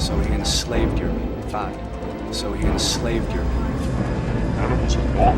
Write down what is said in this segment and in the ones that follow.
So he enslaved your people. 5. So he enslaved your people. Animals are wrong.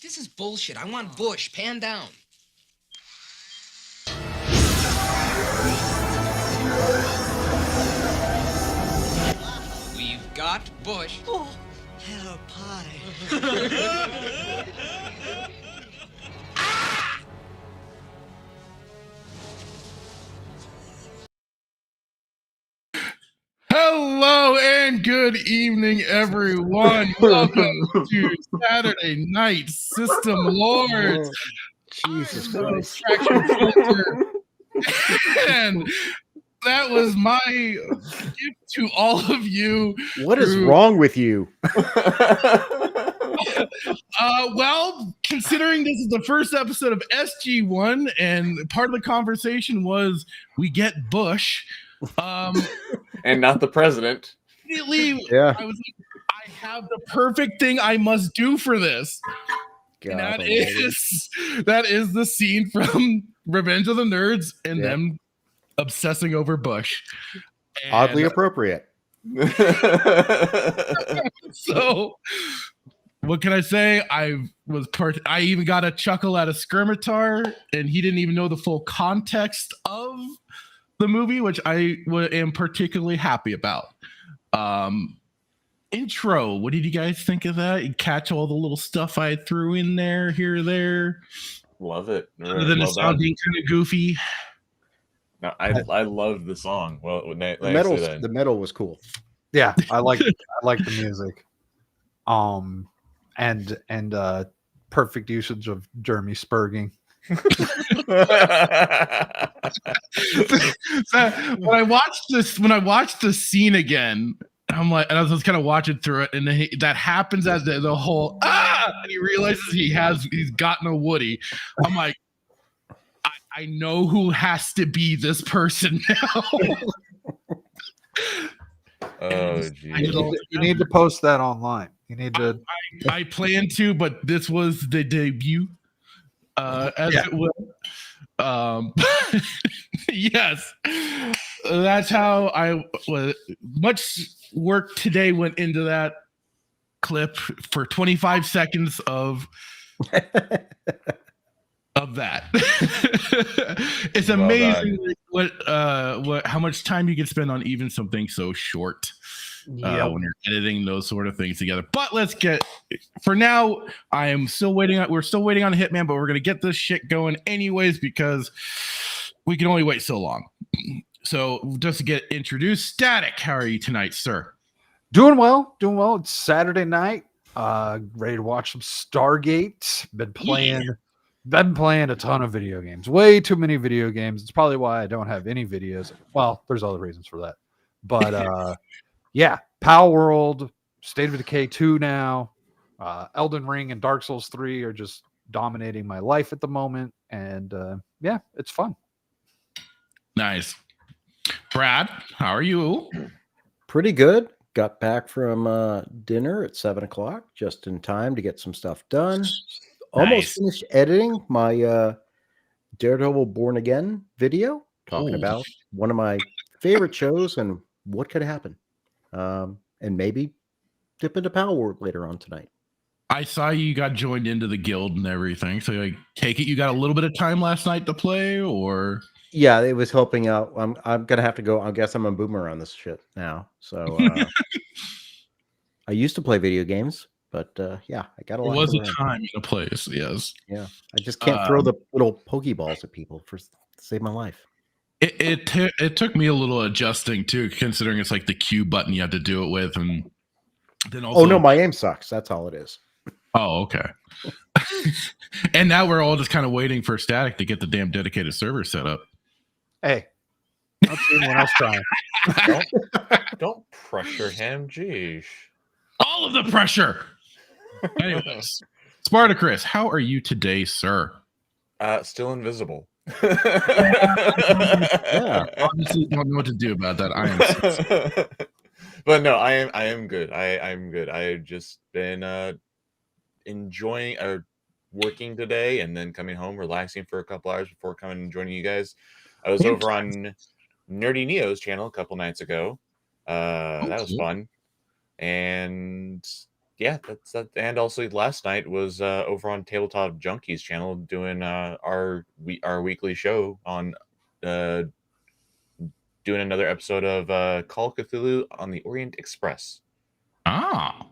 This is bullshit. I want Bush. Pan down. We've got Bush. Oh, hello, pie. Hello and good evening, everyone. Welcome to Saturday Night System Lords. Jesus Christ. And that was my gift to all of you. What is wrong with you? Well, considering this is the first episode of SG-1, and part of the conversation was we get Bush. And not the president. Immediately, Yeah. I was like, I have the perfect thing I must do for this. God, And that is the scene from Revenge of the Nerds and them obsessing over Bush. And oddly appropriate. so what can I say? I even got a chuckle out of Skirmitar, and he didn't even know the full context of the movie, which I am particularly happy about. Intro, what did you guys think of that? You catch all the little stuff I threw in there, here or there? Love it. Other than it sounding kind of goofy. No, I love the song. Well, The metal was cool. Yeah, I like the music. And perfect usage of Jeremy Spurging. When I watched the scene again, I'm like, and I was kind of watching through it, and then that happens as the whole and he realizes he's gotten a Woody. I'm like, I know who has to be this person now. Oh, geez. You need to post that online. You need to. I plan to, but this was the debut. It will. Yes, that's how I was. Much work today went into that clip for 25 seconds of that. It's amazing how much time you can spend on even something so short. When you're editing those sort of things together. But let's get, for now, we're still waiting on Hitman, but we're going to get this shit going anyways because we can only wait so long. So just to get introduced, Static, how are you tonight, sir? Doing well. It's Saturday night. Ready to watch some Stargate. Been playing a ton of video games. Way too many video games. It's probably why I don't have any videos. Well, there's other reasons for that. But yeah, Power World, State of Decay 2 now. Elden Ring and Dark Souls 3 are just dominating my life at the moment. And yeah, it's fun. Nice. Brad, how are you? Pretty good. Got back from dinner at 7:00, just in time to get some stuff done. Almost finished editing my Daredevil Born Again video, talking about one of my favorite shows and what could happen. And maybe dip into Power Word later on tonight. I saw you got joined into the guild and everything. So I take it you got a little bit of time last night to play, or? Yeah, it was helping out. I'm gonna have to go. I guess I'm a boomer on this shit now. So I used to play video games, but yeah, I got a lot. There was a time in a place, yes. Yeah, I just can't throw the little pokeballs at people to save my life. It took me a little adjusting too, considering it's like the Q button you have to do it with, and then also. Oh no, my aim sucks. That's all it is. Oh, okay. And now we're all just kind of waiting for Static to get the damn dedicated server set up. Hey, not seeing anyone else trying. Don't pressure him. Jeez. All of the pressure. Anyways, Spartacus, how are you today, sir? Still invisible. Yeah, obviously don't know what to do about that. I am. But no, I am good. I'm good. I've just been enjoying working today, and then coming home, relaxing for a couple hours before coming and joining you guys. I was over on Nerdy Neo's channel a couple nights ago. That was fun. And yeah, that's that. And also last night was over on Tabletop Junkies channel doing our weekly show on doing another episode of Call of Cthulhu on the Orient Express. Ah.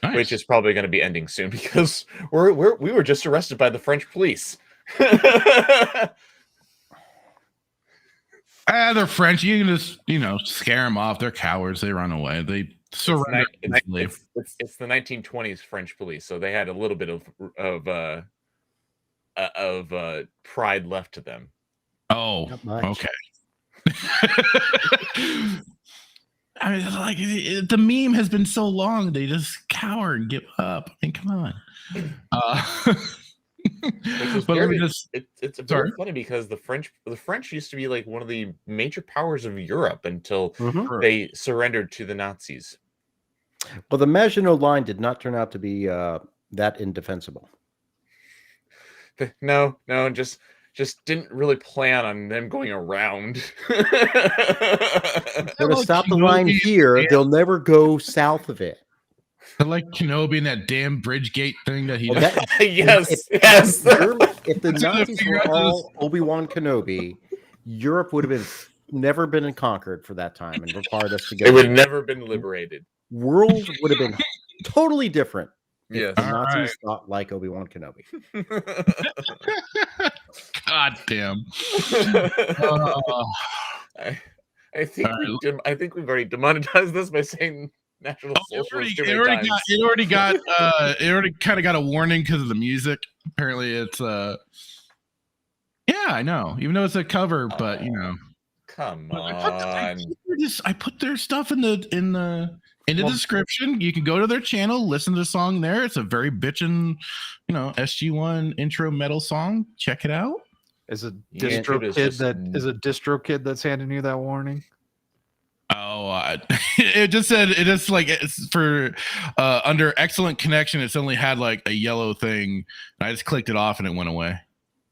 Nice. Which is probably going to be ending soon because we were just arrested by the French police. They're French. You can just, scare them off. They're cowards. They run away. They surrender. It's the 1920s French police, so they had a little bit of pride left to them. Oh, okay. I mean, like the meme has been so long, they just cower and give up. I mean, come on. But it's very funny because the French used to be like one of the major powers of Europe until they surrendered to the Nazis. Well, the Maginot Line did not turn out to be that indefensible. No, just didn't really plan on them going around. They're gonna stop the line here. They'll never go south of it. They're like Kenobi and that damn bridge gate thing that he does. Yes. If the Nazis were all Obi-Wan Kenobi, Europe would have never been conquered for that time and required us to go. It would have never been liberated. World would have been totally different. Yes. The Nazis thought like Obi-Wan Kenobi. God damn. I think we've already demonetized this by saying National Socialist. It already kind of got a warning because of the music. Apparently, it's yeah, I know. Even though it's a cover, but come on. I put their stuff in the description. You can go to their channel, listen to the song there. It's a very bitchin', SG-1 intro metal song. Check it out. Is a distro kid that's handing you that warning? Oh, it just said it's for under excellent connection. It's only had like a yellow thing. And I just clicked it off and it went away.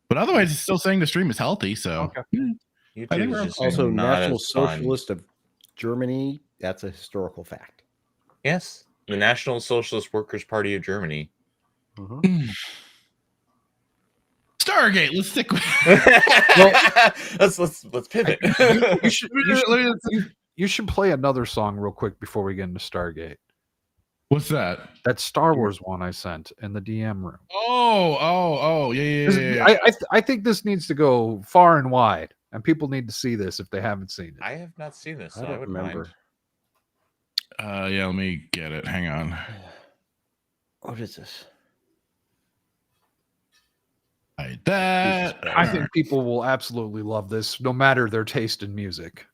But otherwise, it's still saying the stream is healthy. So I think we're also National Socialist of Germany. That's a historical fact. Yes, the National Socialist Workers' Party of Germany. Stargate. Let's stick with. Let's pivot. You should play another song real quick before we get into Stargate. What's that? That Star Wars one I sent in the DM room. Oh, yeah. I think this needs to go far and wide. and people need to see this if they haven't seen it. I have not seen this. I So I don't would remember. mind. Yeah, let me get it. Hang on. What is this? Like that. I think people will absolutely love this, no matter their taste in music.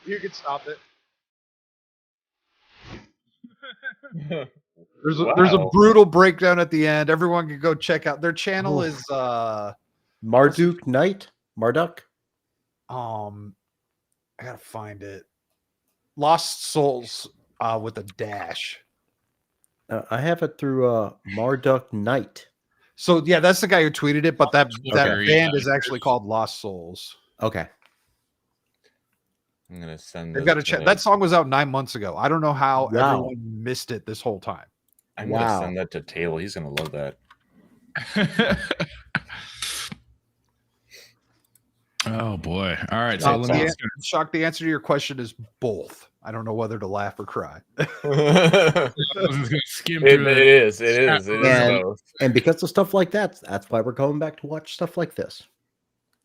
You can stop it. There's a brutal breakdown at the end. Everyone can go check out their channel. Is Marduk Knight? Marduk? I gotta find it. Lost Souls with a dash. I have it through Marduk Knight. So yeah, that's the guy who tweeted it, but that Okay. band is actually called Lost Souls. Okay. I'm gonna send. They've this got to to check. him. That song was out 9 months ago. I don't know how Wow. everyone missed it this whole time. I'm Wow. gonna send that to Table. He's gonna love that. Oh boy. All right. So let me Shock, the answer to your question is both. I don't know whether to laugh or cry. I was just gonna skim It through is. It is. It is And- both. And because of stuff like that, that's why we're going back to watch stuff like this.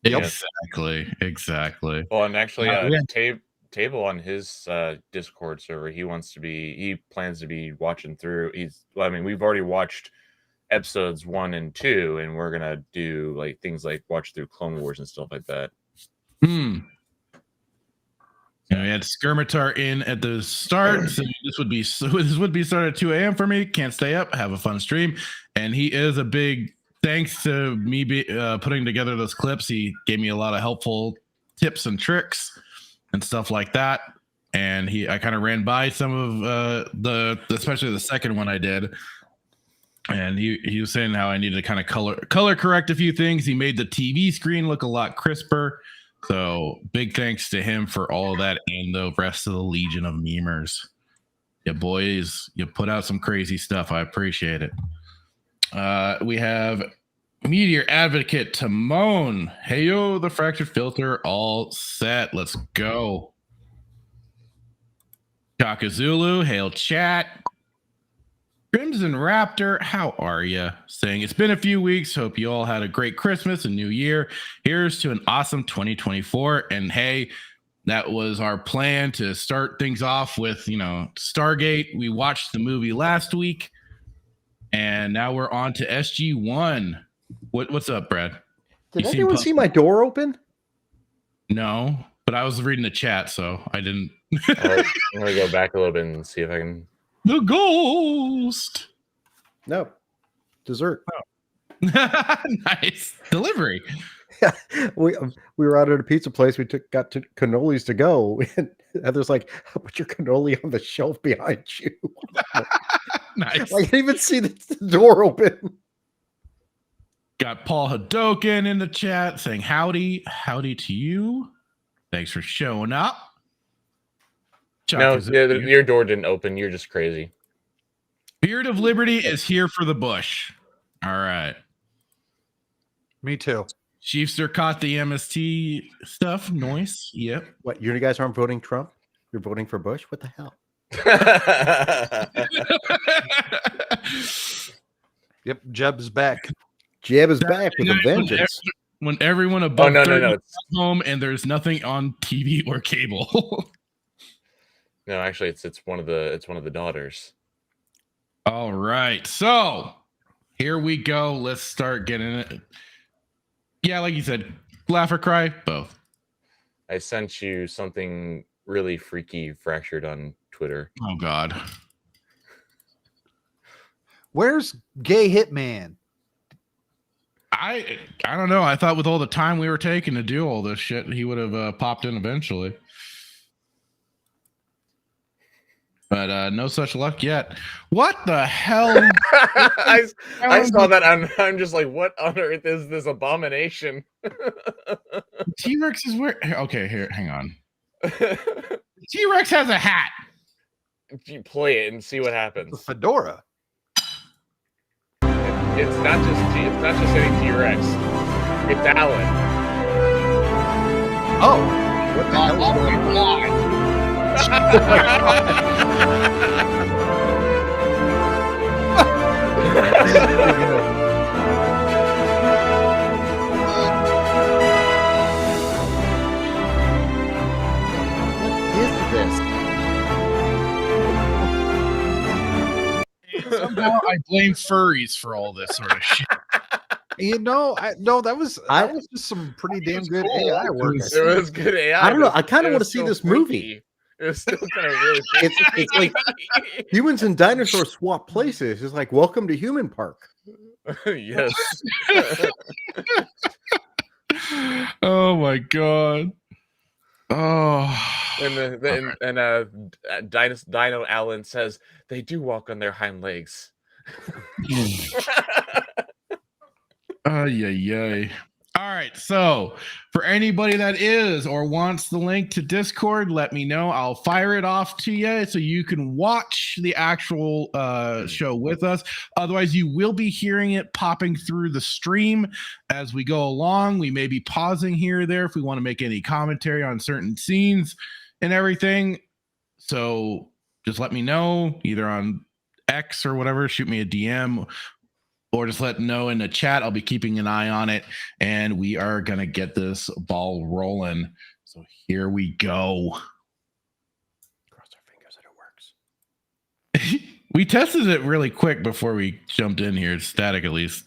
Exactly. Well, and actually, Yeah. Table on his Discord server, he plans to be watching through. I mean, we've already watched episodes 1 and 2, and we're gonna do like things like watch through Clone Wars and stuff like that. You know, we had Skirmitar in at the start. So this would be started at 2 a.m. for me. Can't stay up, have a fun stream. And he is a big thanks to me putting together those clips. He gave me a lot of helpful tips and tricks and stuff like that. And I kind of ran by some of especially the second one I did. And he was saying how I needed to kind of color correct a few things. He made the TV screen look a lot crisper. So big thanks to him for all of that and the rest of the legion of memers. Yeah, boys, you put out some crazy stuff. I appreciate it. We have Meteor Advocate Timon. Hey, yo, the Fractured Filter all set. Let's go. Chaka Zulu, hail chat. Crimson Raptor, how are you? Saying it's been a few weeks. Hope you all had a great Christmas and New Year. Here's to an awesome 2024. And hey, that was our plan to start things off with, Stargate. We watched the movie last week, and now we're on to SG-1. What's up, Brad? Did anyone see my door open? No, but I was reading the chat, so I didn't. I'm gonna go back a little bit and see if I can. The ghost. No. Dessert. Nice delivery. we were out at a pizza place. We got to cannolis to go, and Heather's like, "Put your cannoli on the shelf behind you." Nice. I didn't even see the door open. Got Paul Hadoken in the chat saying howdy to you. Thanks for showing up. No, your door didn't open. You're just crazy. Beard of Liberty is here for the bush. All right. Me too. Chiefster caught the MST stuff. Noise. Yep. What? You guys aren't voting Trump? You're voting for Bush? What the hell? Yep, Jeb's back. Jeb is back with a Saturday night vengeance. When everyone above Oh, no, 30 no. is home and there's nothing on TV or cable. No, actually, it's one of the daughters. All right, so here we go. Let's start getting it. Yeah, like you said, laugh or cry, both. I sent you something really freaky fractured on Twitter. Oh God. Where's Gay Hitman? I don't know. I thought with all the time we were taking to do all this shit, he would have popped in eventually. But no such luck yet. What the hell? I saw that. I'm just like, what on earth is this abomination? T-Rex is where? Okay, here, hang on. T-Rex has a hat. You play it and see what happens. The fedora. It's not just any T-Rex. It's Alan. Oh, What the hell is going on? What is this? Somehow I blame furries for all this sort of shit. That was just some pretty damn good AI work. It was good AI. I don't know. I but kind it of want to was see still this freaky. movie. It was still kind of really It's like humans and dinosaurs swap places. It's like welcome to Human Park. Yes. Oh my God. Oh. And Dino Allen says they do walk on their hind legs. Ay. All right. So for anybody that is or wants the link to Discord, let me know. I'll fire it off to you so you can watch the actual show with us. Otherwise, you will be hearing it popping through the stream as we go along. We may be pausing here or there if we want to make any commentary on certain scenes and everything. So just let me know either on X or whatever. Shoot me a DM. Or just let me know in the chat. I'll be keeping an eye on it. And we are going to get this ball rolling. So here we go. Cross our fingers that it works. We tested it really quick before we jumped in here. Static at least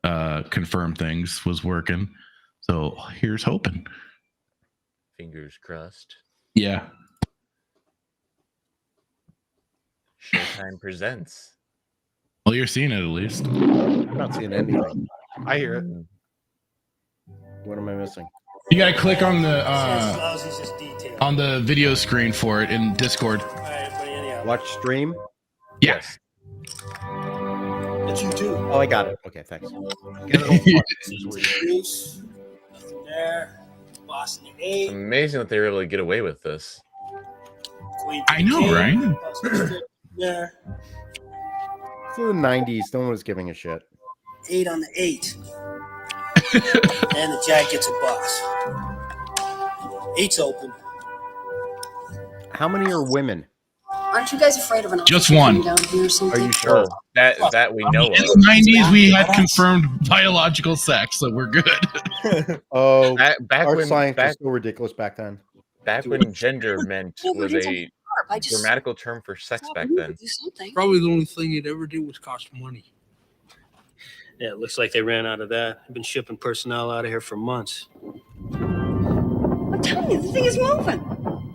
confirmed things was working. So here's hoping. Fingers crossed. Yeah. Showtime presents. Well, you're seeing it at least. I'm not seeing anything. I hear it. What am I missing? You got to click on the video screen for it in Discord. Watch stream. Yes. It's you too. Oh, I got it. Okay, thanks. Juice, nothing there. Boston It's 8. amazing that they were able to get away with this. Queen I know, King, right? There. For the 90s, no one was giving a shit. 8 on the 8. And the Jack gets a boss. 8's open. How many are women? Aren't you guys afraid of an Just officer one. coming down here or something? Are you sure? That we know In of. the 90s, we had confirmed biological sex, so we're good. Oh, Back our when science was so ridiculous back then. when gender meant No, but was it's a sharp. I just grammatical term for sex thought back we then. could do something. Probably the only thing you'd ever do was cost money. Yeah, it looks like they ran out of that. I've been shipping personnel out of here for months. I'm telling you, the thing is moving.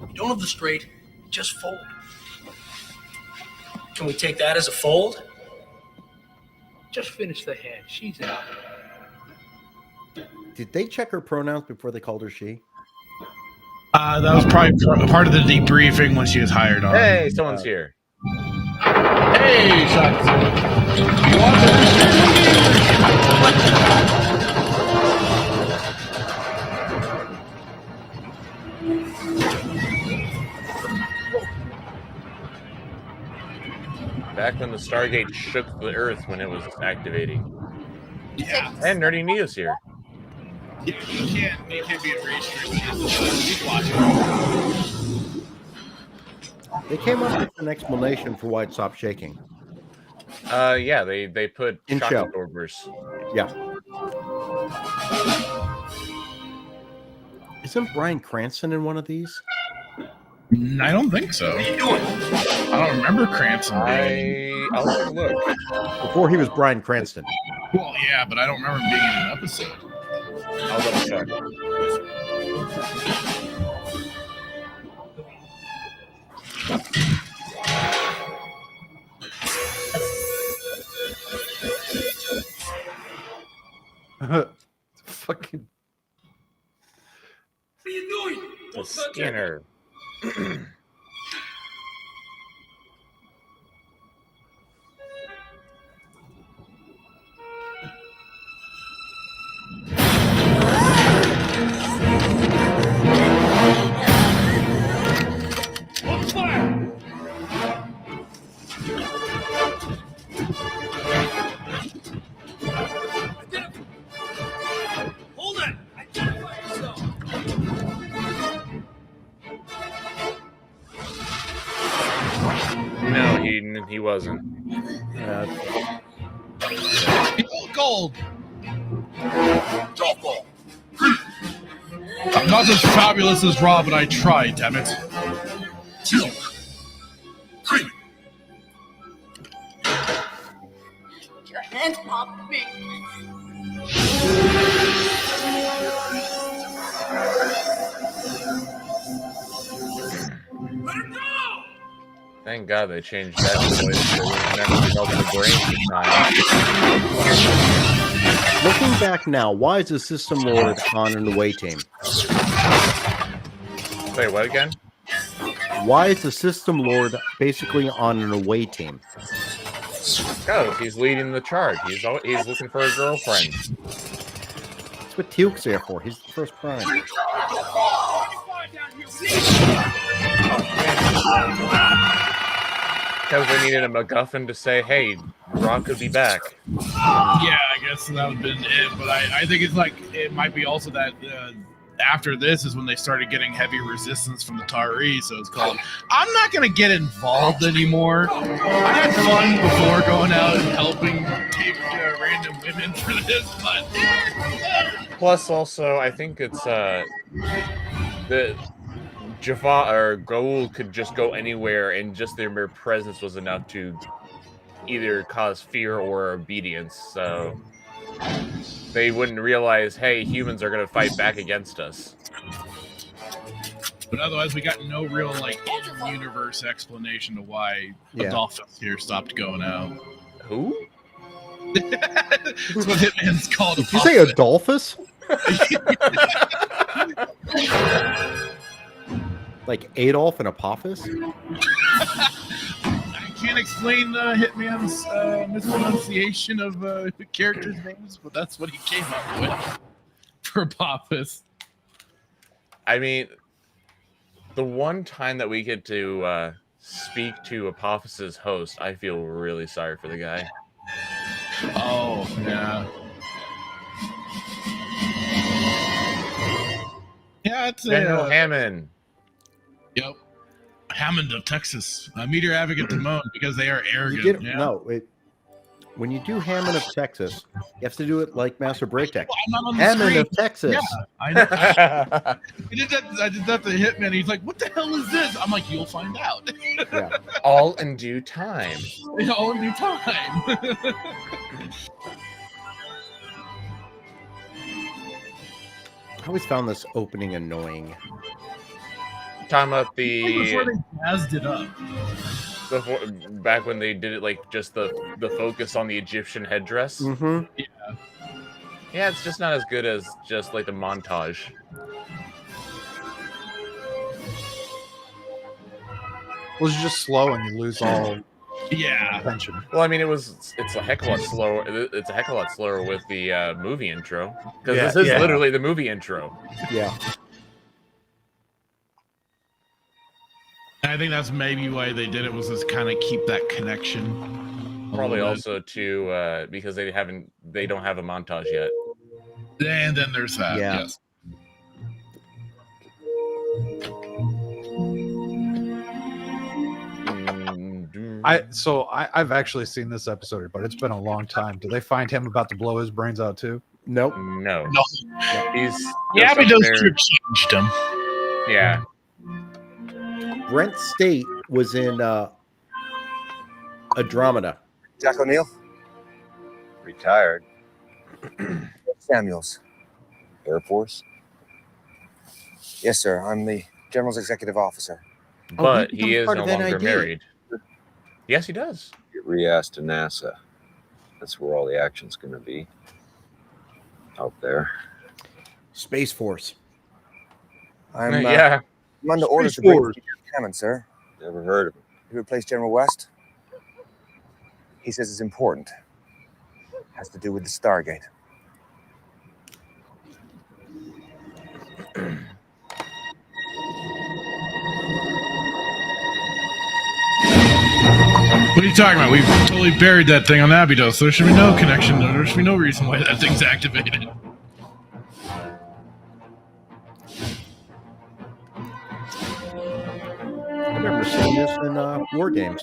You don't have the straight, just fold. Can we take that as a fold? Just finish the hand. She's out. Did they check her pronouns before they called her she? That was probably part of the debriefing when she was hired on. Hey, someone's here. Hey, shots. You want Back when the Stargate shook the Earth when it was activating. Yeah. And Nerdy Neo's here. Yeah, you can't be a race He's watching. They came up with an explanation for why it stopped shaking. Yeah, they put In shock show. absorbers. Yeah. Isn't Bryan Cranston in one of these? I don't think so. I don't remember Cranston being. I'll take a look. Before he was Bryan Cranston. Well, yeah, but I don't remember him being in an episode. I'll double check. Fucking. What are you doing? The Skinner. On fire! Hold it! Identify yourself! No, he wasn't. Gold. I'm not as fabulous as Rob, but I tried, damn it. Your hands off me. Let her go! Thank God they changed that voice. So we never felt the brain this time. Looking back now, why is the System Lord on an away team? Wait, what again? Why is the System Lord basically on an away team? Oh, he's leading the charge. He's looking for a girlfriend. That's what Teal'c's there for. He's the first prime. Because they needed a MacGuffin to say, hey, Rock could be back. Yeah, I guess that would have been it. But I think it's like, it might be also that after this is when they started getting heavy resistance from the Tari. So it's called, I'm not going to get involved anymore. I had fun before going out and helping take random women for this, but. Plus, also, I think it's the Jaffa or gould could just go anywhere, and just their mere presence was enough to either cause fear or obedience. So they wouldn't realize, hey, humans are going to fight back against us. But otherwise, we got no real like in-universe explanation to why Adolphus here stopped going out. Who? That's what Hitman's called. Did you say Adolphus? Like Adolf and Apophis? I can't explain Hitman's mispronunciation of characters' names, but that's what he came up with for Apophis. I mean, the one time that we get to speak to Apophis's host, I feel really sorry for the guy. Oh, yeah. Yeah, it's General Hammond. Yep. Hammond of Texas. Meteor Advocate Timon, because they are arrogant. When you do Hammond of Texas, you have to do it like Master Breakdeck. Well, Hammond of Texas. Yeah, I know. I did that to Hitman. He's like, what the hell is this? I'm like, you'll find out. Yeah. All in due time. All in due time. I always found this opening annoying. Talking about Before they jazzed it up. Back when they did it, like just the focus on the Egyptian headdress. Mm-hmm. Yeah, it's just not as good as just like the montage. Well, it's just slow and you lose all attention. Well, I mean, it's a heck of a lot slower. It's a heck of a lot slower with the movie intro, because this is literally the movie intro. Yeah. I think that's maybe why they did it, was just kind of keep that connection. Probably also too because they don't have a montage yet. And then there's that. Yeah. Yes. I've actually seen this episode, but it's been a long time. Did they find him about to blow his brains out too? Nope. No. No. He's Yeah, just but up those there- troops changed him. Yeah. Brent State was in Andromeda. Jack O'Neill? Retired. Samuels. Air Force. Yes, sir. I'm the General's executive officer. But he he is becomes no part of longer NID. married. Yes, he does. Get re-asked to NASA. That's where all the action's going to be. Out there. Space Force. I'm Yeah. I'm under orders to Space bring Force. Hammond, sir. Never heard of him. He replaced General West. He says it's important. Has to do with the Stargate. What are you talking about? We've totally buried that thing on Abydos. There should be no connection. There should be no reason why that thing's activated. I remember seeing this in War Games.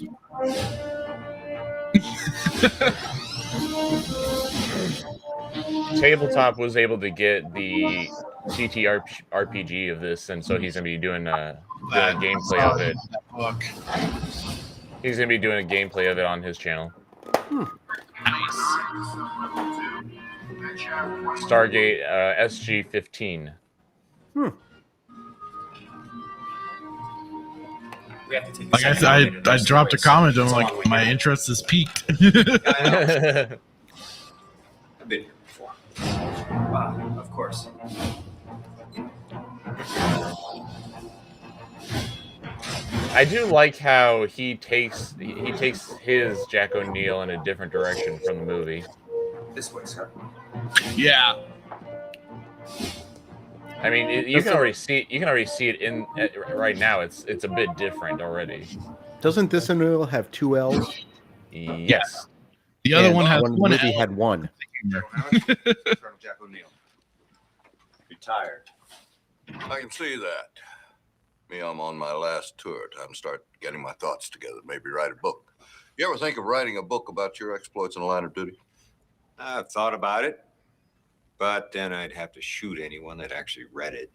Tabletop was able to get the CTRPG of this, and so he's gonna be doing a gameplay of it. Book. He's gonna be doing a gameplay of it on his channel. Stargate SG-1. Like I dropped a comment. I'm like, my interest is peaked. I've been here before. Of course. I do like how he takes his Jack O'Neill in a different direction from the movie. This way, sir. Yeah. I mean, you can already see it in right now. It's a bit different already. Doesn't this O'Neill have 2 L's? Yes. The other And one has one one movie L. had 1. Colonel Jack O'Neill. Retired. I can see that. Me, I'm on my last tour. Time to start getting my thoughts together. Maybe write a book. You ever think of writing a book about your exploits in the line of duty? I've thought about it, but then I'd have to shoot anyone that actually read it.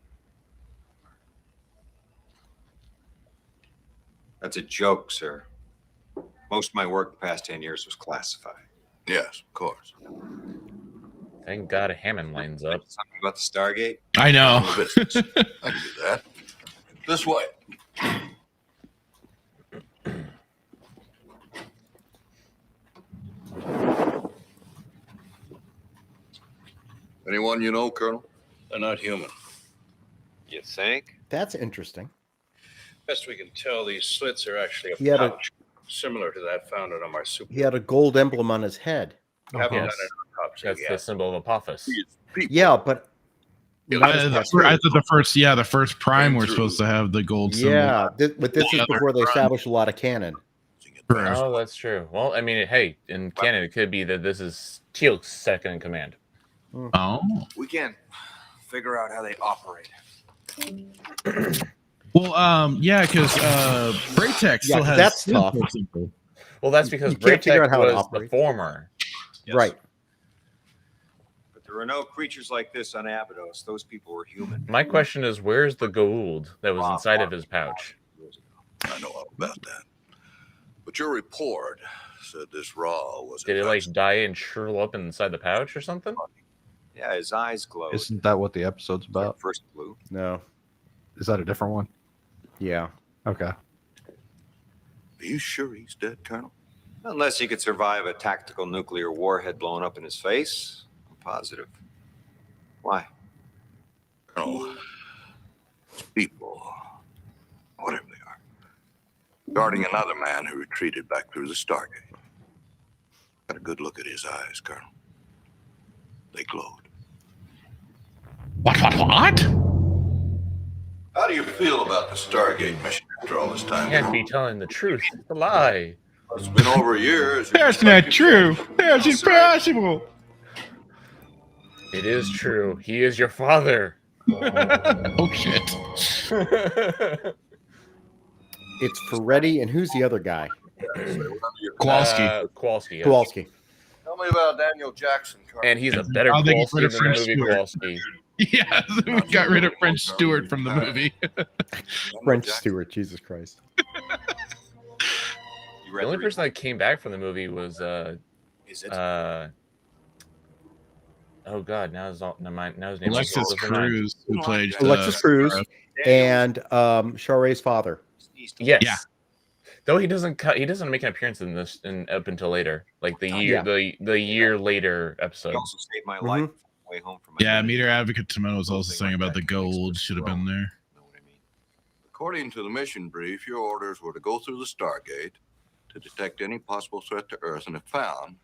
That's a joke, sir. Most of my work the past 10 years was classified. Yes, of course. Thank God Hammond lines up. Something about the Stargate? I know. I can do that. This way. Anyone you know, Colonel? They're not human. You think? That's interesting. Best we can tell, these slits are actually a He had a- pouch, similar to that found on my super. He had a gold emblem on his head. Haven't Yes. done an autopsy That's yet. the symbol of Apophis. Yeah, but I thought the first prime we're supposed to have the gold symbol. yeah, but this is before they established a lot of canon. Oh, that's true. Well, I mean, hey, in canon, it could be that this is Teal'c's second in command. Oh. We can figure out how they operate. Well, yeah, because Braytech still has that's tough. Well, that's because You can't figure out Braytech how it was the operates. former. Right. But there were no creatures like this on Abydos. Those people were human. My question is, where's the gould that was inside of his pouch? I know all about that. But your report said this raw was. Did it like die and shrivel up inside the pouch or something? Yeah, his eyes glowed. Isn't that what the episode's about? First blue. No. Is that a different one? Yeah. Okay. Are you sure he's dead, Colonel? Unless he could survive a tactical nuclear warhead blown up in his face. I'm positive. Why? No. People, whatever they are, guarding another man who retreated back through the Stargate. Got a good look at his eyes, Colonel. They glowed. What? How do you feel about the Stargate mission after all this time? Can't be telling the truth. It's a lie. It's been over years. That's not true. That's impossible. It is true. He is your father. Oh shit. It's Ferretti, and who's the other guy? Kowalski. Kowalski. Yes. Kowalski. Tell me about Daniel Jackson, Carl. And he's a better Oh, they get Kowalski rid of than French the movie Stewart. Kowalski. Yeah, we got rid of French Stewart from the movie. French Stewart, Jesus Christ. The only person that came back from the movie was oh god, now his name Alexis Cruz, who played Alexis Cruz and Shinray's father. Yes. Yeah. Though he doesn't make an appearance in this up until later, like the year later episode. He also saved my life on the way home from my Yeah, Meter Advocate Timon was also saying about the gould should have been there. According to the mission brief, your orders were to go through the Stargate to detect any possible threat to Earth, and if found,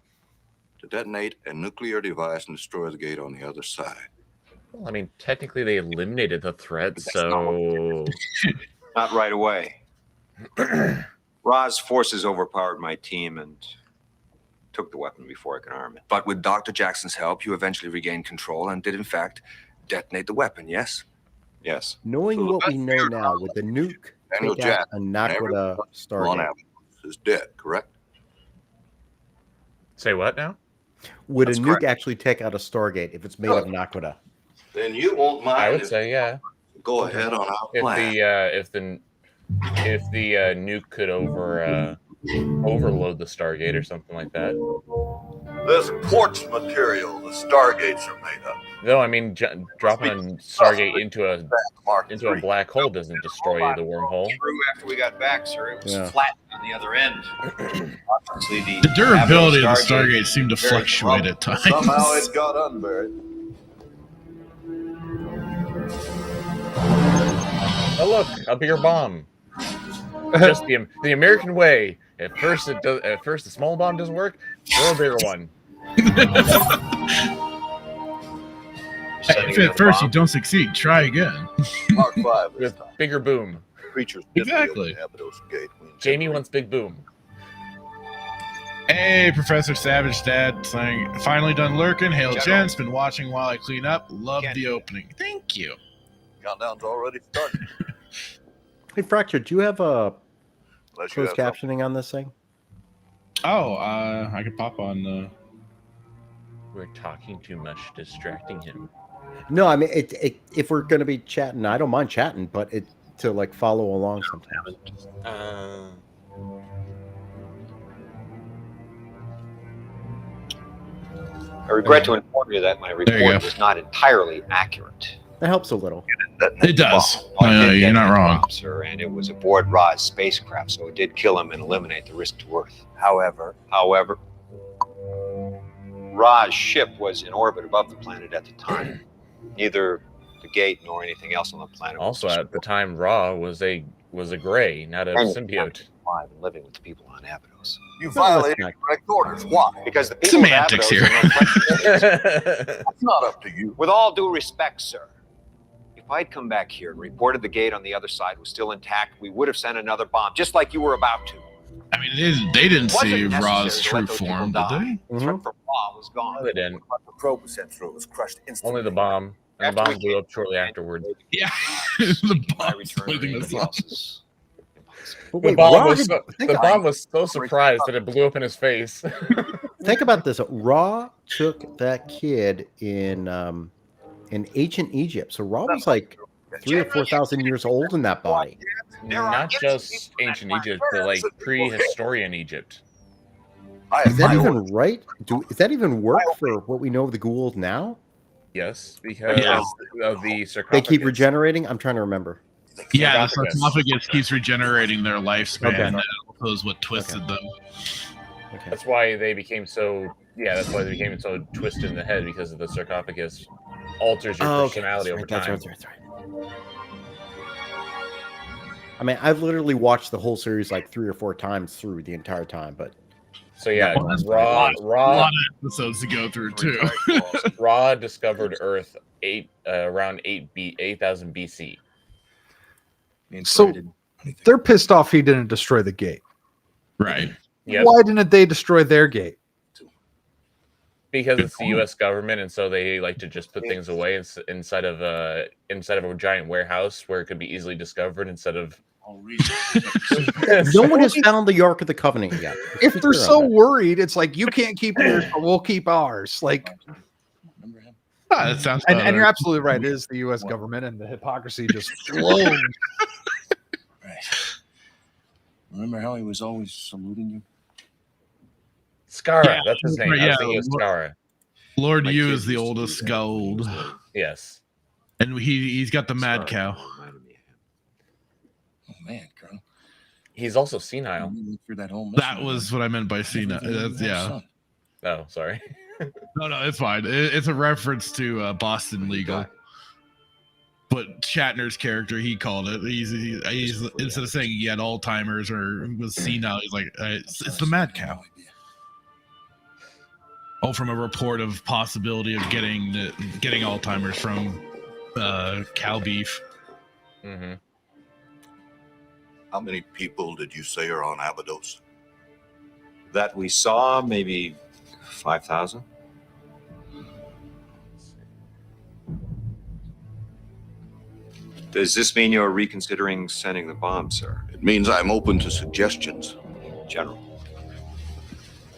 to detonate a nuclear device and destroy the gate on the other side. Well, I mean, technically they eliminated the threat, so Not right away. Ra's forces overpowered my team and took the weapon before I could arm it. But with Dr. Jackson's help, you eventually regained control and did, in fact, detonate the weapon, yes? Yes. Knowing what we know now with the nuke, Daniel take out a Jackson, Naquita Stargate. is dead, correct? say what now? Would That's a nuke correct. actually take out a Stargate if it's made of Naquita? Then you won't mind. I would say yeah. Go ahead on our If plan. if the nuke could overload the Stargate or something like that. This quartz material the Stargates are made of. No, I mean dropping a Stargate into a black hole doesn't destroy the wormhole. True, after we got back, sir, it was Yeah. flat on the other end. Obviously, The durability of the Stargate Stargate seemed to very fluctuate at times. Somehow it got unburied. Oh look, a bigger bomb. Just the American way. At first the small bomb doesn't work. Throw a bigger one. If at first you don't succeed, try again. Mark 5 With bigger boom. creatures Exactly. Jamie wants big boom. Hey, Professor Savage Dad saying, finally done lurking. Hail gents, been watching while I clean up. Love the opening. Thank you. Countdown's already started. Hey, Fracture, do you have a Unless you closed have captioning on this thing? Oh, I could pop on. We're talking too much, distracting him. No, I mean, if we're going to be chatting, I don't mind chatting, but to like follow along sometimes. I regret to inform you that my you report go. was not entirely accurate. That helps a little. It does. I did You're not detonate the wrong. bomb, sir, and it was aboard Ra's spacecraft, so it did kill him and eliminate the risk to Earth. However, Ra's ship was in orbit above the planet at the time. Neither the gate nor anything else on the planet was Also, at the time, Ra was a gray, not a symbiote. alive and living with the people on Abydos. You violated correct orders. Why? Because the people Semantics of here. Abydos That's not up to you. With all due respect, sir, if I'd come back here and reported the gate on the other side was still intact, we would have sent another bomb, just like you were about to. I mean, they didn't It wasn't see necessary Ra's to true let those people form, did die. they? The threat from Ra was gone. No, they didn't. The probe was sent through. It was crushed instantly. Only the bomb. And the After bomb we blew up shortly afterwards. Yeah. the My bomb's return or leading anybody us on. else's. Impossible. But The bomb Ra was had- so, think the bomb was so surprised that it blew up in his face. Think about this. Ra took that kid in ancient Egypt. So Ra was like 3,000 or 4,000 years old in that body. Not just ancient Egypt, but like prehistorian Egypt. Is that even right? Is that even work for what we know of the Gould now? Yes, because of the sarcophagus. They keep regenerating? I'm trying to remember. Yeah, the Sarcophagus. sarcophagus keeps regenerating their lifespan. Okay. That was what twisted them. Okay. That's why they became so. Yeah, that's why they became so twisted in the head, because of the sarcophagus alters your personality over time. That's right. I mean, I've literally watched the whole series like 3 or 4 times through the entire time, but So yeah, Well, that's a Ra lot of episodes to go through too. Ra discovered Earth around 8,000 BC. So they're pissed off he didn't destroy the gate. Right. Yep. Why didn't they destroy their gate? Because it's the U.S. government, and so they like to just put things away inside of a giant warehouse where it could be easily discovered, instead of No one has found the Ark of the Covenant yet. If they're so worried, it's like you can't keep yours, but we'll keep ours. Like, that sounds. And you're absolutely right. It is the U.S. government, and the hypocrisy just flows. Remember how he was always saluting you? Skara, Yeah, that's his name. I yeah, was thinking of Skara. Lord My Yu kid is the used to oldest do that. gould, Yes. and he's got the mad cow. Oh man, Colonel. He's also senile. Through that whole That mission, was what I meant by Cena. That's, yeah. Oh, sorry. No, it's fine. It's a reference to Boston Legal. But Shatner's character, he called it. He's instead of saying he had Alzheimer's or was senile, he's like, it's the mad cow. Oh, from a report of possibility of getting Alzheimer's from cow beef. Mm-hmm. How many people did you say are on Abydos? That we saw, maybe 5,000. Does this mean you're reconsidering sending the bomb, sir? It means I'm open to suggestions. General,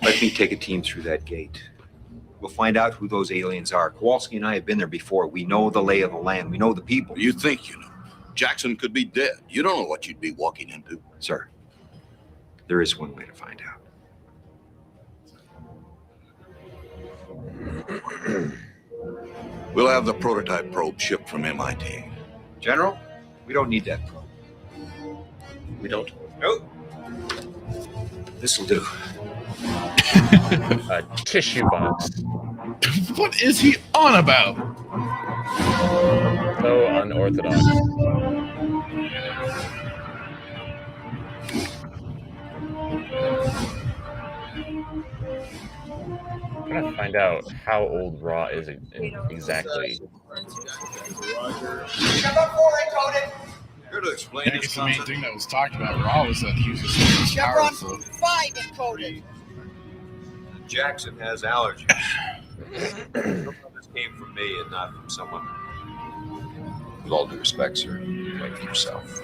let me take a team through that gate. We'll find out who those aliens are. Kowalski and I have been there before. We know the lay of the land. We know the people. You think you know. Jackson could be dead. You don't know what you'd be walking into. Sir, there is one way to find out. We'll have the prototype probe shipped from MIT. General, we don't need that probe. We don't. Nope. This'll do. A tissue box. What is he on about? So unorthodox. I'm trying to find out how old Raw is exactly. Here to explain I guess the main thing that was talked about Raw was that he was just powerful. 5 encoded. Jackson has allergies. This came from me and not from someone. With all due respect, sir, like yourself. So,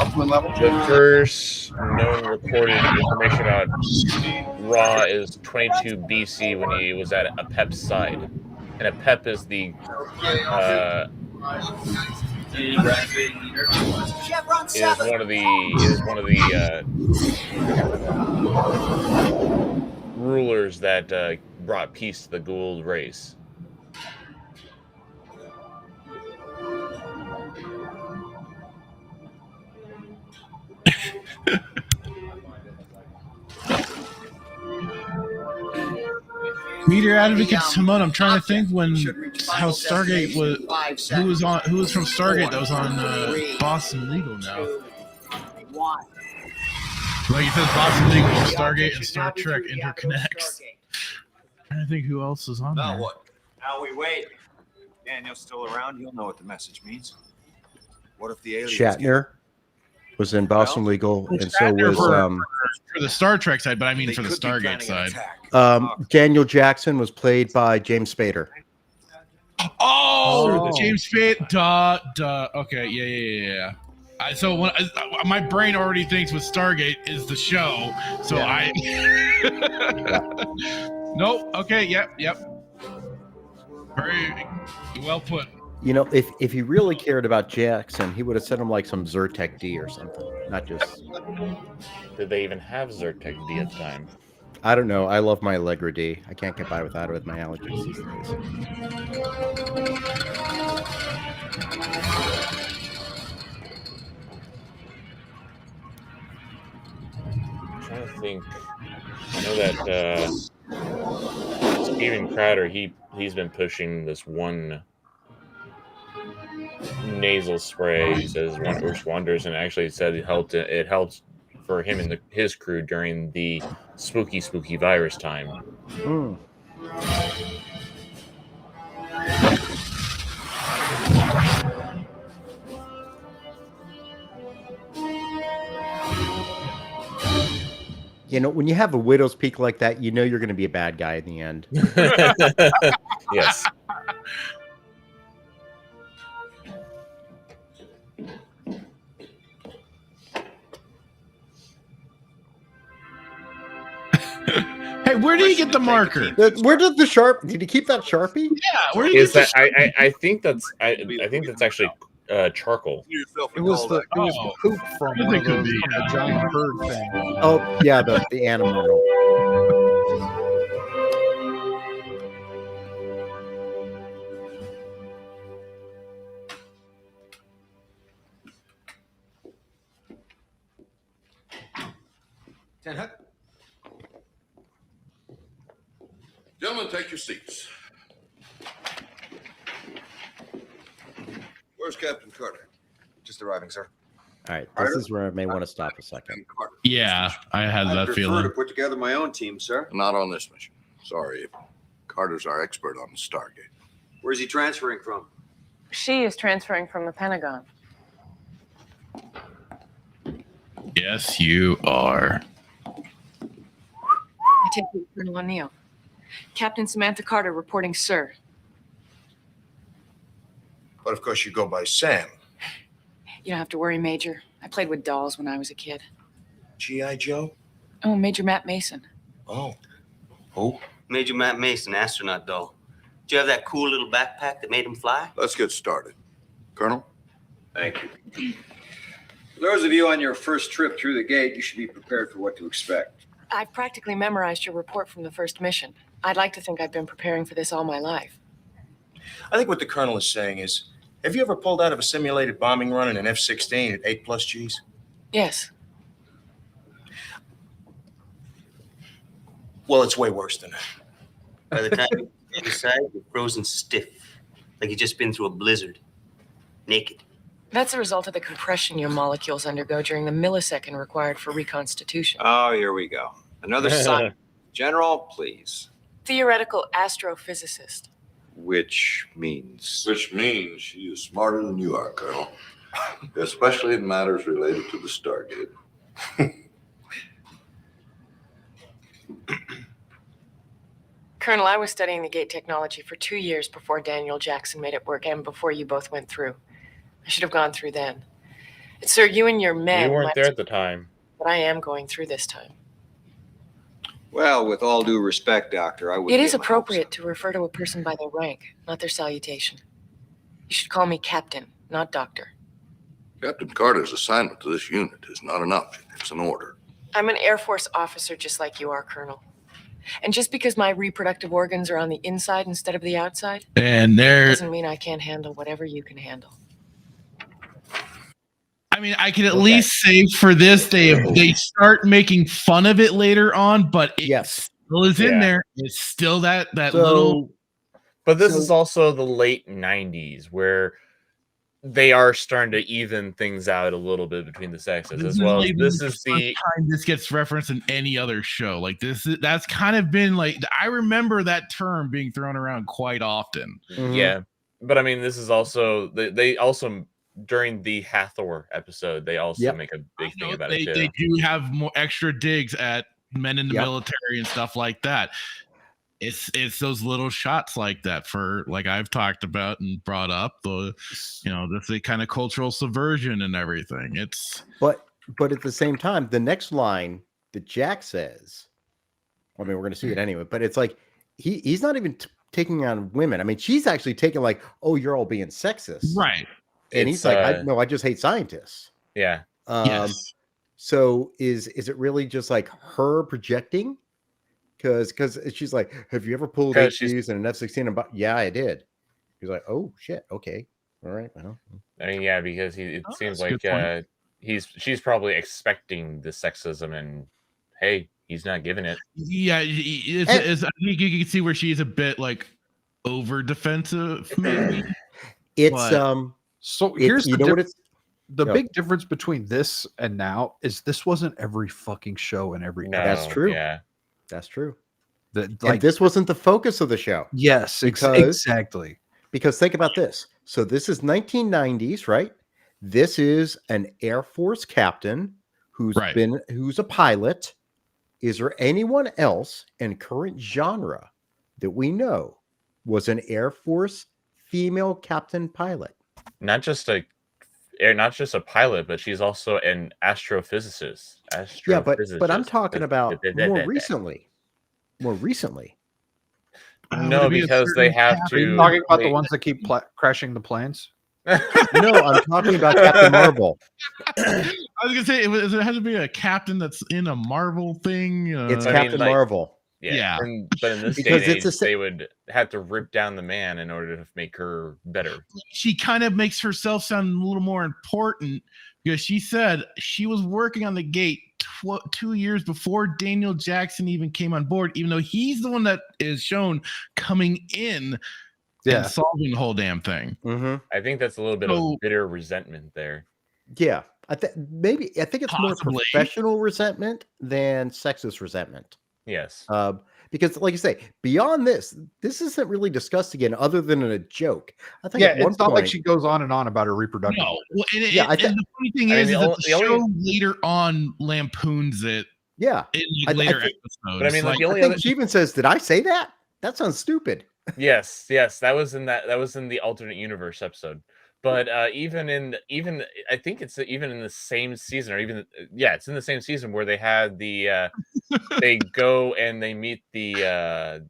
the first known recorded information about Raw is 22 BC when he was at Apep's side. And Apep is the is one of the rulers that brought peace to the Gould race. Meteor Advocate Simone, I'm trying to think how Stargate was. Who was from Stargate that was on Boston Legal now? Like it says, Boston Legal, Stargate, and Star Trek interconnects. I'm trying to think who else is on there. What? Now we wait. Daniel's still around. He'll know what the message means. What if the aliens Shatner was in Boston Legal, and so was for the Star Trek side, but I mean for the Stargate side. Daniel Jackson was played by James Spader. Oh, James Spader. Duh. Okay, yeah. So when my brain already thinks with Stargate is the show, so I. Nope. Okay. Yep. Very well put. You know, if he really cared about Jackson, he would have sent him like some Zyrtec D or something, not just. Did they even have Zyrtec D at the time? I don't know. I love my Allegra D. I can't get by without it with my allergies these days. I'm trying to think. I know that Steven Crowder, he's been pushing this one nasal spray. He says which wonders, and actually said it helped for him and his crew during the spooky virus time. You know, when you have a widow's peak like that, you know you're going to be a bad guy in the end. Yes. Hey, where did he get the marker? Where did the Sharp? Did he keep that Sharpie? Yeah, where did Is he that I think that's I think that's actually charcoal. It was the poop from one of those from the giant bird thing. Oh yeah, the animal. Gentlemen, take your seats. Where's Captain Carter? Just arriving, sir. All right, this is where I may want to stop a second. Yeah, I had I that prefer feeling. to put together my own team, sir. Not on this mission. Sorry. Carter's our expert on the Stargate. Where's he transferring from? She is transferring from the Pentagon. Yes, you are. I take you, Colonel O'Neill. Captain Samantha Carter reporting, sir. But of course you go by Sam. You don't have to worry, Major. I played with dolls when I was a kid. G.I. Joe? Oh, Major Matt Mason. Oh. Who? Major Matt Mason, astronaut doll. Did you have that cool little backpack that made him fly? Let's get started. Colonel? Thank you. For those of you on your first trip through the gate, you should be prepared for what to expect. I've practically memorized your report from the first mission. I'd like to think I've been preparing for this all my life. I think what the colonel is saying is, have you ever pulled out of a simulated bombing run in an F-16 at 8+ Gs? Yes. Well, it's way worse than that. By the time you get inside, you're frozen stiff, like you've just been through a blizzard. Naked. That's a result of the compression your molecules undergo during the millisecond required for reconstitution. Oh, here we go. Another science. General, please. Theoretical astrophysicist. Which means? Which means she is smarter than you are, Colonel. Especially in matters related to the Stargate. Colonel, I was studying the gate technology for 2 years before Daniel Jackson made it work and before you both went through. I should have gone through then. Sir, you and your men... You weren't there at the time. But I am going through this time. Well, with all due respect, Doctor, I would. It is appropriate to refer to a person by their rank, not their salutation. You should call me Captain, not Doctor. Captain Carter's assignment to this unit is not an option. It's an order. I'm an Air Force officer just like you are, Colonel. And just because my reproductive organs are on the inside instead of the outside, And there, doesn't mean I can't handle whatever you can handle. I mean, I can at least say for this, they start making fun of it later on, but it still is in there. It's still that little. But this is also the late 90s where they are starting to even things out a little bit between the sexes as well. This is the time this gets referenced in any other show. Like that's kind of been like, I remember that term being thrown around quite often. Yeah, but I mean, this is also they also during the Hathor episode they also make a big thing about it too. They do have more extra digs at men in the military and stuff like that. It's those little shots like that for like I've talked about and brought up the the kind of cultural subversion and everything. But at the same time, the next line that Jack says, I mean, we're going to see it anyway, but it's like he's not even taking on women. I mean, she's actually taking like, oh, you're all being sexist, right? And he's like, I just hate scientists. Yeah. Yes. So is it really just like her projecting? Because she's like, have you ever pulled HGs in an F-16? Yeah, I did. He's like, oh shit, okay, all right. Well, I mean, yeah, because it seems like she's probably expecting the sexism, and hey, he's not giving it. Yeah, I think you can see where she's a bit like over defensive, maybe. So here's the big difference between this and now is this wasn't every fucking show and every. That's true. Yeah. That's true. And this wasn't the focus of the show. Yes, exactly. Because think about this. So this is 1990s, right? This is an Air Force captain who's a pilot. Is there anyone else in current genre that we know was an Air Force female captain pilot? Not just a pilot, but she's also an astrophysicist. Yeah, but I'm talking about more recently. more recently. No, because they have Are you to. talking about the ones that keep crashing the planes? No, I'm talking about Captain Marvel. I was gonna say it has to be a captain that's in a Marvel thing. It's Captain Marvel. Yeah. But in this day Because and it's age, they would have to rip down the man in order to make her better. She kind of makes herself sound a little more important because she said she was working on the gate 2 years before Daniel Jackson even came on board, even though he's the one that is shown coming in and solving the whole damn thing. I think that's a little bit of bitter resentment there. Yeah, I think it's more professional resentment than sexist resentment. Yes. Because, like you say, beyond this isn't really discussed again, other than in a joke. I think. Yeah, it's not like she goes on and on about her reproductive. No, well, and the funny thing I mean, is the that only- the the only- show later on lampoons it. Yeah, in I later think- episodes. But I mean, like, the only I think she even says, "Did I say that? That sounds stupid." Yes, that was in the alternate universe episode. But even I think it's even in the same season, or even it's in the same season where they had the they go and they meet the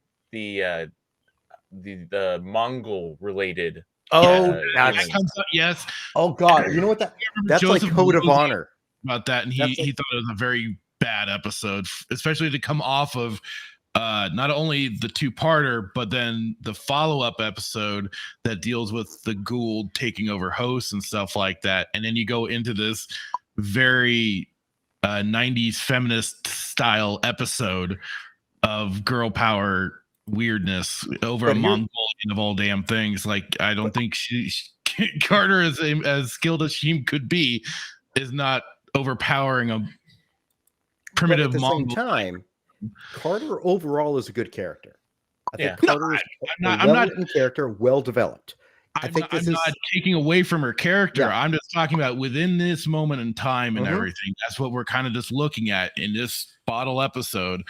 Mongol related. that comes up, yes. Oh God, you know what that's like code of honor about that, and he thought it was a very bad episode, especially to come off of not only the two-parter, but then the follow-up episode that deals with the Gould taking over hosts and stuff like that, and then you go into this very 90s feminist style episode of girl power weirdness over a Mongolian of all damn things. Like, I don't think Carter, as skilled as she could be, is not overpowering a primitive Mongol. At the Mongol. same time, Carter overall is a good character. I think Carter is I'm not in character, well developed. I'm not taking away from her character. I'm just talking about within this moment in time and everything. That's what we're kind of just looking at in this bottle episode.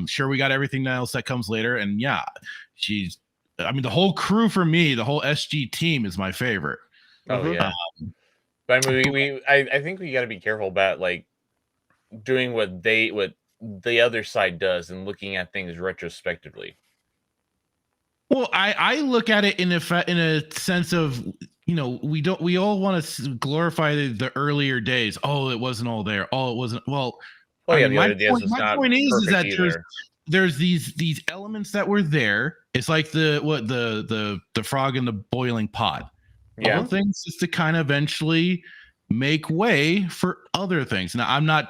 Sure, we got everything else that comes later, and the whole crew for me, the whole SG team is my favorite. Oh yeah. But I mean, I think we got to be careful about like doing what the other side does and looking at things retrospectively. Well, I look at it in a sense of, we all want to glorify the earlier days. Oh, it wasn't all there. Oh, it wasn't. Well, my point is that there's these elements that were there. It's like the frog in the boiling pot. Yeah. All things just to kind of eventually make way for other things. Now,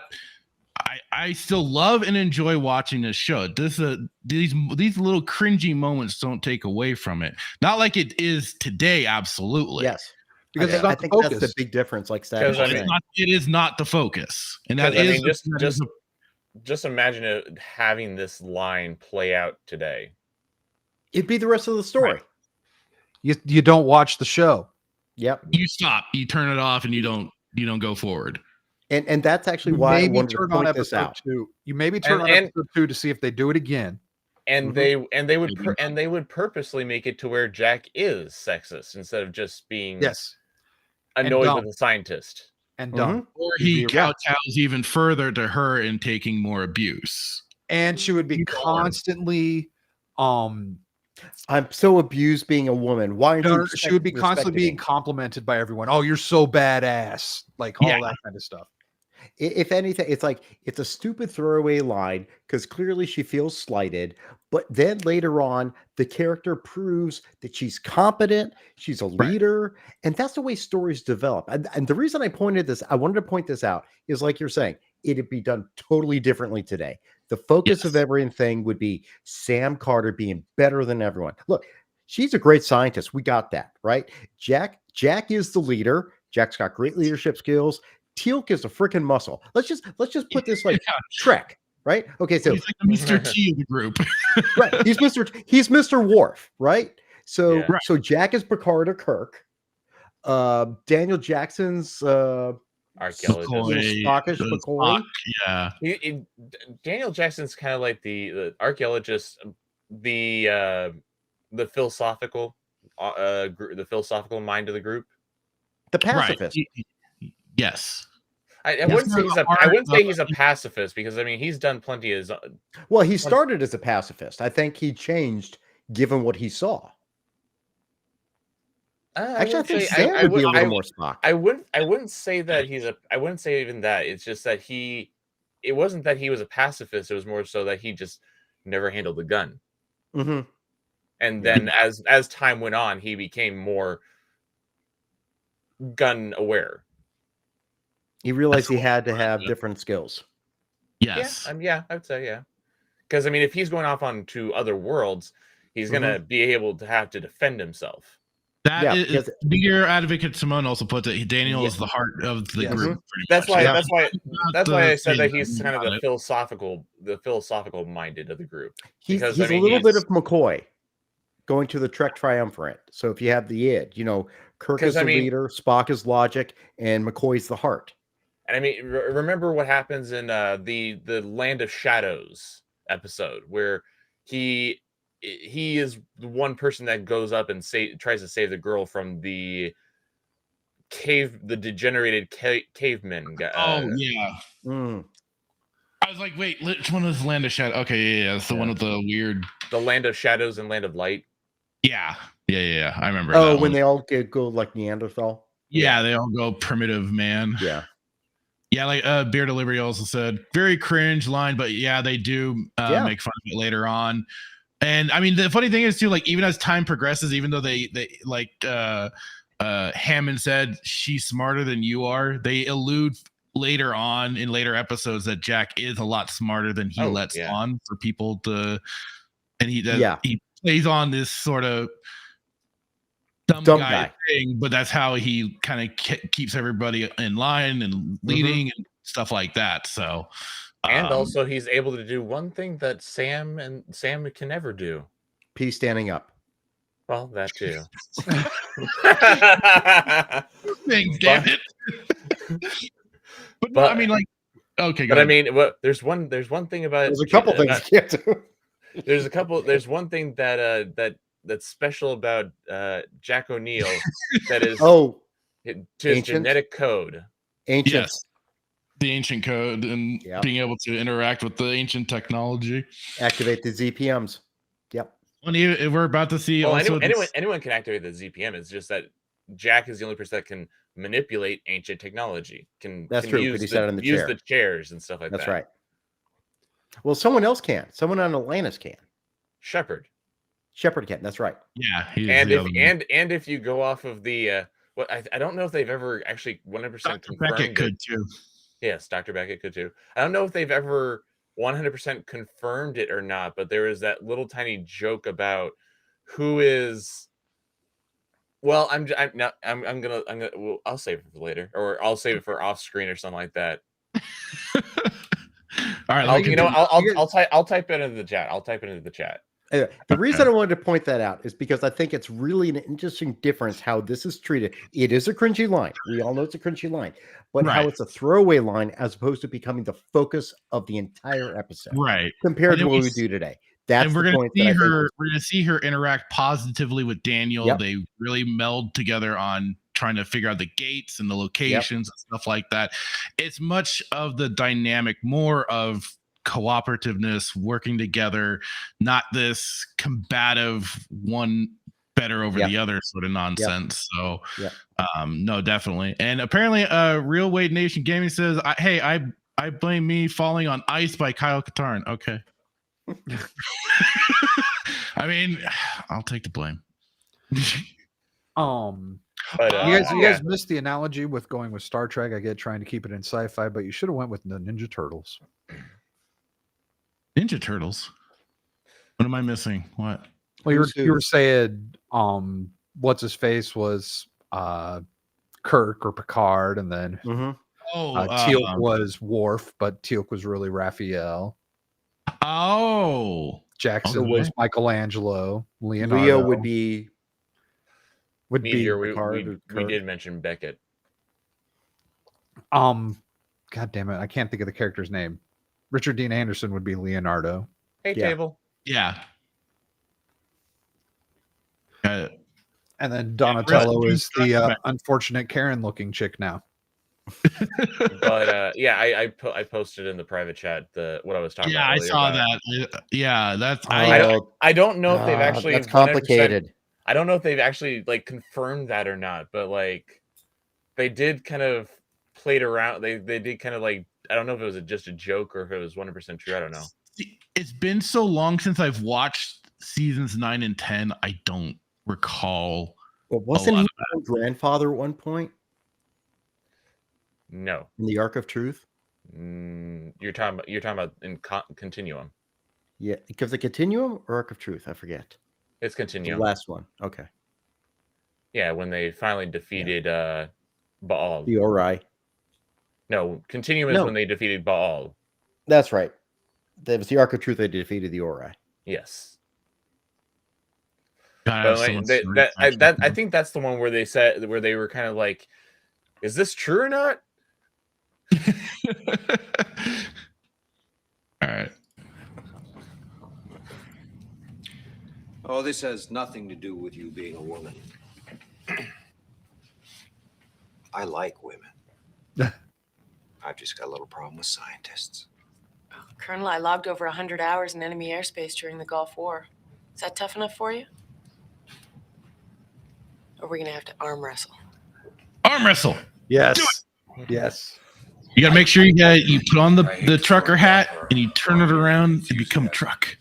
I still love and enjoy watching this show. These little cringy moments don't take away from it. Not like it is today, absolutely. Yes, because I think that's the big difference. Like that, it is not the focus, and that is just imagine having this line play out today. It'd be the rest of the story. Right. You don't watch the show. Yep. You stop. You turn it off, and you don't go forward. And that's actually why I wanted to point this out. You maybe turn on episode 2 to see if they do it again. And they would purposely make it to where Jack is sexist instead of just being annoyed with the scientist. And dumb. Or he kowtows even further to her in taking more abuse. And she would be constantly I'm so abused being a woman. Why aren't you she would be constantly being complimented by everyone. Oh, you're so badass. Like all that kind of stuff. If anything, it's a stupid throwaway line because clearly she feels slighted. But then later on, the character proves that she's competent, she's a leader, and that's the way stories develop. And the reason I wanted to point this out is, like you're saying, it'd be done totally differently today. The focus of everything would be Sam Carter being better than everyone. Look, she's a great scientist. We got that, right? Jack is the leader. Jack's got great leadership skills. Teal'c is a freaking muscle. Let's just put this like Trek, right? Okay, so he's like the Mr. T of the group. Right. He's Mr. Worf, right? So so Jack is Picard or Kirk. Daniel Jackson's archaeologist. McCoy. Yeah. Daniel Jackson's kind of like the archaeologist, the philosophical mind of the group. The pacifist. Yes. I wouldn't say he's a pacifist, because I mean he's done plenty of. Well, he started as a pacifist. I think he changed given what he saw. Actually, I think Sam would be a little more Spock. I wouldn't say that I wouldn't say even that. It's just that it wasn't that he was a pacifist. It was more so that he just never handled the gun. Mm-hmm. And then as time went on, he became more gun aware. He realized he had to have different skills. Yes. Yeah, I would say, yeah. Because I mean, if he's going off onto other worlds, he's gonna be able to have to defend himself. That is, your advocate Simone also puts it. Daniel is the heart of the group. That's why I said that he's kind of the philosophical minded of the group. He's a little bit of McCoy going to the Trek Triumvirate. So if you have the id, Kirk is the leader, Spock is logic, and McCoy's the heart. And I mean, remember what happens in the Land of Shadows episode, where he is the one person that goes up and tries to save the girl from the degenerated cavemen. Oh yeah. I was like, wait, which one is Land of Shadows? Okay, yeah, it's the one with the weird. The Land of Shadows and Land of Light. Yeah. I remember. Oh, when they all go like Neanderthal. Yeah, they all go primitive man. Yeah. Yeah, like Beard of Liberty also said, very cringe line, but yeah, they do make fun of it later on. And I mean, the funny thing is too, like even as time progresses, even though they like Hammond said she's smarter than you are, they allude later on in later episodes that Jack is a lot smarter than he lets on for people to, and he does. Yeah. He plays on this sort of dumb guy thing, but that's how he kind of keeps everybody in line and leading and stuff like that. So. And also, he's able to do one thing that Sam can never do: P standing up. Well, that too. Damn it! But I mean, like, okay. But I mean, there's one thing about. There's a couple things you can't do. There's one thing that's special about Jack O'Neill that is to his genetic code. Ancient. Yes. The ancient code and being able to interact with the ancient technology. Activate the ZPMs. Yep. We're about to see. Well, anyone can activate the ZPM. It's just that Jack is the only person that can manipulate ancient technology. That's true. Use the chairs and stuff like that. That's right. Well, someone else can. Someone on Atlantis can. Shepard can. That's right. Yeah. And if you go off of the I don't know if they've ever actually 100% confirmed. Beckett could too. Yes, Dr. Beckett could too. I don't know if they've ever 100% confirmed it or not, but there is that little tiny joke about who is. Well, I'll save it for later, or I'll save it for off screen or something like that. All right, I'll type it into the chat. Anyway, the reason I wanted to point that out is because I think it's really an interesting difference how this is treated. It is a cringy line. We all know it's a cringy line, but how it's a throwaway line as opposed to becoming the focus of the entire episode. Right. Compared to what we do today. That's we're the gonna point. See her. We're going to see her interact positively with Daniel. Yep. They really meld together on trying to figure out the gates and the locations and stuff like that. It's much of the dynamic, more of cooperativeness, working together, not this combative one better over the other sort of nonsense. So no, definitely. And apparently Real Wade Nation Gaming says, I blame me falling on ice by Kyle Katarn. Okay. I mean, I'll take the blame. But, you guys missed the analogy with going with Star Trek. I get trying to keep it in sci-fi, but you should have went with the Ninja Turtles. Ninja Turtles. What am I missing? What? Well, you were saying what's his face was Kirk or Picard, and then Teal'c was Worf, but Teal'c was really Raphael. Oh, Jackson was Michelangelo. Leonardo. Leo would be Picard. We did mention Beckett. God damn it, I can't think of the character's name. Richard Dean Anderson would be Leonardo. Hey, Table. Yeah. And then Donatello is the unfortunate Karen-looking chick now. But yeah, I posted in the private chat what I was talking about. I earlier saw about. that. Yeah, that's I don't know if they've actually that's 100%. complicated. I don't know if they've actually like confirmed that or not, but like they did kind of played around. They did kind of like, I don't know if it was just a joke or if it was 100% true. I don't know. It's been so long since I've watched seasons 9 and 10. I don't recall. But wasn't he her grandfather at one point No. in the Ark of Truth? You're talking about in Continuum. Yeah, because the Continuum or Ark of Truth, I forget. It's Continuum. The last one. Okay. Yeah, when they finally defeated Baal. The Ori. No, Continuum is when they defeated Baal. That's right. That was the Ark of Truth. They defeated the Ori. Yes. God, But I think that's the one where they were kind of like, is this true or not? All right. Oh, this has nothing to do with you being a woman. I like women. I've just got a little problem with scientists. Colonel, I logged over 100 hours in enemy airspace during the Gulf War. Is that tough enough for you? Or are we going to have to arm wrestle? Arm wrestle. Yes. Yes. You got to make sure you put on the trucker hat and you turn it around and become truck.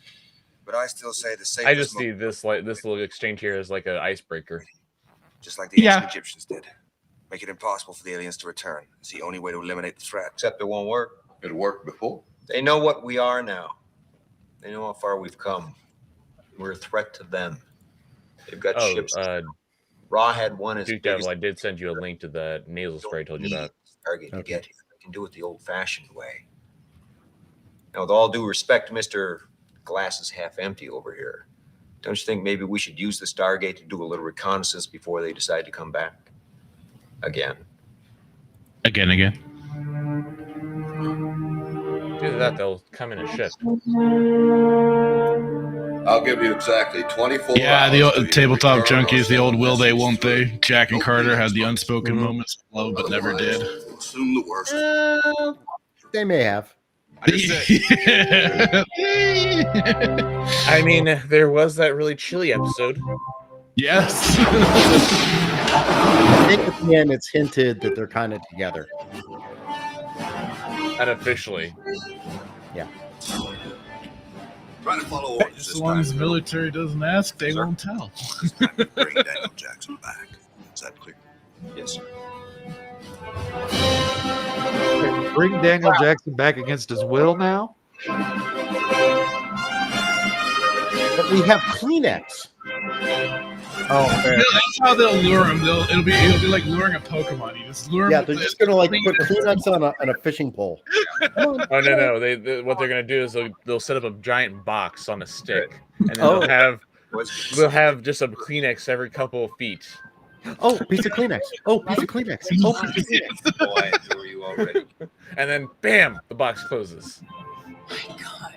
But I still say the safest. I just see this little exchange here as like an icebreaker. Just like the ancient Egyptians did. Make it impossible for the aliens to return. It's the only way to eliminate the threat. Except it won't work. It worked before. They know what we are now. They know how far we've come. We're a threat to them. They've got ships. Rawhead 1 is Duke Devil, I did send you a link to the nasal spray I told you about. Stargate to get here. They can do it the old-fashioned way. Now, with all due respect, Mr. Glass is half empty over here. Don't you think maybe we should use the Stargate to do a little reconnaissance before they decide to come back? Again. Again. Do that, they'll come in a ship. I'll give you exactly 24 Yeah, hours. the old tabletop junkies, the old will they, won't they? Jack and Carter had the unspoken moments below, but never did. Assume the worst. They may have. I mean, there was that really chilly episode. Yes. I think at the end it's hinted that they're kind of together. Unofficially. Yeah. Trying to follow orders. As long as the military doesn't ask, they won't tell. Bring Daniel Jackson back. Is that clear? Yes, sir. Bring Daniel Jackson back against his will now? But we have Kleenex. Oh, fair. That's how they'll lure him. It'll be like luring a Pokemon. You just lure him. Yeah, they're just gonna like put Kleenex on a fishing pole. Oh no! What they're gonna do is they'll set up a giant box on a stick, and then they'll have just a Kleenex every couple of feet. Oh, piece of Kleenex. Oh, piece of Kleenex. Oh, piece of Kleenex. Oh, I adore you already. And then, bam! The box closes. My God.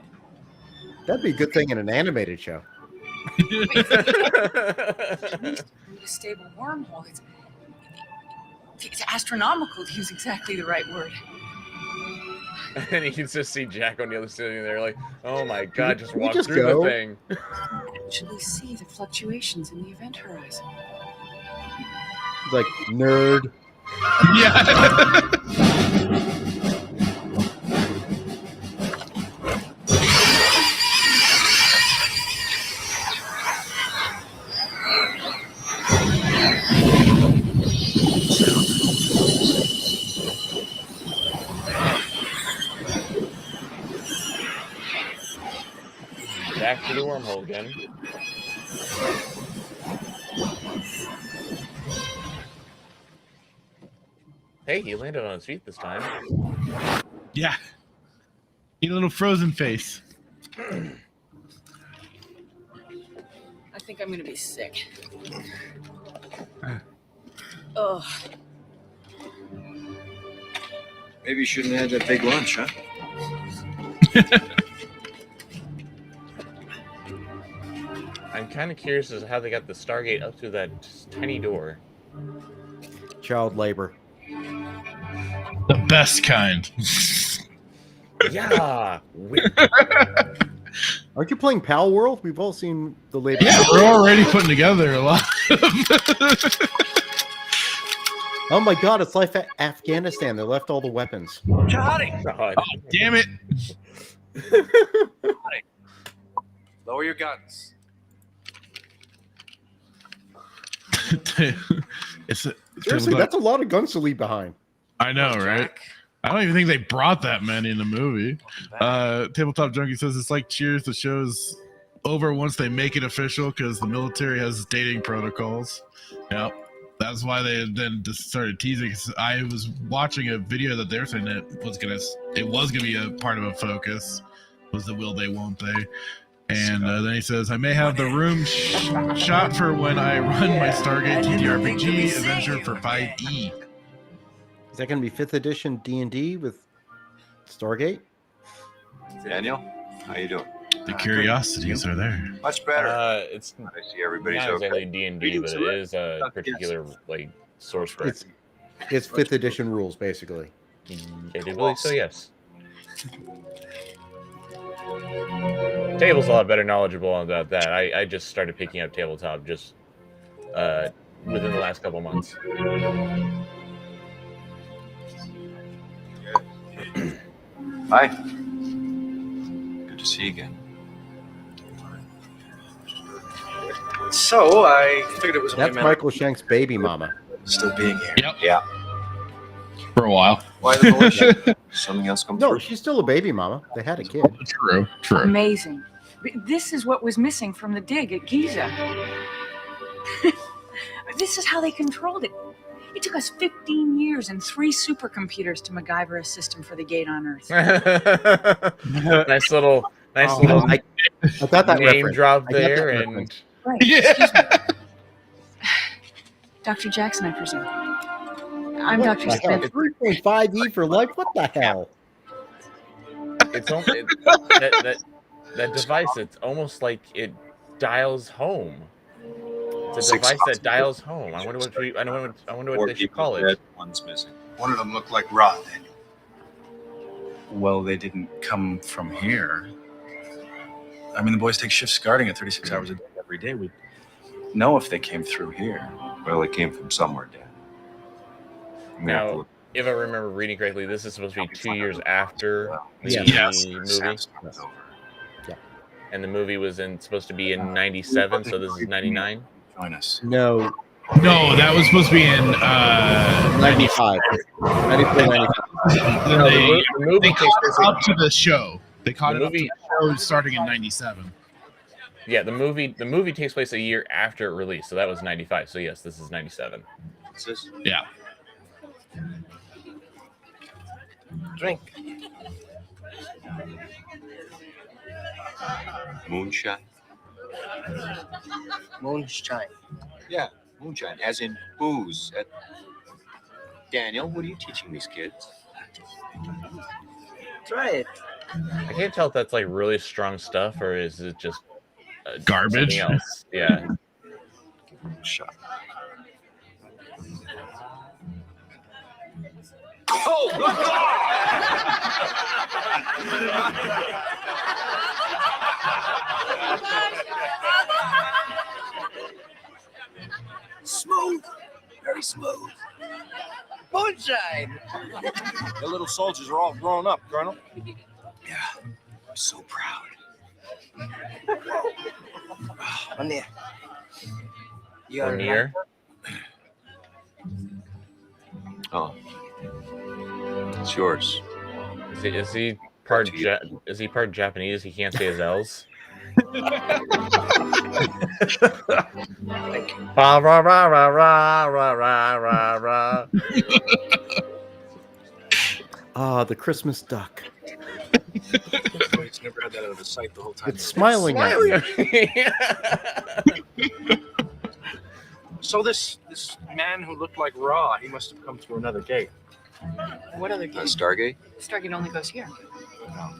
That'd be a good thing in an animated show. A stable wormhole. It's astronomical, to use exactly the right word. And you can just see Jack O'Neill sitting there like, oh my God, just walk just through go? the thing. Actually see the fluctuations in the event horizon. It's like nerd. Yeah. Back to the wormhole again. Hey, he landed on his feet this time. Yeah. Need a little frozen face. I think I'm gonna be sick. Ugh. Maybe you shouldn't have had that big lunch, huh? I'm kind of curious as to how they got the Stargate up to that tiny door. Child labor. The best kind. Yeah. Aren't you playing Pal World? We've all seen the latest. Yeah, we're already putting together a lot. Oh my God, it's like Afghanistan. They left all the weapons. Johnny! Oh, damn it. Lower your guns. Seriously, that's a lot of guns to leave behind. I know, right? I don't even think they brought that many in the movie. Tabletop Junkie says it's like Cheers. The show's over once they make it official because the military has dating protocols. Yep. That's why they then just started teasing. I was watching a video that they're saying it was gonna be a part of a focus. Was the will they, won't they? And then he says, I may have the room shot for when I run my Stargate TTRPG adventure for 5E. Is that going to be 5th edition D&D with Stargate? Daniel, how you doing? The curiosities are there. Much better. It's I see everybody's not okay. exactly D&D, but it is a particular like source book. It's 5th edition rules, basically. I do believe so, yes. Table's a lot better knowledgeable about that. I just started picking up tabletop just within the last couple months. Hi. Good to see you again. So I figured it was That's Michael Shank's baby mama. Still being here. Yep. Yeah. For a while. Why the militia? Something else come No, through? she's still a baby mama. They had a kid. True. Amazing. This is what was missing from the dig at Giza. This is how they controlled it. It took us 15 years and 3 supercomputers to MacGyver a system for the gate on Earth. nice little I got that name reference. drop I got that there, and reference. Right. Excuse me. Dr. Jackson, I presume. I'm What Dr. the hell? Smith. 3.5E for life? What the hell? it's only that device. It's almost like it dials home. It's a device that dials home. I wonder what they should call it. One's missing. One of them looked like Rod, Daniel. Well, they didn't come from here. I mean, the boys take shifts guarding at 36 hours a day every day. We'd know if they came through here. Well, they came from somewhere, Dan. Now, if I remember reading correctly, this is supposed to be 2 years after the movie. Yeah. And the movie was supposed to be in 97, so this is 99. Join us. No, that was supposed to be in 95. 94, 95. They movie caught up to the show. They caught the up to the show starting in 97. Yeah, the movie takes place a year after it released, so that was 95. So yes, this is 97. What's this? Yeah. Drink. Moonshine. Moonshine. Yeah, moonshine, as in booze. Daniel, what are you teaching these kids? Try it. I can't tell if that's like really strong stuff or is it just Garbage? something else. Yeah. Shot. Smooth. Very smooth. Moonshine. The little soldiers are all grown up, Colonel. Yeah, I'm so proud. On there. Or near. Oh, it's yours. Is he part Japanese? He can't say his L's. Rah, rah, rah, rah, rah, rah, rah, rah, rah. Ah, the Christmas duck. It's never had that out of his sight the whole time. It's smiling at me. So this man who looked like Ra, he must have come through another gate. What other gate? Stargate? Stargate only goes here. I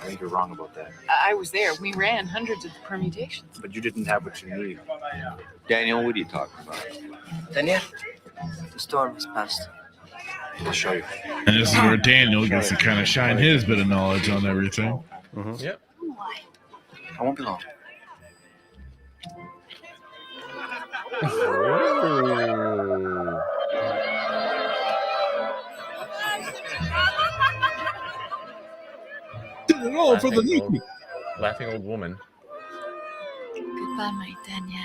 think you're wrong about that. I was there. We ran hundreds of permutations. But you didn't have what you need. Daniel, what are you talking about? Daniel, the storm has passed. I'll show you. And this is where Daniel gets to kind of shine his bit of knowledge on everything. Yep. I won't be long. Did it all for the Navy. Laughing old woman. Goodbye, my Daniel.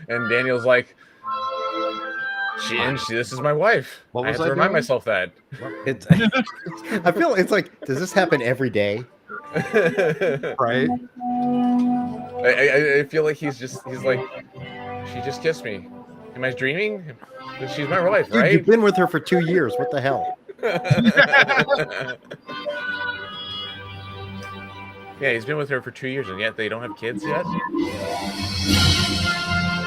And Daniel's like, this is my wife. What I was have I to remind doing? myself that. It's. I feel it's like, does this happen every day? Right? I feel like he's like, she just kissed me. Am I dreaming? She's my wife, Dude, right? you've been with her for 2 years. What the hell? Yeah, he's been with her for 2 years, and yet they don't have kids yet.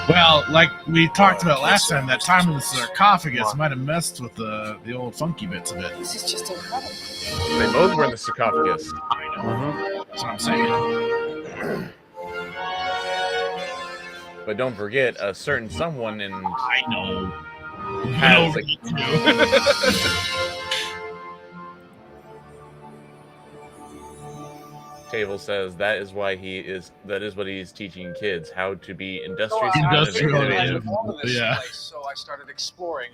Well, like we talked about last time, that time in the sarcophagus might have messed with the old funky bits a bit. This is just incredible. They both were in the sarcophagus. I know. That's what I'm saying. But don't forget, a certain someone in I know. has like, Table says that is what he's teaching kids, how to be industrious. Industrial. Yeah. So I started exploring.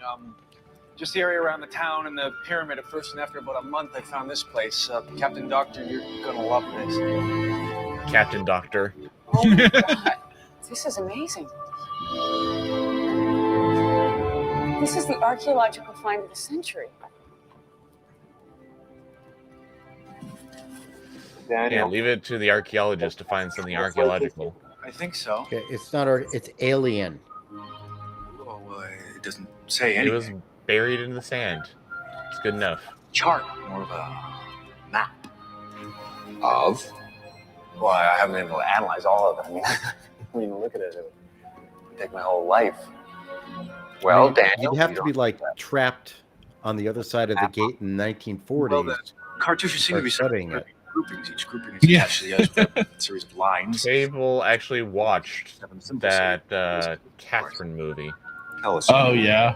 Just the area around the town and the pyramid at first, and after about a month, I found this place. Captain Doctor, you're gonna love this. Captain Doctor. Oh my God. This is amazing. This is the archaeological find of the century. Daniel. Yeah, leave it to the archaeologist to find something archaeological. I think so. Okay, it's not it's alien. Well, it doesn't say It anything. was buried in the sand. It's good enough. Chart. More of a map. Of? Well, I haven't been able to analyze all of it. I mean, look at it. It would take my whole life. Well, I mean, Daniel, you'd have you to be don't- like trapped on the other side of the gate in the 1940s. Well, the cartouches seem to be studying it. groupings. Each grouping is Yeah. attached to the other with a series of lines. Table actually watched Seven symbols. that Catherine movie. Tell us. Oh yeah.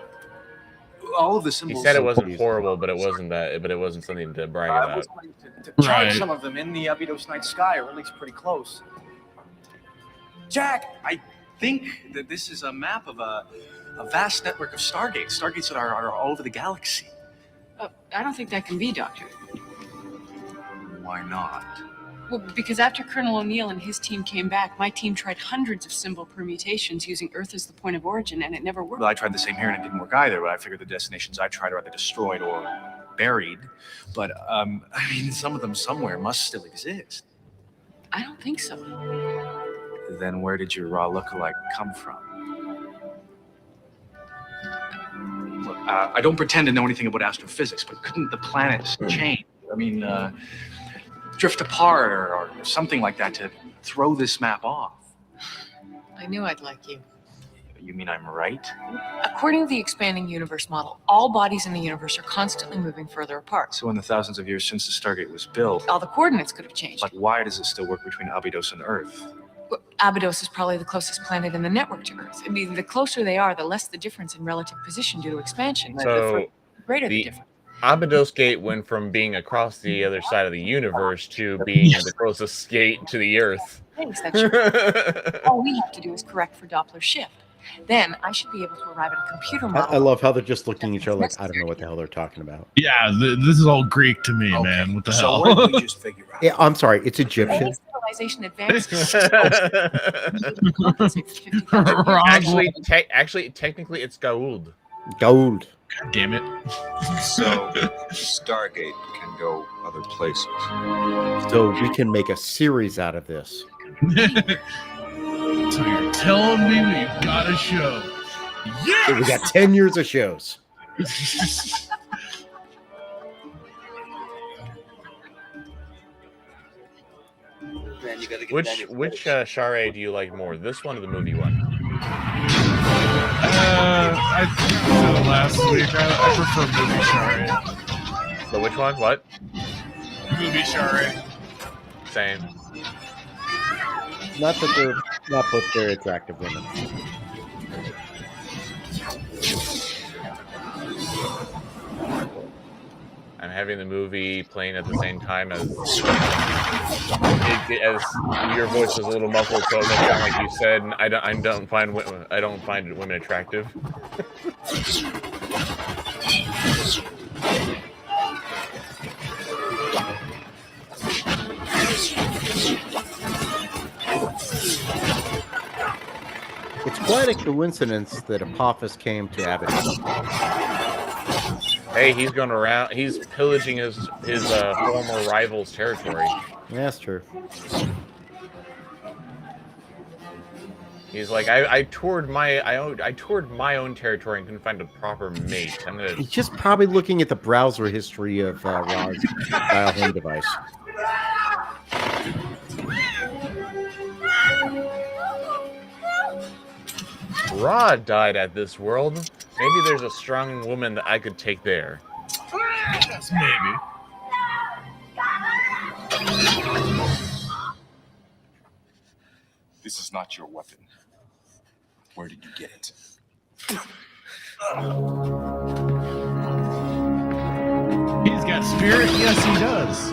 All of the He symbols. said it wasn't horrible, but it wasn't something to brag I about. was going to chart Right. some of them in the Abydos night sky, or at least pretty close. Jack, I think that this is a map of a vast network of Stargates. Stargates that are all over the galaxy. I don't think that can be, Doctor. Why not? Well, because after Colonel O'Neill and his team came back, my team tried hundreds of symbol permutations using Earth as the point of origin, and it never worked. Well, I tried the same here and it didn't work either, but I figured the destinations I tried are either destroyed or buried. But, I mean, some of them somewhere must still exist. I don't think so. Then where did your raw lookalike come from? Look, I don't pretend to know anything about astrophysics, but couldn't the planets change? I mean, drift apart or something like that to throw this map off? I knew I'd like you. You mean I'm right? According to the expanding universe model, all bodies in the universe are constantly moving further apart. So in the thousands of years since the Stargate was built, All the coordinates could have changed. but why does it still work between Abydos and Earth? Well, Abydos is probably the closest planet in the network to Earth. I mean, the closer they are, the less the difference in relative position due to expansion. So The greater the the difference. Abydos Gate went from being across the other side of the universe to being the closest gate to the Earth. Thanks, that's true. All we have to do is correct for Doppler shift. Then I should be able to arrive at a computer model. I love how they're just looking at each other like, I don't know what the hell they're talking about. Yeah, this is all Greek to me, man. What the So hell? what did we just figure out? Yeah, I'm sorry, it's Egyptian. Any civilization advances. Actually, technically, it's gou'ld. Gould. God damn it. So Stargate can go other places. So we can make a series out of this. So you're telling me we've got a show? Yes! So we got 10 years of shows. Man, you gotta get Which Daniel Shinray do you like more, this one or the movie one? I said last week. I prefer movie Shinray. So which one? What? Movie Shinray. Same. Not that they're not both very attractive women. having the movie playing at the same time as your voice was a little muffled, so it sounded like you said, I don't find women attractive. It's quite a coincidence that Apophis came to Abydos. Hey, he's going around. He's pillaging his former rival's territory. Yeah, that's true. He's like, I toured my own territory and couldn't find a proper mate. I'm gonna. He's just probably looking at the browser history of Ra's dial home device. Ra died at this world. Maybe there's a strong woman that I could take there. Maybe. This is not your weapon. Where did you get it? He's got spirit. Yes, he does.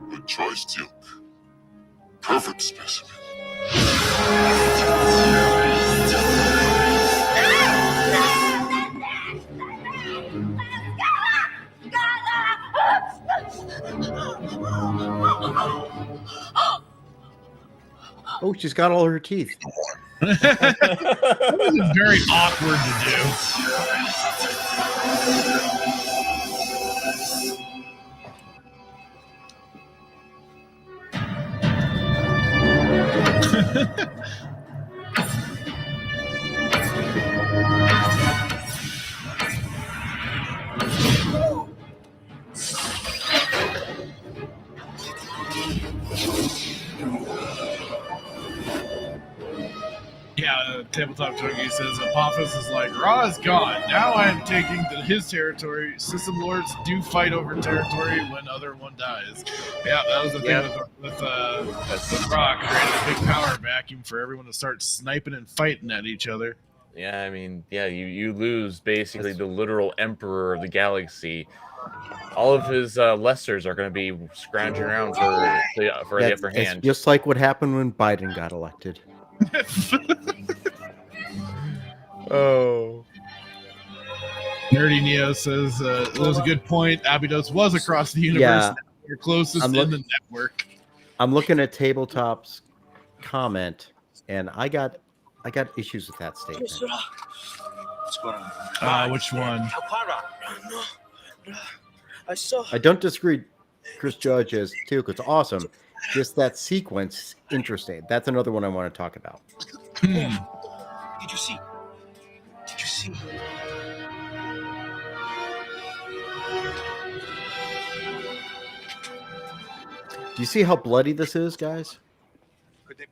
Good choice, Duke. Perfect specimen. Oh, she's got all her teeth. That was very awkward to do. Yeah, Tabletop Turkey says Apophis is like, Ra is gone. Now I am taking his territory. System lords do fight over territory when other one dies. Yeah, that was the thing with Ra, created a big power vacuum for everyone to start sniping and fighting at each other. Yeah, I mean, yeah, you lose basically the literal emperor of the galaxy. All of his lessers are going to be scrounging around for the upper hand. It's just like what happened when Biden got elected. Oh. Nerdy Neo says it was a good point. Abydos was across the universe. Yeah. You're closest in the network. I'm looking at Tabletop's comment, and I got issues with that statement. What's going on? Which one? I don't disagree, Chris Judge, as too. It's awesome. Just that sequence, interesting. That's another one I want to talk about. Did you see? Did you see? Do you see how bloody this is, guys?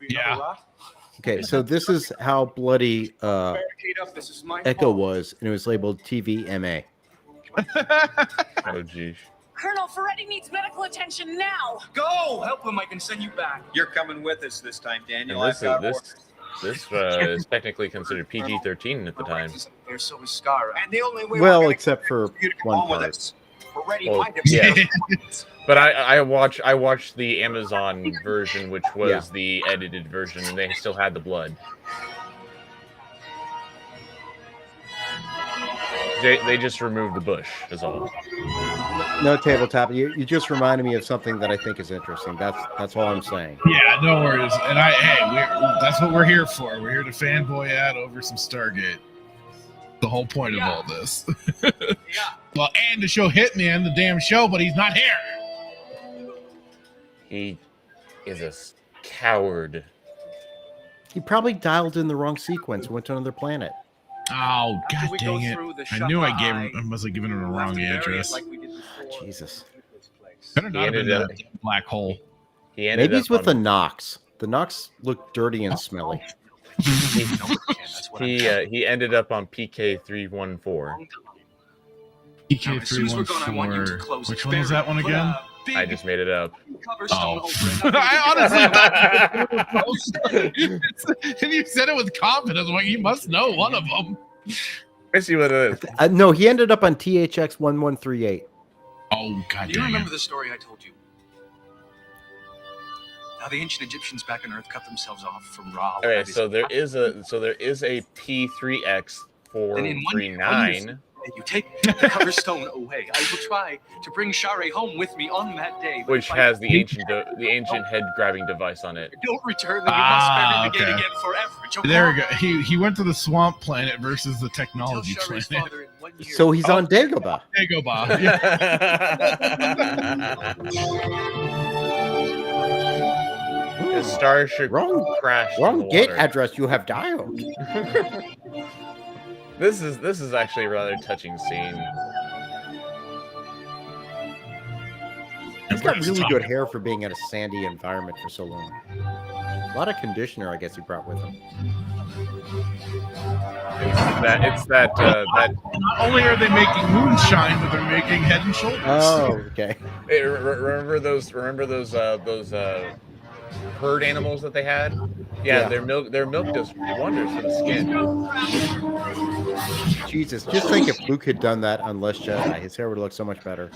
Yeah. Okay, so this is how bloody Echo was, and it was labeled TVMA. Oh, geez. Colonel, Ferretti needs medical attention now. Go! Help him, I can send you back. You're coming with us this time, Daniel. And this is technically considered PG-13 at the time. They're so Scar, and the only way Well, except for one part. Well, yeah. But I watched the Amazon version, which was the edited version, and they still had the blood. They just removed the bush, is all. No, Tabletop. You just reminded me of something that I think is interesting. That's all I'm saying. Yeah, no worries. And that's what we're here for. We're here to fanboy out over some Stargate. The whole point of all this. Well, and to show Hitman the damn show, but he's not here. He is a coward. He probably dialed in the wrong sequence. Went to another planet. Oh, god dang it. I knew I must have given him the wrong address. Jesus. Better not have been a black hole. Maybe he's with the Nox. The Nox look dirty and smelly. He ended up on PK314. PK314. Which one was that one again? I just made it up. Oh. I honestly and you said it with confidence. Like, you must know one of them. Let's see what it is. No, he ended up on THX 1138. Oh, God Do you dang remember it. the story I told you? How the ancient Egyptians back on Earth cut themselves off from Ra. Okay, so there is a P3X Then in 1 year, 1 year from 439. today, you take the cover stone away. I will try to bring Shinray home with me on that day. But Which if I has the ancient head grabbing device on it. don't return, then you must bury the gate again forever. There we go. He went to the swamp planet versus the technology planet. So he's on Dagobah. Dagobah. The starship crashed. Wrong in the gate water. address. You have dialed. This is actually a rather touching scene. He's got really good hair for being in a sandy environment for so long. A lot of conditioner, I guess, he brought with him. That Not only are they making moonshine, but they're making Head and Shoulders. Oh, okay. Hey, remember those herd animals that they had? Yeah, their milk does wonders for the skin. Jesus, just think if Luke had done that on Last Jedi, his hair would look so much better.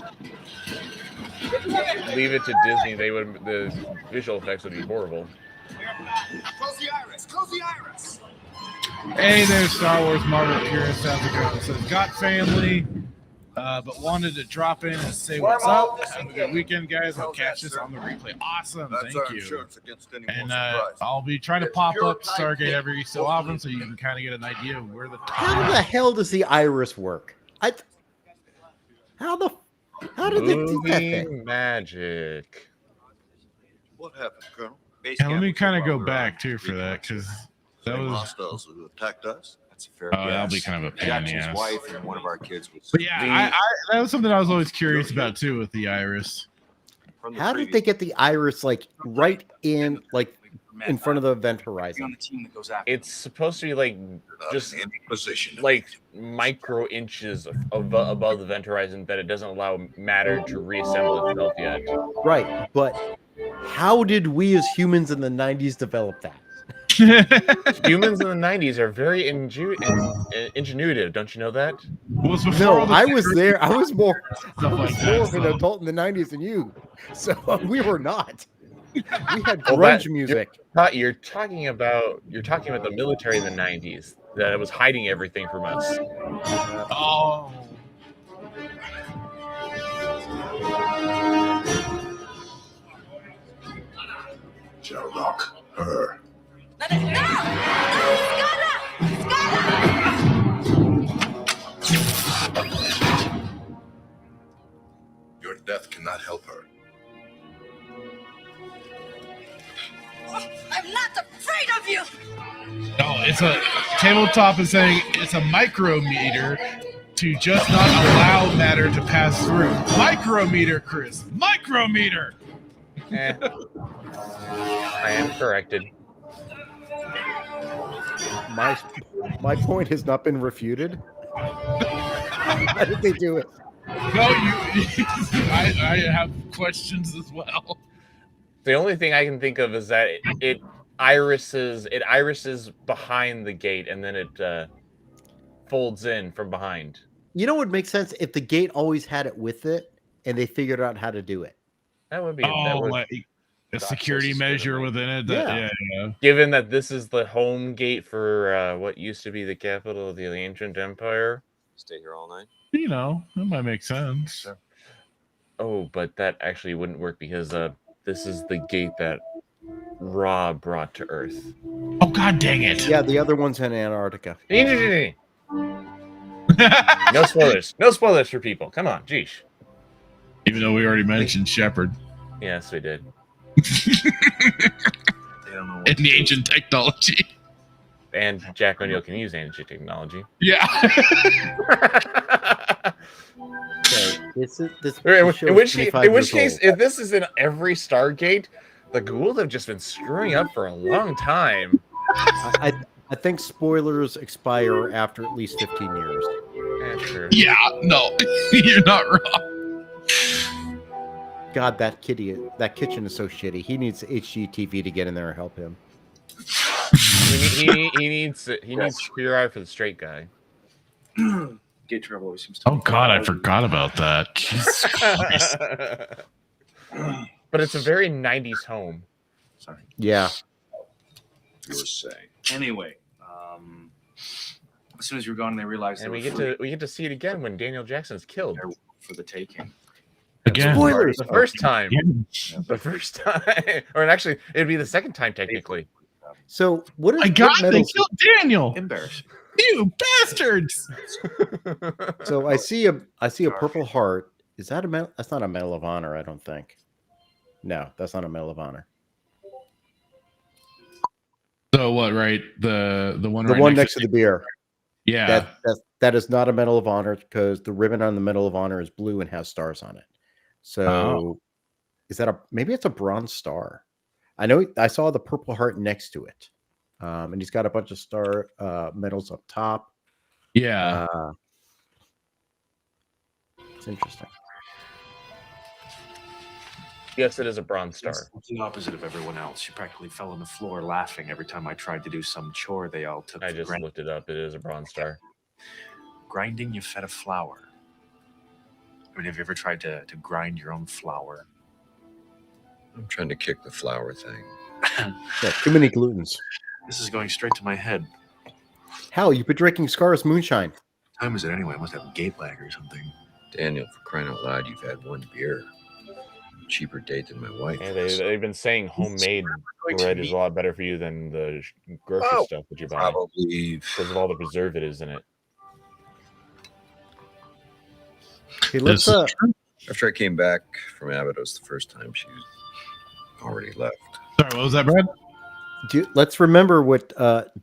Leave it to Disney, the visual effects would be horrible. Close the iris! Close the iris! Hey there, Star Wars Marvel purists. How's it going? So got family, but wanted to drop in and say what's up. Have a good weekend, guys. I'll catch this on the replay. Awesome, That's thank our you. insurance against any And more surprises. I'll be trying to pop up Stargate every so often, so you can kind of get an idea of where the How the hell does the iris work? How did they do that thing? Moving magic. What happened, Colonel? And let me kind of go back too for that, because that Same was. hostiles who attacked us? That's a fair Oh, that'll be kind of a pain in the Jackson's ass. wife and one of our kids was. But yeah, that was something I was always curious about too with the iris. How did they get the iris right in front of the event horizon? It's supposed to be like just like micro inches above the event horizon that it doesn't allow matter to reassemble itself yet. Right, but how did we as humans in the 90s develop that? Humans in the 90s are very ingenuitive. Don't you know that? No, I was there. I was more that, of an adult in the 90s than you. So we were not. We had Well, grunge music. You're talking about the military in the 90s that was hiding everything from us. Oh. Sherlock, her. Your death cannot help her. I'm not afraid of you! No, it's a tabletop is saying it's a micrometer to just not allow matter to pass through. Micrometer, Chris. Micrometer. I am corrected. My point has not been refuted. How did they do it? No, I have questions as well. The only thing I can think of is that it irises behind the gate and then it folds in from behind. You know what would make sense if the gate always had it with it and they figured out how to do it. That would be a security measure within it. Yeah. Given that this is the home gate for what used to be the capital of the ancient empire. Stay here all night. You know, that might make sense. Oh, but that actually wouldn't work because this is the gate that Ra brought to Earth. Oh, God dang it. Yeah, the other one's in Antarctica. No spoilers. No spoilers for people. Come on, geesh. Even though we already mentioned Shepard. Yes, we did. In the ancient technology. And Jack O'Neill can use ancient technology. Yeah. In which case, if this is in every Stargate, the Gould have just been screwing up for a long time. I think spoilers expire after at least 15 years. Sure. Yeah, no, you're not wrong. God, that kitchen is so shitty. He needs HGTV to get in there and help him. He needs Pure Eye for the straight guy. Gate travel always seems to. Oh God, I forgot about that. Jesus Christ. But it's a very 90s home. Sorry. Yeah. You were saying. Anyway, as soon as you're gone, they realized. And we get to see it again when Daniel Jackson's killed for the taking. Again. Spoilers. The first time. Yeah. The first time. Or actually, it'd be the second time technically. So what is My God, they medals? killed Daniel. Embarrassing. You bastards. So I see a Purple Heart. Is that a medal? That's not a Medal of Honor, I don't think. No, that's not a Medal of Honor. So what? Right, the one. The right one next to the beer. Yeah. That is not a Medal of Honor because the ribbon on the Medal of Honor is blue and has stars on it. So is that maybe it's a bronze star? I know I saw the Purple Heart next to it. And he's got a bunch of star medals up top. Yeah. It's interesting. Yes, it is a bronze star. It's the opposite of everyone else. She practically fell on the floor laughing every time I tried to do some chore they all took. I just looked it up. It is a bronze star. Grinding your feta flour. I mean, have you ever tried to grind your own flour? I'm trying to kick the flour thing. Yeah, too many glutens. This is going straight to my head. Hal, you've been drinking Scar's moonshine. What time is it anyway? I must have a gate lag or something. Daniel, for crying out loud, you've had one beer. Cheaper date than my wife. Yeah, they've been saying homemade bread is a lot better for you than the grocery stuff that you buy. Probably because of all the preservatives in it. Hey, let's after I came back from Abydos the first time, she already left. Sorry, what was that, Brad? Let's remember what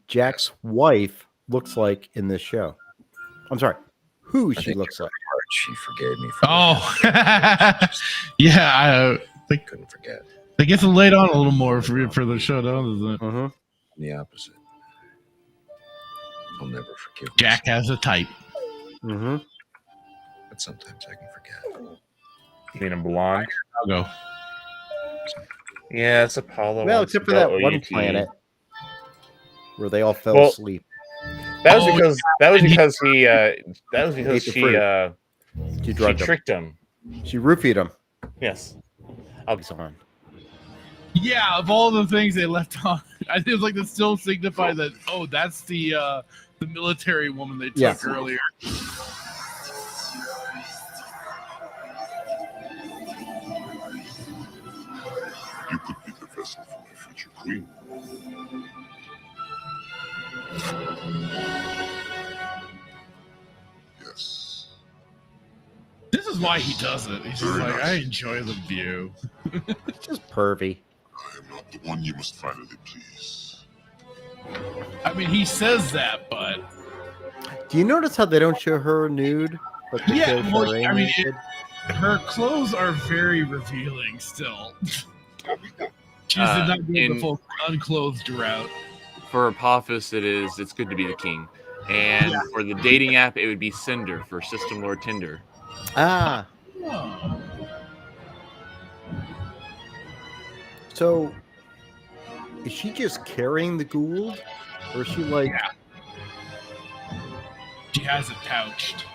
Jack's wife looks like in this show. I'm sorry, who she looks like. She forgave me. For Yeah, I couldn't forget. They get to lay on a little more for the show, doesn't it? Mm-hmm. The opposite. I'll never forgive. Jack has a type. Mm-hmm. But sometimes I can forget. You mean a blonde? I'll go. Yeah, it's Apollo. Well, except for that one planet where they all fell asleep. That was because she tricked him. She roofied him. Yes. On. Yeah, of all the things they left on, I think it's like to still signify that. Oh, that's the military woman they took earlier. You could be the vessel for my future queen. Yes. This is why he does it. He's just like, I enjoy the view. Just pervy. I am not the one you must finally please. I mean, he says that, but Do you notice how they don't show her nude? But they show well, Shinray I mean, naked? her clothes are very revealing still. She did not go the full unclothed route. For Apophis, it's good to be the king. And for the dating app, it would be Cinder for System Lord Tinder. Ah. Oh. So, is she just carrying the Gould? Or is she like... Yeah. She has it pouched.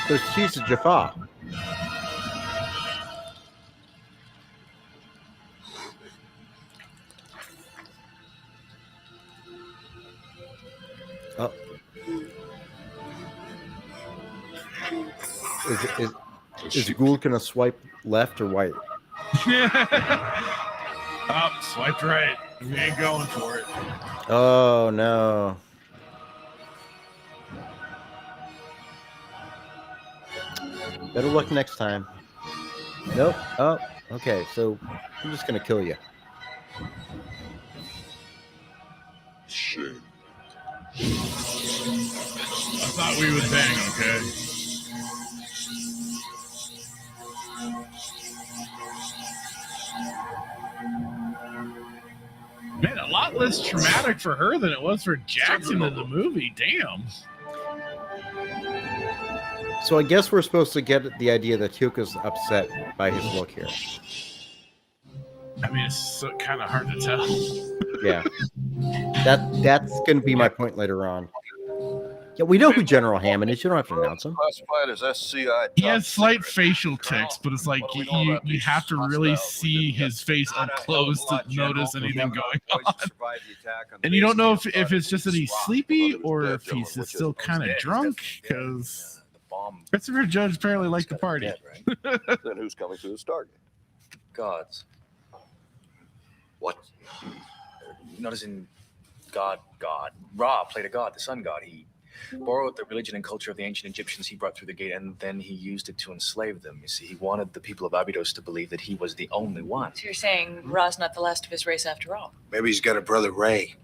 So she's a Jaffa. Oh. Is Gould gonna swipe left or right? Oh, swiped right. We ain't going for it. Oh no. Better luck next time. Nope. Oh, okay. So I'm just gonna kill you. Shame. I thought we would bang, okay? Man, a lot less traumatic for her than it was for Jackson in the movie. Damn. So I guess we're supposed to get the idea that Hyuko's upset by his look here. I mean, it's so, kind of hard to tell. Yeah, that's going to be my point later on. Yeah, we know who General Hammond is. You don't have to announce him. Classified as SCI. He has slight facial tics, but it's like you have to really see his face up close to notice anything going on. And you don't know if it's just that he's sleepy or if he's just still kind of drunk, because Christopher Judge apparently liked the party. Then who's coming through the Stargate? Gods. What? Not as in God. Ra played a god, the sun god. He borrowed the religion and culture of the ancient Egyptians he brought through the gate, and then he used it to enslave them. You see, he wanted the people of Abydos to believe that he was the only one. So you're saying Ra's not the last of his race after all? Maybe he's got a brother Ray.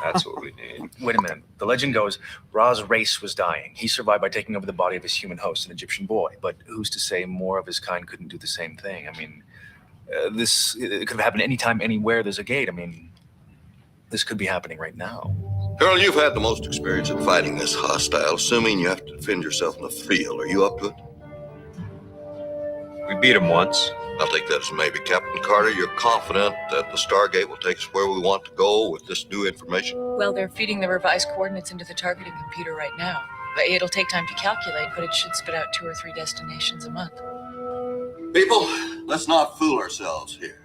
That's what we need. Wait a minute. The legend goes, Ra's race was dying. He survived by taking over the body of his human host, an Egyptian boy. But who's to say more of his kind couldn't do the same thing? I mean, it could have happened anytime, anywhere there's a gate. I mean, this could be happening right now. Colonel, you've had the most experience in fighting this hostile, assuming you have to defend yourself in the field. Are you up to it? We beat him once. I'll take that as maybe. Captain Carter, you're confident that the Stargate will take us where we want to go with this new information? Well, they're feeding the revised coordinates into the targeting computer right now. It'll take time to calculate, but it should spit out 2 or 3 destinations a month. People, let's not fool ourselves here.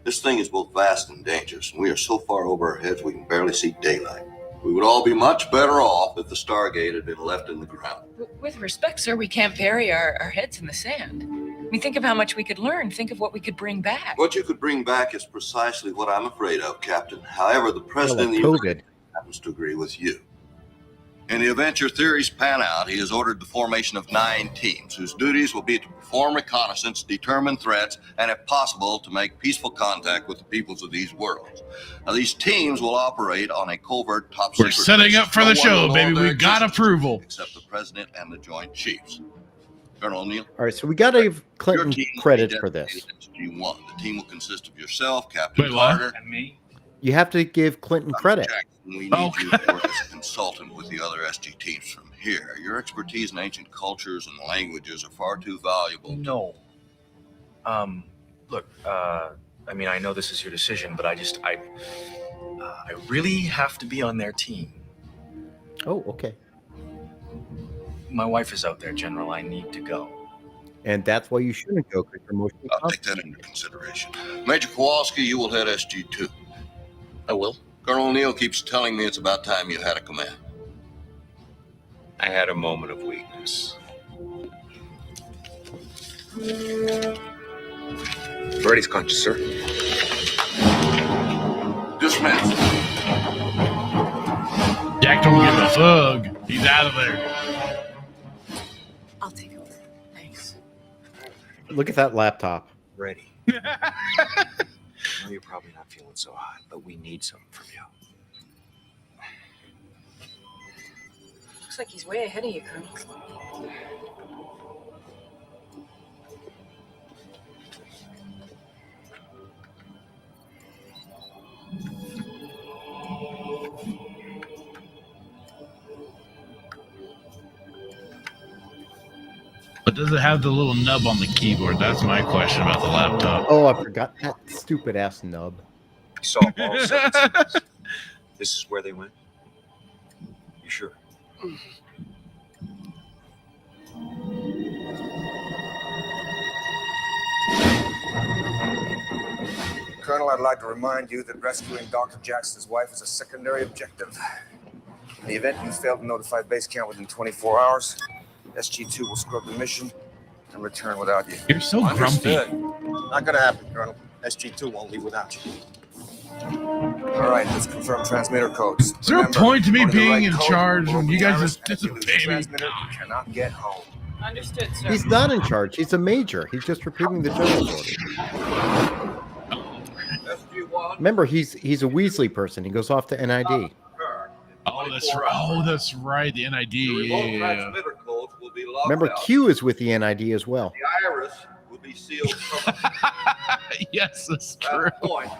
This thing is both vast and dangerous, and we are so far over our heads we can barely see daylight. We would all be much better off if the Stargate had been left in the ground. With respect, sir, we can't bury our heads in the sand. I mean, think of how much we could learn. Think of what we could bring back. What you could bring back is precisely what I'm afraid of, Captain. However, the President of the United States happens to agree with you. In the event your theories pan out, he has ordered the formation of 9 teams whose duties will be to perform reconnaissance, determine threats, and if possible, to make peaceful contact with the peoples of these worlds. Now, these teams will operate on a covert top We're secret setting basis. up for No the one show, will know baby. of their We got existence approval. Except the President and the Joint Chiefs. Colonel O'Neill. All right, so we got to give Clinton credit for this. SG-1. The team will consist of yourself, Captain Wait, what? Carter, and me. You have to give Clinton credit. We need you to work as a consultant with the other SG teams from here. Your expertise in ancient cultures and languages are far too valuable. No. Look, I mean, I know this is your decision, but I really have to be on their team. Oh, okay. My wife is out there, General. I need to go. And that's why you shouldn't go, because you're emotionally I'll take that into consideration. Major Kowalski, you will head SG-2. I will. Colonel O'Neill keeps telling me it's about time you had a command. I had a moment of weakness. Brady's conscious, sir. Dismissed. Jack don't give a fuck. He's out of there. I'll take over. Thanks. Look at that laptop. Ready. I know you're probably not feeling so hot, but we need something from you. Looks like he's way ahead of you, Colonel. But does it have the little nub on the keyboard? That's my question about the laptop. Oh, I forgot that stupid ass nub. You saw all 7 scenes. This is where they went? You sure? Colonel, I'd like to remind you that rescuing Dr. Jackson's wife is a secondary objective. In the event you fail to notify base camp within 24 hours, SG-2 will scrub the mission and return without you. You're so Understood. grumpy. Not gonna happen, Colonel. SG-2 won't leave without you. All right, let's confirm transmitter codes. Is there a point to me only the being right in code charge will when you open guys iris, just and if you lose the disobey me? transmitter, you cannot get home. Understood, sir. He's not in charge. He's a major. He's just repeating the general's orders. SG-1. Remember, he's a Weasley person. He goes off to NID. That's right. The NID. Yeah. Transmitter codes will be logged Remember, out. Q is with the NID as well. The iris will be sealed from Yes, that's At true. that point,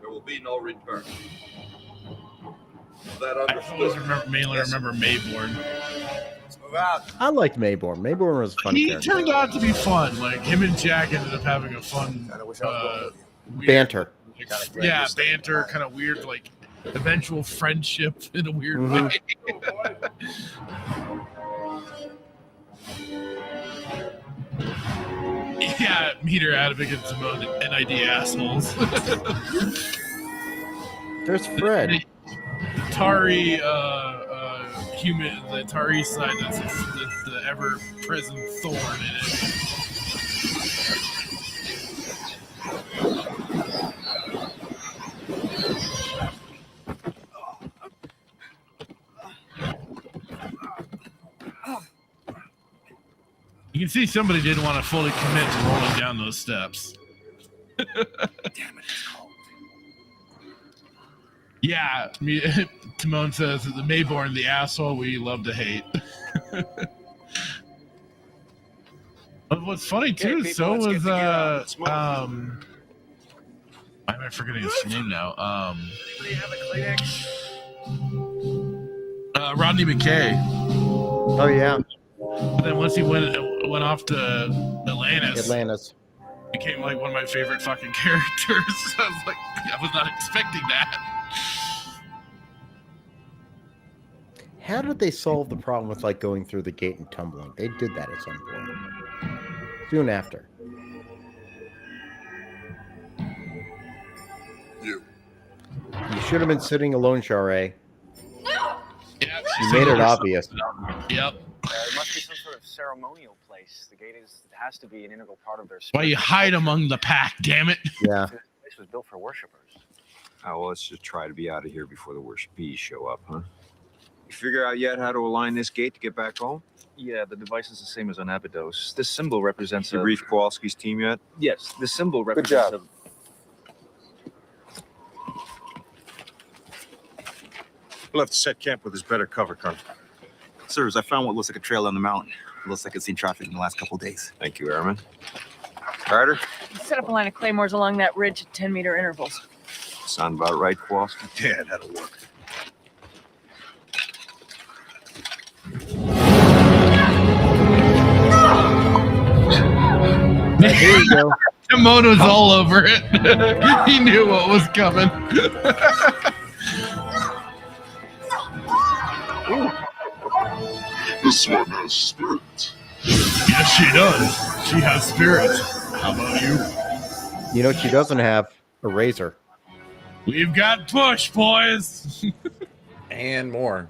there will be no return. Is that I always understood? mainly remember Mayborn. Let's move out. I liked Mayborn. Mayborn was a fun He character. turned out to be fun. Like him and Jack ended up having a fun Kinda wish I was going with you. Banter. Yeah, banter, kind of weird, like eventual friendship in a weird way. Yeah, Meter, Advocate, and Simone, NID assholes. There's Fred. Atari, human, the Atari side, that's the ever-present thorn in it. You can see somebody didn't want to fully commit to rolling down those steps. Damn it, it's cold. Yeah, Timon says that the Mayborn, the asshole we love to hate. But what's funny too, Okay, so people, was let's get why am I forgetting his name now? Rodney McKay. Oh yeah. But then once he went off to Atlantis, became like one of my favorite fucking characters. I was like, I was not expecting that. how did they solve the problem with like going through the gate and tumbling? They did that at some point. Soon after. You should have been sitting alone, Shinray. Yeah, you made it obvious. Yep. It must be some sort of ceremonial place. The gate has to be an integral part of their. Why you hide among the pack? Damn it! Yeah. This place was built for worshipers. Oh, well, let's just try to be out of here before the worship bees show up, huh? You figure out yet how to align this gate to get back home? Yeah, the device is the same as on Abydos. This symbol represents You a... briefed Kowalski's team yet? Yes, the symbol Good represents job. We'll have to set camp with this better cover, Colonel. Sirs, I found what looks like a trail on the mountain. It looks like it's seen traffic in the last couple of days. Thank you, Airman. Carter? Set up a line of claymores along that ridge at 10-meter intervals. Sound about right, Kowalski? Yeah, that'll work. Here you go. Komodo's all over it. He knew what was coming. This one has spirit. Yes, she does. She has spirit. How about you? You know, she doesn't have a razor. We've got push, boys. And more.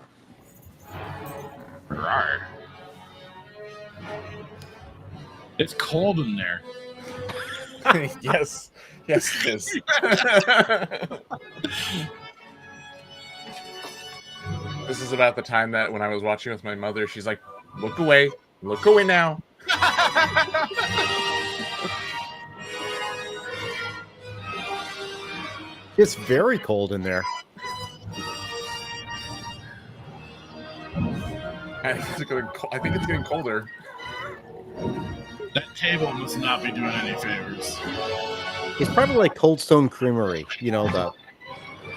Rawr. It's cold in there. Yes. Yes, it is. This is about the time that when I was watching with my mother, she's like, look away now. It's very cold in there. I think it's getting colder. That table must not be doing any favors. It's probably like Cold Stone Creamery, you know, the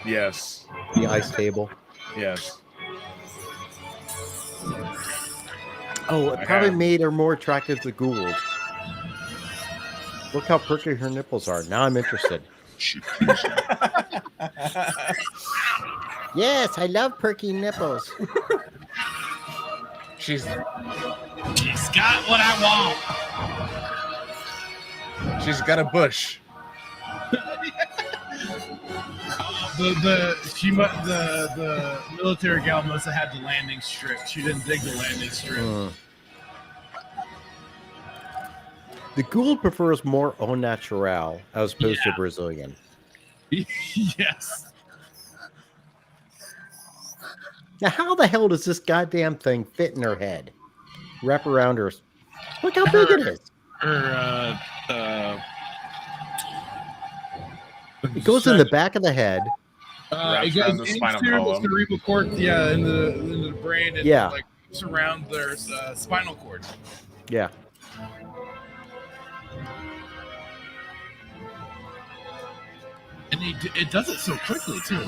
Yes. ice table. Yes. Oh, it probably made her more attractive to Gould. Look how perky her nipples are. Now I'm interested. Yes, I love perky nipples. She's got what I want. She's got a bush. The military gal must have had the landing strip. She didn't dig the landing strip. The Gould prefers more au naturel as opposed to Brazilian. Yes. Now, how the hell does this goddamn thing fit in her head? Wrap around her. Look how big it is. It goes in the back of the head. It goes into the cerebral cortex, in the brain, and like surround their spinal cord. Yeah. And it does it so quickly too.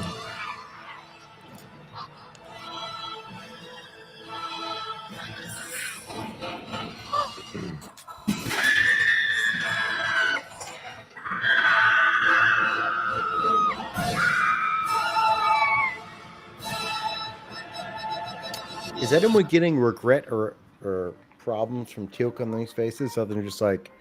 Is anyone getting regret or problems from Teal'c on these faces other than just like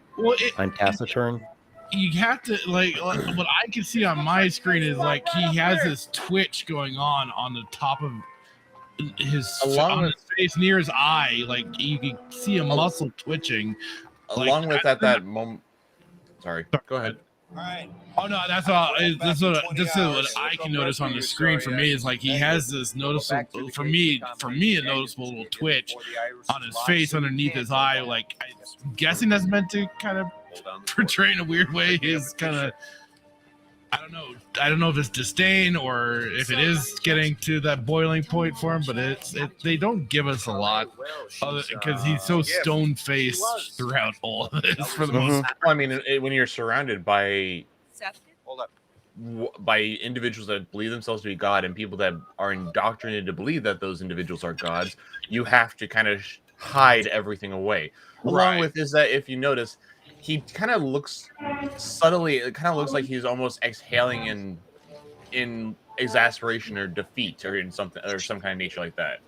I'm taciturn? You have to like what I can see on my screen is like he has this twitch going on the top of his his face near his eye. Like you can see a muscle twitching. Along with that moment. Sorry, go ahead. Oh no, that's all. This is what I can notice on the screen for me is like he has this noticeable for me a noticeable little twitch on his face underneath his eye. Like I'm guessing that's meant to kind of portray in a weird way his kind of I don't know if it's disdain or if it is getting to that boiling point for him, but they don't give us a lot because he's so stone faced throughout all of this for the most part. Well, I mean, when you're surrounded by individuals that believe themselves to be God and people that are indoctrinated to believe that those individuals are gods, you have to kind of hide everything away. Along with is that if you notice, he kind of looks subtly. It kind of looks like he's almost exhaling in exasperation or defeat or in something or some kind of nature like that.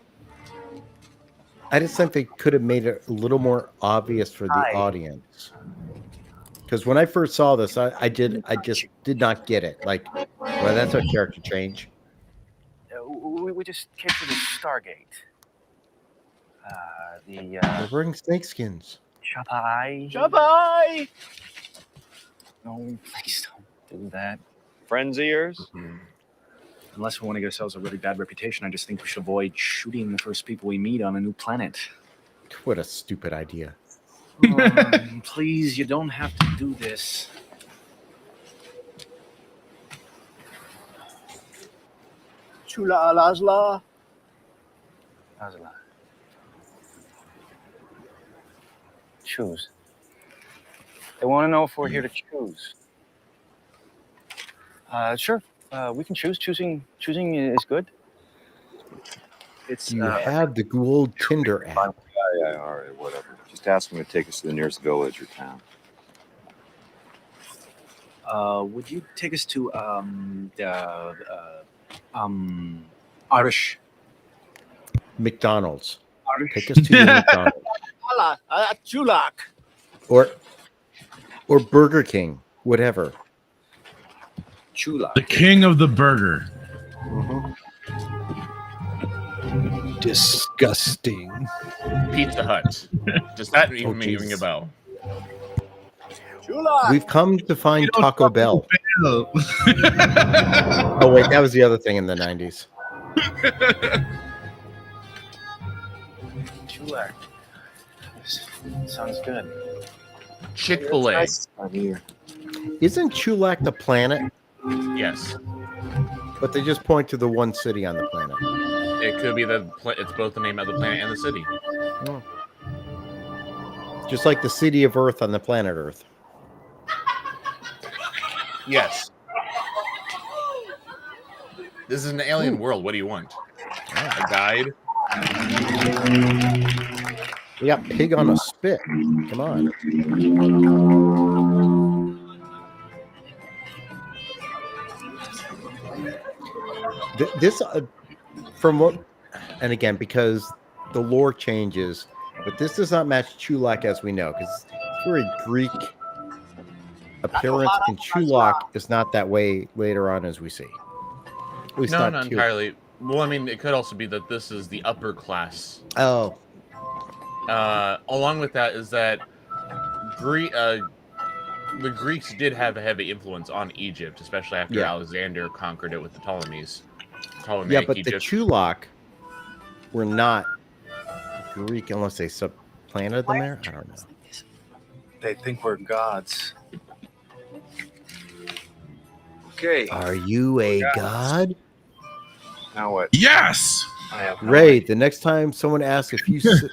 I just think they could have made it a little more obvious for the audience. Because when I first saw this, I just did not get it. Like, well, that's a character change. We just came to the Stargate. They're wearing snakeskins. Jaffa! No, please don't do that. Friends of yours? Unless we want to get ourselves a really bad reputation, I just think we should avoid shooting the first people we meet on a new planet. What a stupid idea. Please, you don't have to do this. Chula Lazla. Lazla. Choose. They want to know if we're here to choose. Sure. We can choose. Choosing is good. Do you have the Gould Tinder app? Yeah, all right, whatever. Just ask them to take us to the nearest village or town. Would you take us to Irish McDonald's. Irish? Take us to your McDonald's. Chulak. Or Burger King, whatever. Chulak. The king of the burger. Disgusting. Pizza Hut. Does that even ring a bell? We've come to find Taco Bell. Oh wait, that was the other thing in the 90s. Chulak. Sounds good. Chick-fil-A. Isn't Chulak the planet? Yes. But they just point to the one city on the planet. It could be it's both the name of the planet and the city. Oh. Just like the city of Earth on the planet Earth. Yes. This is an alien world. What do you want? A guide? We got pig on a spit. Come on. This, from what, and again, because the lore changes, but this does not match Chulak as we know, because it's very Greek appearance, and Chulak is not that way later on as we see. At least No, not entirely. Well, I mean, it could also be that this is the upper class. Oh. Along with that is that the Greeks did have a heavy influence on Egypt, especially after Alexander conquered it with the Ptolemies. Yeah, but the Chulak were not Greek unless they supplanted them there. I don't know. They think we're gods. Okay. Are you a god? Now what? Yes. Ray, the next time someone asks if you you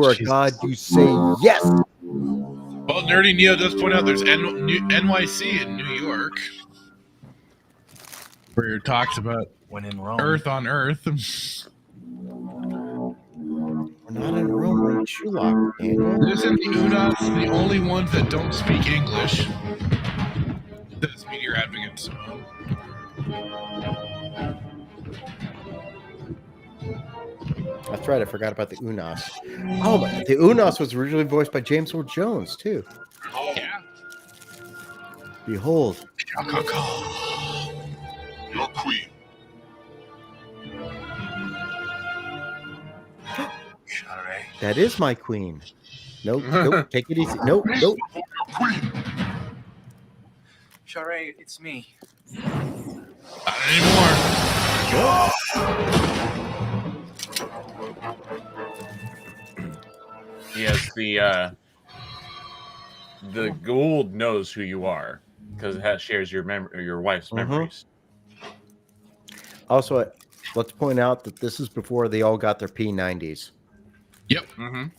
are a god, you say yes. Well, Nerdy Neo does point out there's NYC in New York, where it talks about when in Rome. Earth on Earth. We're not in Rome, we're in Chulak. Isn't the Unas the only ones that don't speak English? Says Meteor Advocates. That's That's right. I forgot about the Unos. Oh, the Unos was originally voiced by James Earl Jones too. Yeah. Behold. Your queen. That is my queen. Nope. Take it easy. Nope. Shinray, it's me. Not anymore. Yes, the gould knows who you are because it shares your wife's memories. Also, let's point out that this is before they all got their P90s. Yep. You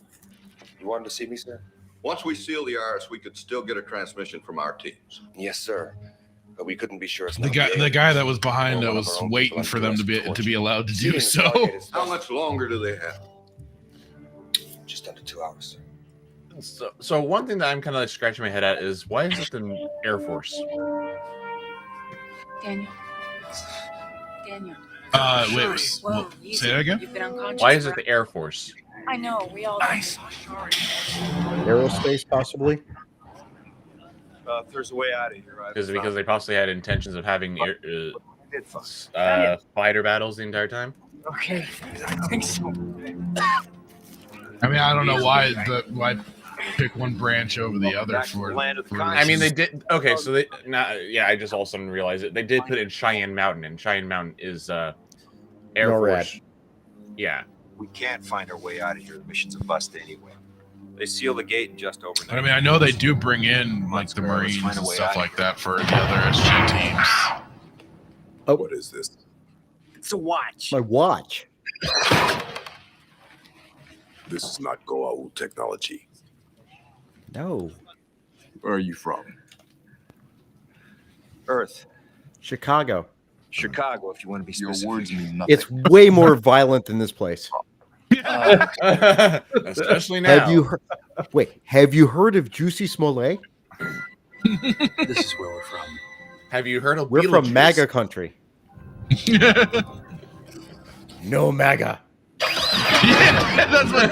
wanted to see me, sir? Once we seal the iris, we could still get a transmission from our teams. Yes, sir. But we couldn't be sure it's The not guy that was behind Or it one of was our own waiting people for them to be allowed to do so. How much longer do they have? Just under 2 hours, sir. So one thing that I'm kind of like scratching my head at is why is it the Air Force? Daniel. Wait. Whoa, Say that again? You've been unconscious. Why is it the Air Force? I know. We all. Nice. Aerospace, possibly. If there's a way out of here, Because they possibly had intentions of having fighter battles the entire time. Okay, I think so. I mean, I don't know why pick one branch over the other for. I mean, they did. Okay, so I just all of a sudden realized it. They did put in Cheyenne Mountain, and Cheyenne Mountain is Air Force. Yeah. We can't find our way out of here. The mission's a bust anyway. They seal the gate in just overnight. But I mean, I know they do bring in like the Marines and stuff like that for the other SG teams. Oh, what is this? It's a watch. My watch. This is not goa'uld technology. No. Where are you from? Earth. Chicago. Chicago, if you want to be specific. Your words mean nothing. It's way more violent than this place. Especially now. Have you heard of Juicy Smollett? This is where we're from. Have you heard of We're from Beetlejuice? MAGA country. No MAGA. Yeah, that's what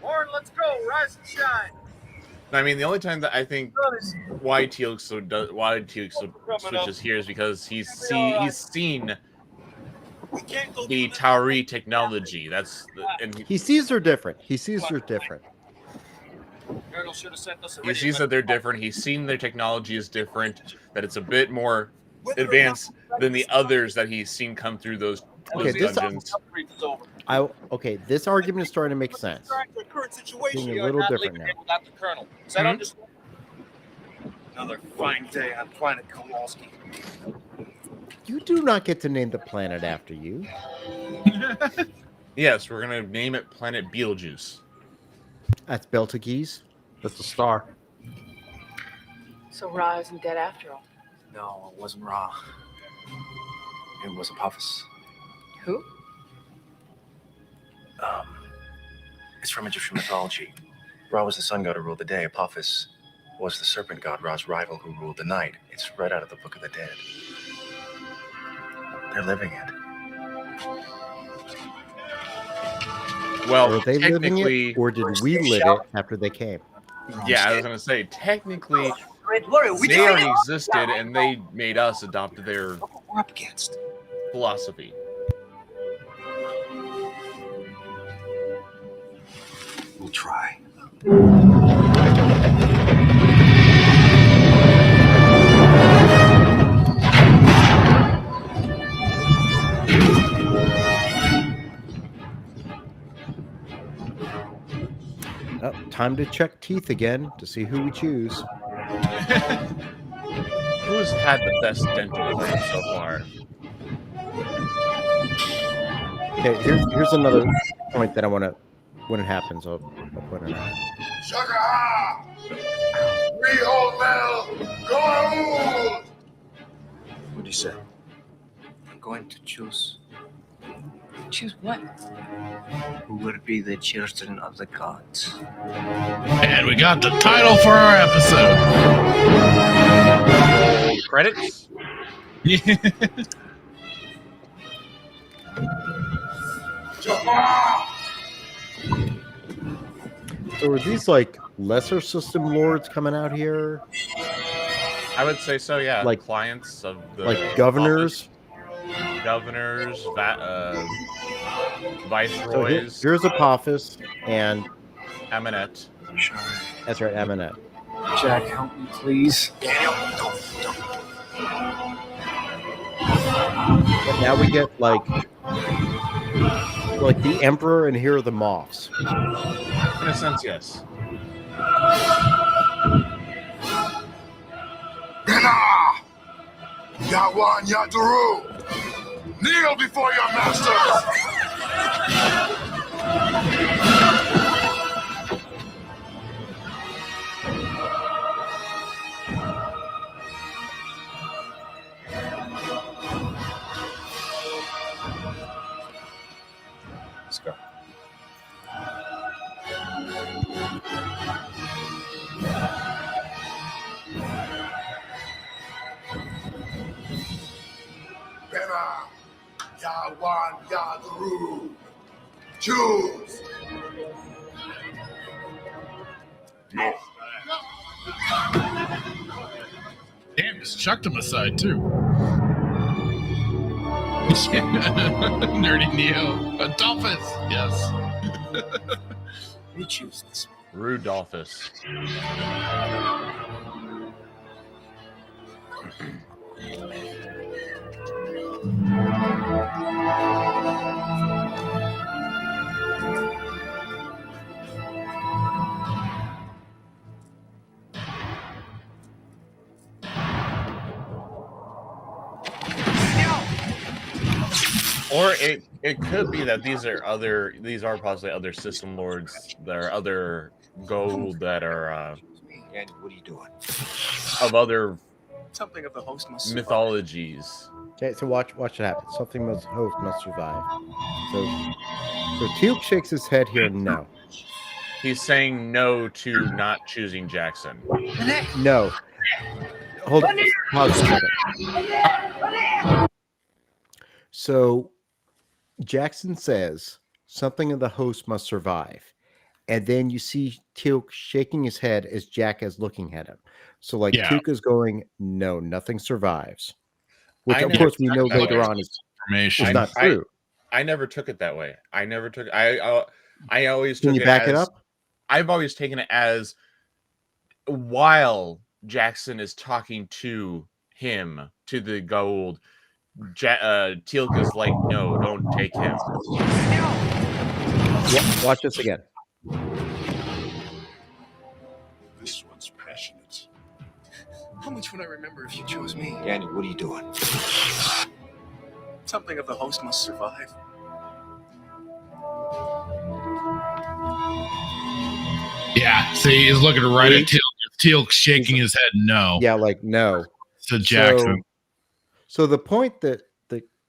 Warren, let's go. Rise and shine. I mean, the only time that I think why Teal'c switches here is because he's seen the Tauri technology. He sees they're different. He sees they're different. He sees that they're different. He's seen their technology is different. That it's a bit more advanced than the others that he's seen come through those dungeons. This argument is starting to make sense. Being a little different now. Another fine day on planet Kowalski. You do not get to name the planet after you. Yes, we're gonna name it Planet Beetlejuice. That's Beltagese. That's a star. So Ra isn't dead after all. No, it wasn't Ra. It was Apophis. Who? It's from Egyptian mythology. Ra was the sun god who ruled the day. Apophis was the serpent god, Ra's rival, who ruled the night. It's right out of the Book of the Dead. They're living it. Well, Were they living technically, it, or did we live it after they came? yeah, I was gonna say technically Red Warrior, we they did already it. existed, and they made us adopt their We're up against. philosophy. We'll try. Oh, time to check teeth again to see who we choose. Who's had the best dental plan so far? Okay, here's another point that I want to. When it happens, I'll put it out. Shaka! goa'uld! What do you say? I'm going to choose Choose what? who will be the children of the gods. And we got the title for our episode. Credits? So are these like lesser system lords coming out here? I would say so. Yeah, Like clients of the like governors. governors, So viceroys. here's Apophis and Aminette. that's right, Aminette. Jack, help me, please. But now we get like the Emperor, and here are the Moths. In a sense, yes. Yawan Yaduru! Kneel before your masters! Let's go. Bena Yawan Yaduru! Choose! Damn, just chucked him aside too. Nerdy Neo. Adolphus. Yes. You choose this. Rudolphus. Or it could be that these are possibly other system lords. There are other gould that are Daniel, what are you doing? of other Something of the host must survive. mythologies. Okay, so watch it happen. Something must survive. So Teal'c shakes his head here. No. He's saying no to not choosing Jackson. No. Hold on. Pause a second. So Jackson says something of the host must survive. And then you see Teal'c shaking his head as Jack is looking at him. So Teal'c is going, no, nothing survives. Which of course we know later on is not true. I never took it that way. I never took I always took Can you it back as, it up? I've always taken it as while Jackson is talking to him, to the gould, Teal'c is like, no, don't take him. Watch this again. This one's passionate. How much would I remember if you chose me? Daniel, what are you doing? Something of the host must survive. Yeah, see, he's looking right at Teal'c. Teal'c shaking his head no. Yeah, no. To Jackson. So the point that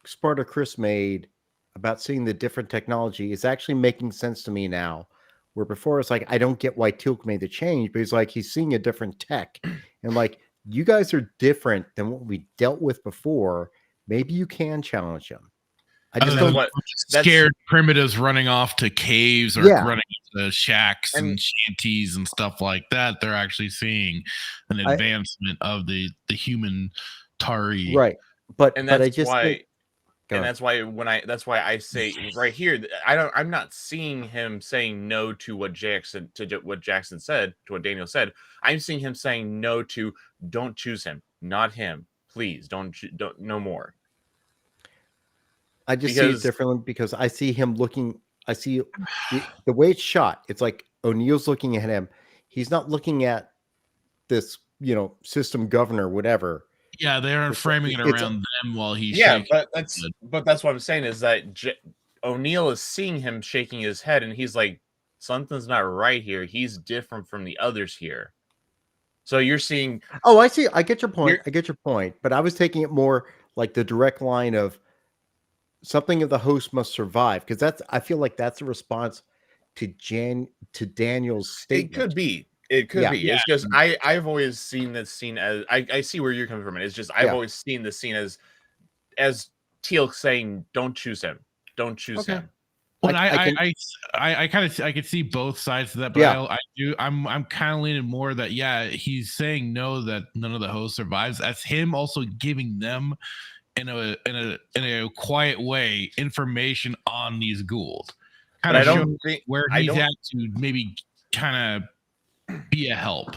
Sparta Chris made about seeing the different technology is actually making sense to me now. Where before it's like, I don't get why Teal'c made the change, but he's seeing a different tech. And you guys are different than what we dealt with before. Maybe you can challenge him. I just don't scared primitives running off to caves or running to shacks and shanties and stuff like that. They're actually seeing an advancement of the human Tari. Right. But that's I just why that's why I say right here, I'm not seeing him saying no to what Jackson said, to what Daniel said. I'm seeing him saying no to, don't choose him, not him. Please don't no more. I just see it differently because I see him looking. I see the way it's shot. It's like O'Neill's looking at him. He's not looking at this, system governor, whatever. Yeah, they aren't framing it around them while he's shaking. But that's what I'm saying is that O'Neill is seeing him shaking his head, and he's like, something's not right here. He's different from the others here. So you're seeing. Oh, I see. I get your point. But I was taking it more like the direct line of something of the host must survive, because I feel like that's a response to Daniel's statement. It could be. It's just I've always seen this scene as I see where you're coming from. It's just I've always seen this scene as Teal'c saying, don't choose him. Don't choose him. Well, I kind of I could see both sides of that, but I'm kind of leaning more that he's saying no, that none of the hosts survives. That's him also giving them in a quiet way information on these gould. Kind of show where he's at to maybe kind of be a help.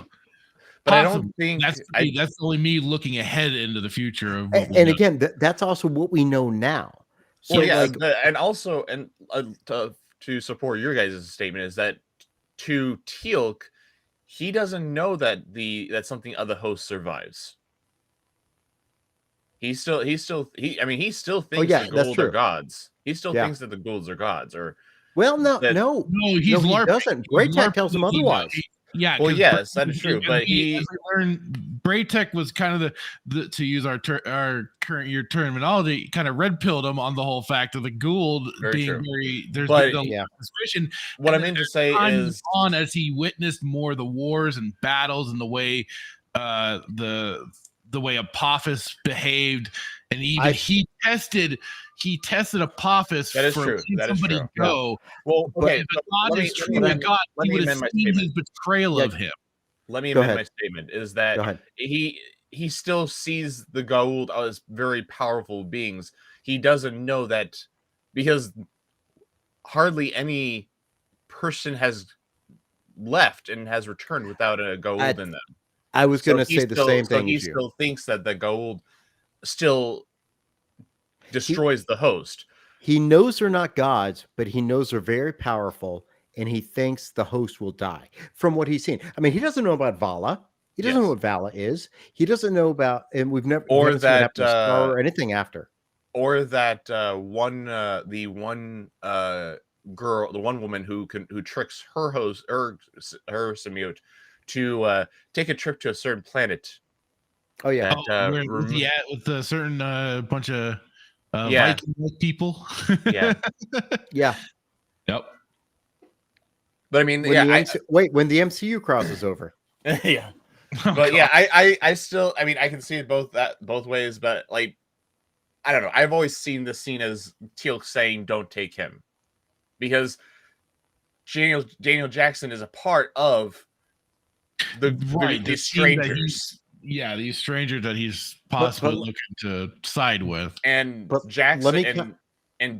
But I don't think that's only me looking ahead into the future of what and again, that's also what we know now. So and also to support your guys' statement is that to Teal'c, he doesn't know that something of the host survives. He still thinks the gould are gods. He still thinks that the goulds are gods, or he doesn't. Braytech tells him otherwise. Well, yes, that is true. But as we learned, Braytech was kind of the to use our current year terminology, kind of red pilled him on the whole fact of the gould being very. There's suspicion. What I meant to say is, on as he witnessed more of the wars and battles and the way the way Apophis behaved, and even he tested Apophis. That is true. That is true. Go. Well, okay. But God is truly God. He would have seen his betrayal of him. Let me amend my statement. Is that he still sees the gould as very powerful beings. He doesn't know that because hardly any person has left and has returned without a gould in them. I was going to say the same thing. He still thinks that the gould still destroys the host. He knows they're not gods, but he knows they're very powerful, and he thinks the host will die from what he's seen. I mean, he doesn't know about Vala. He doesn't know what Vala is. He doesn't know about, and we've never or anything after. Or that the one girl, the one woman who tricks her host her symbiote to take a trip to a certain planet. Oh yeah, with a certain bunch of Viking people. yeah. Yep. But I mean, when the MCU crosses over. Yeah. But I still, I mean, I can see it both ways, but like, I don't know. I've always seen this scene as Teal'c saying, "Don't take him," because Daniel Jackson is a part of the strangers. These strangers that he's possibly looking to side with. And Jackson and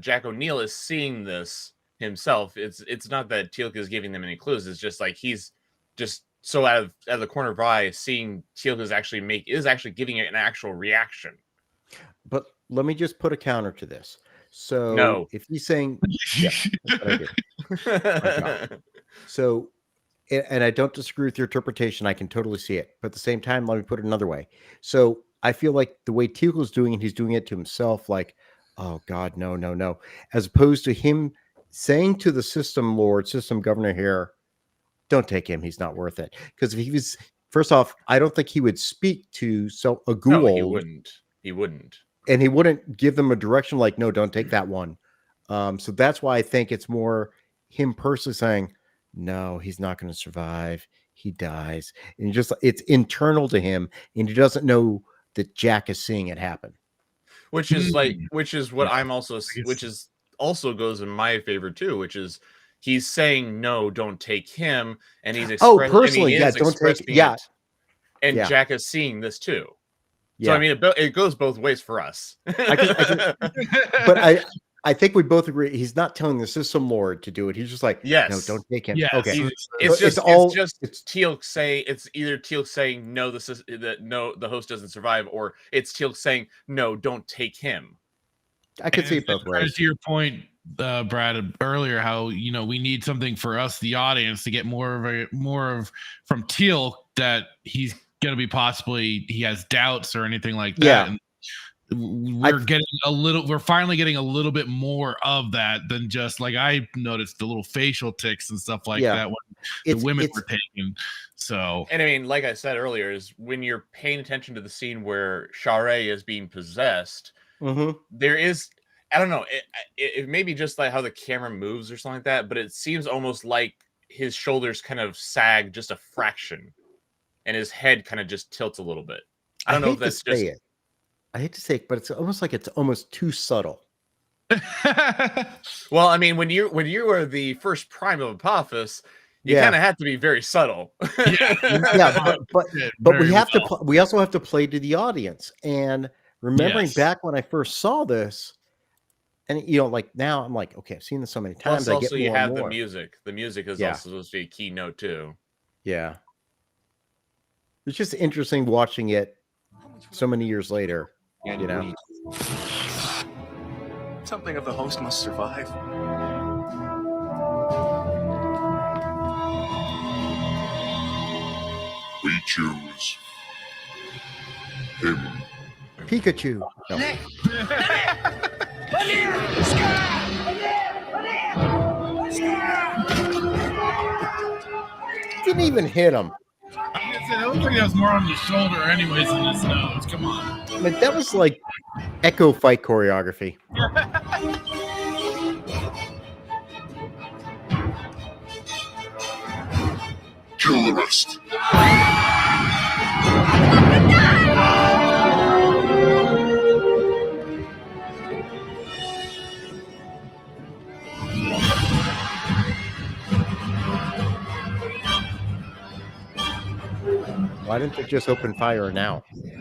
Jack O'Neill is seeing this himself. It's not that Teal'c is giving them any clues. It's just like he's just so out of the corner of our eye seeing Teal'c is actually giving it an actual reaction. But let me just put a counter to this. So no. If he's saying, that's what I do. So, and I don't disagree with your interpretation. I can totally see it. But at the same time, let me put it another way. So I feel like the way Teal'c is doing it, he's doing it to himself, like, oh God, no. As opposed to him saying to the system governor here, don't take him. He's not worth it. Because if he was, first off, I don't think he would speak to a ghoul. No, he wouldn't. And he wouldn't give them a direction like, no, don't take that one. So that's why I think it's more him personally saying, no, he's not going to survive. He dies. And it's internal to him. And he doesn't know that Jack is seeing it happen. Which is what I'm also, which is also goes in my favor too, which is he's saying, no, don't take him. And he's personally, don't take it. And Jack is seeing this too. So I mean, it goes both ways for us. But I think we both agree he's not telling the system lord to do it. He's just like, no, don't take him. Yes. Okay, it's Teal'c saying, it's either Teal'c saying no, the host doesn't survive, or it's Teal'c saying no, don't take him. I could see it both ways. To your point, Brad, earlier, how we need something for us, the audience, to get more of from Teal'c that he's going to be he has doubts or anything like that. Yeah. And we're finally getting a little bit more of that than just like I noticed the little facial tics and stuff like that when the women were taken. So, and I mean, like I said earlier, is when you're paying attention to the scene where Shinray is being possessed, there is, I don't know, it may be just like how the camera moves or something like that, but it seems almost like his shoulders kind of sag just a fraction. And his head kind of just tilts a little bit. I don't know if that's just. I hate to say it, but it's almost like it's almost too subtle. Well, I mean, when you were the first prime of Apophis, you Yeah. kind of have to be very subtle. Yeah, but we have to. We also have to play to the audience. And remembering Yes. back when I first saw this, and like now, I'm like, okay, I've seen this so many Plus, times. I get also more you and have the more. music. The music is Yeah. also supposed to be a keynote too. Yeah, it's just interesting watching it so many years later. You know, Something of the host must survive. We choose him. Pikachu. No. Didn't even hit him. I was gonna say, that looks like that was more on the shoulder, anyways, than his nose. Come on. I mean, that was like Echo fight choreography. Kill the rest. Why didn't they just open fire now? We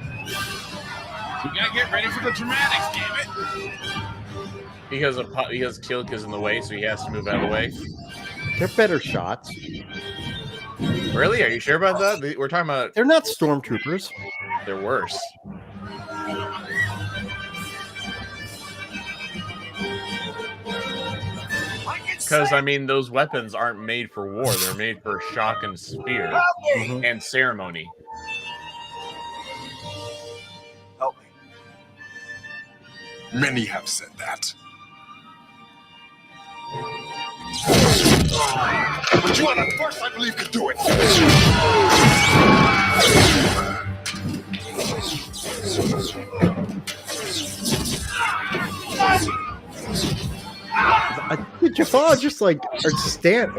gotta get ready for the dramatics, damn it. Because Teal'c is in the way, so he has to move out of the way. They're better shots. Really? Are you sure about that? We're talking about. They're not stormtroopers. They're worse. Because, I mean, those weapons aren't made for war. They're made for shock and spear and ceremony. Help me. Many have said that. But you are the first I believe could do it. The Jaffa just like are stand.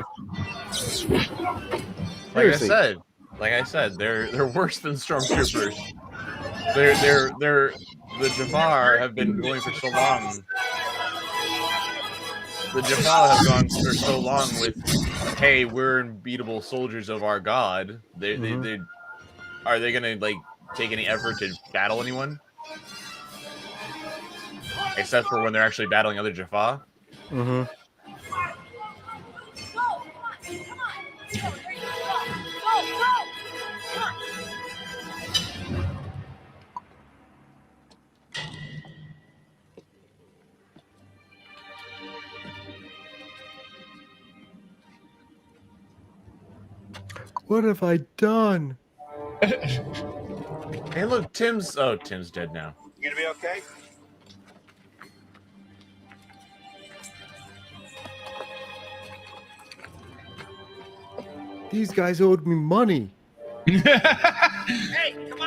Like I said, they're worse than stormtroopers. The Jafar have been going for so long. The Jaffa have gone for so long with, hey, we're unbeatable soldiers of our god. Are they gonna like take any effort to battle anyone? Except for when they're actually battling other Jaffa. Mm-hmm. What have I done? Hey, look, Tim's dead now. You gonna be okay? These guys owed me money. Hey, come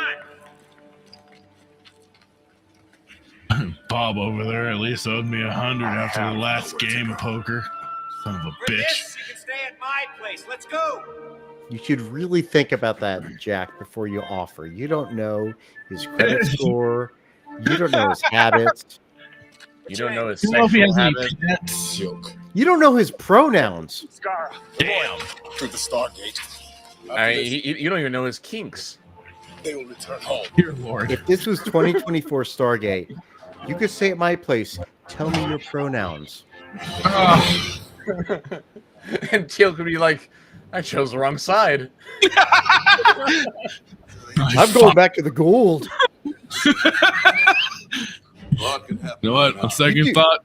on! Bob over there at least owed me 100 after the last game of poker. Son of a For bitch. this, you can stay at my place. Let's go! You should really think about that, Jack, before you offer. You don't know his credit score. You don't know his habits. You don't know his You know if he sexual has any habits. pets? Joke. You don't know his pronouns. Damn. To the Stargate. You don't even know his kinks. They will return home. Dear Lord. If this was 2024 Stargate, you could say at my place, tell me your pronouns. And Teal could be like, I chose the wrong side. I'm going back to the gould. You know what? On second thought,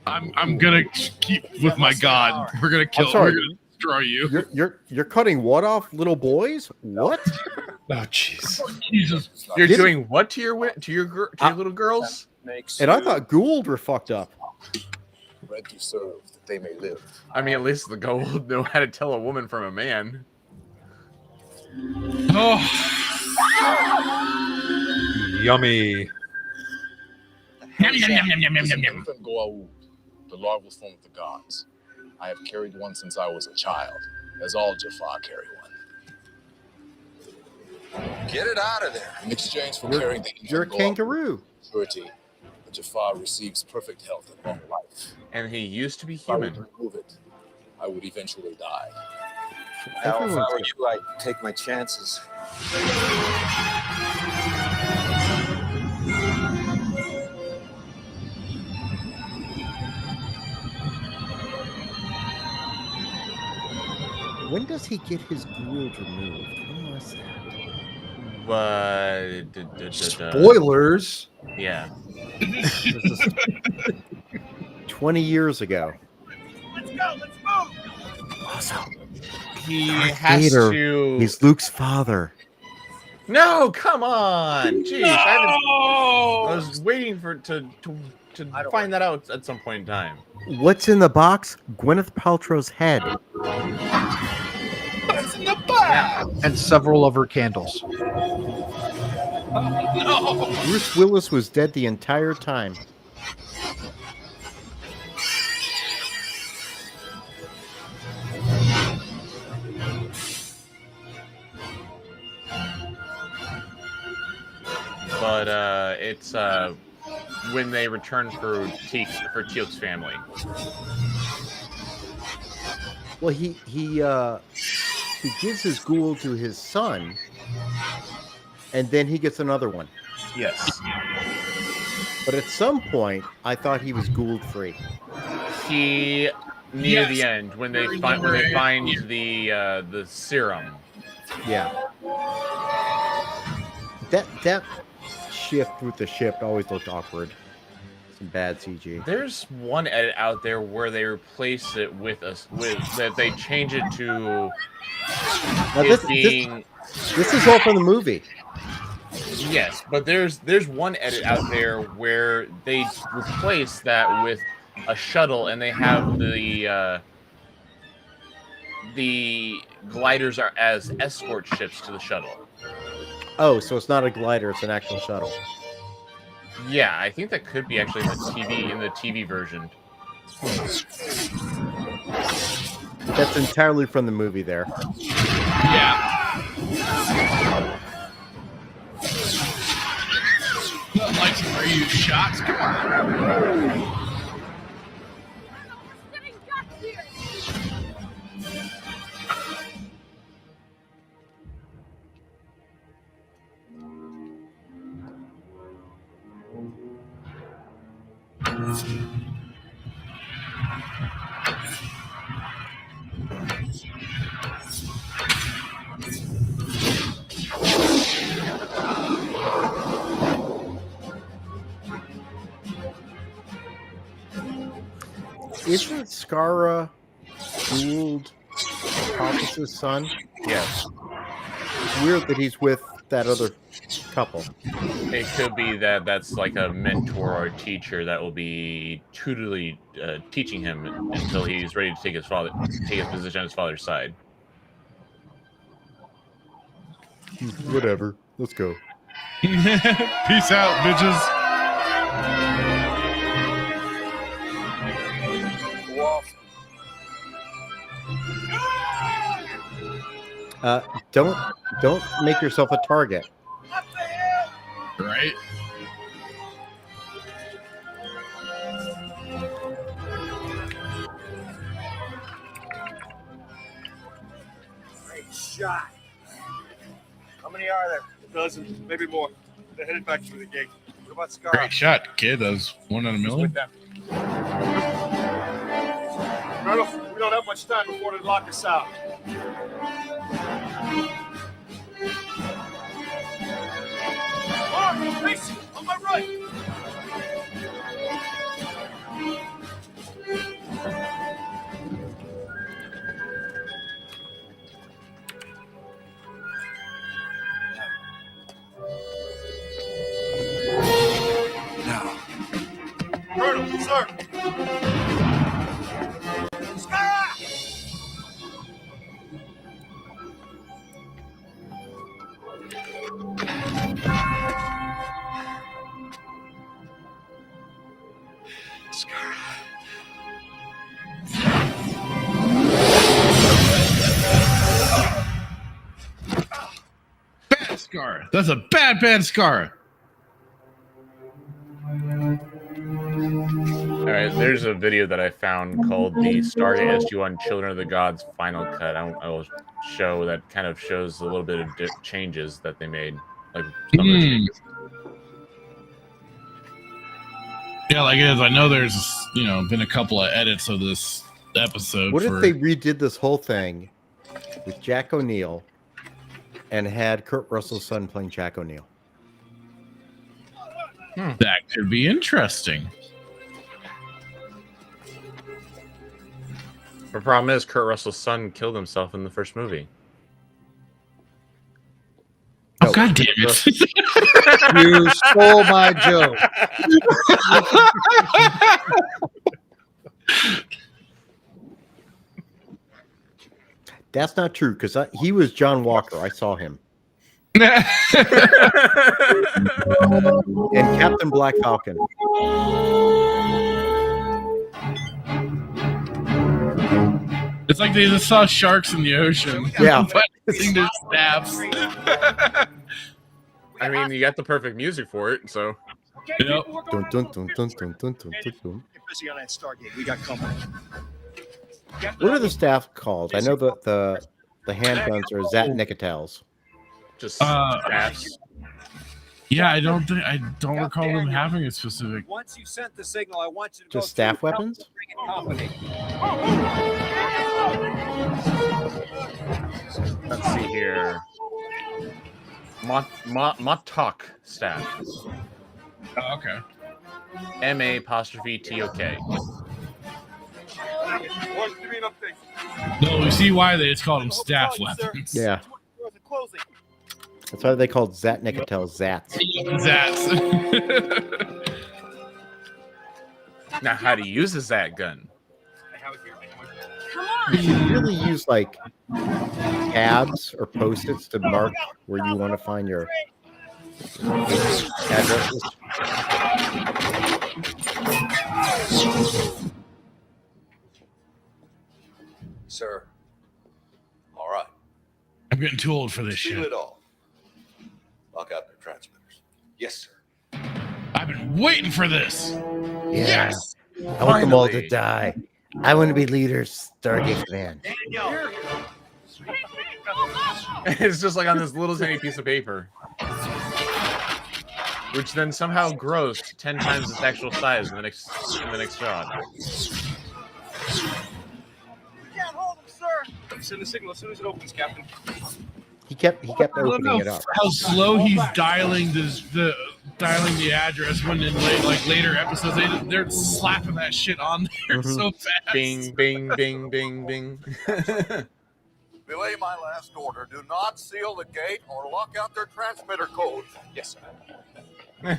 I'm gonna keep with my god. We're gonna kill. sorry. We're gonna destroy you. You're cutting what off, little boys? What? Oh jeez. Jesus. You're doing what to your little girls? And I thought gould were fucked up. Ready to serve that they may live. I mean, at least the gold know how to tell a woman from a man. Oh. Yummy. Yum, yum, yum, yum, yum, yum, yum, yum. Infant Gou'ld, the larval form of the gods. I have carried one since I was a child, as all Jaffa carry one. Get it out of there. In exchange for carrying the You're a infant Gou'ld kangaroo. purity, the Jaffa receives perfect health and long life. And he used to be If I were human. to remove it, I would eventually die. Now, if I Everyone's were you, I'd take my chances. When does he get his gould removed? When was that? Spoilers. Yeah. This is 20 years ago. Let's go. Let's move. Also, He Darth has Vader, to. he's Luke's father. No, come on. Jeez, I was waiting to find that out at some point in time. What's in the box? Gwyneth Paltrow's head. What's in the box? And several of her candles. No. Bruce Willis was dead the entire time. But it's when they return for Teal'c's family. Well, he gives his gould to his son, and then he gets another one. Yes. But at some point, I thought he was gould free. He near the end when they find the serum. Yeah. That shift with the ship always looked awkward. Some bad CG. There's one edit out there where they replace it with that they change it to Now it being. This is all from the movie. Yes, but there's one edit out there where they replace that with a shuttle, and they have the gliders are as escort ships to the shuttle. Oh, so it's not a glider; it's an actual shuttle. Yeah, I think that could be actually in the TV version. That's entirely from the movie. There. Yeah. Not like some are you shots? Come on. Isn't Skara Gould Palpus's son? Yes. It's weird that he's with that other couple. It could be that that's like a mentor or a teacher that will be teaching him until he's ready to take his position on his father's side. Whatever. Let's go. Peace out, bitches. Don't make yourself a target. Right? Great shot. How many are there? A dozen, maybe more. They're headed back through the gate. What about Scar? Great shot, kid. That was 1 in a million. With them. Colonel, we don't have much time before they lock us out. Mark, Mason, on my right. Now. Colonel, sir. Scar! Bad Scar. That's a bad Scar. All right, there's a video that I found called the Stargate SG-1 Children of the Gods Final Cut. I will show that kind of shows a little bit of changes that they made, like some of the changes. Yeah, like it is. I know there's been a couple of edits of this episode. What if they redid this whole thing with Jack O'Neill and had Kurt Russell's son playing Jack O'Neill? That could be interesting. The problem is Kurt Russell's son killed himself in the first movie. Oh, God damn it. You stole my joke. That's not true because he was John Walker. I saw him. And Captain Black Falcon. It's like they just saw sharks in the ocean. Yeah. Fighting their staffs. I mean, you got the perfect music for it, so. Yep. Dun, dun, dun, dun, dun, dun, dun, dun. Get busy on that Stargate. We got company. What are the staff called? I know the handguns are Zat Nicotels. Just staffs. Yeah, I don't recall them having a specific. Once you sent the signal, I want you to Just staff weapons? company. Let's see here. Motok staff. Oh, okay. M-A-T-O-K. No, we see why it's called them staff weapons. Yeah. That's why they called Zat Nicotel Zats. Zats. Now, how to use a Zat gun? You should really use like tabs or post-its to mark where you want to find your addresses. Sir. All right. I'm getting too old for this Seal shit. it all. Lock out their transmitters. Yes, sir. I've been waiting for this. Yeah. Yes. I want them all to Finally. die. I want to be leaders, Stargate command. It's just like on this little tiny piece of paper, which then somehow grows to 10 times its actual size in the next shot. Can't hold him, sir. Send the signal as soon as it opens, Captain. He kept I don't opening know it up. how slow he's dialing the address when in later episodes they're slapping that shit on there so fast. Bing, bing, bing, bing, bing. Belay my last order. Do not seal the gate or lock out their transmitter codes. Yes, sir. We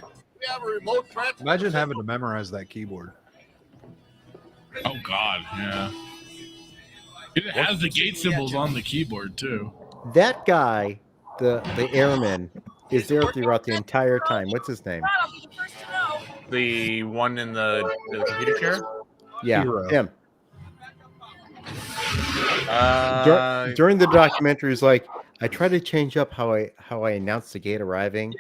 have a remote transmitter. Imagine having to memorize that keyboard. Oh God, yeah. It has the gate symbols on the keyboard too. That guy, the airman, is there throughout the entire time. What's his name? The one in the computer chair? Yeah, Hero. him. During the documentary, he's like, I try to change up how I announce the gate arriving.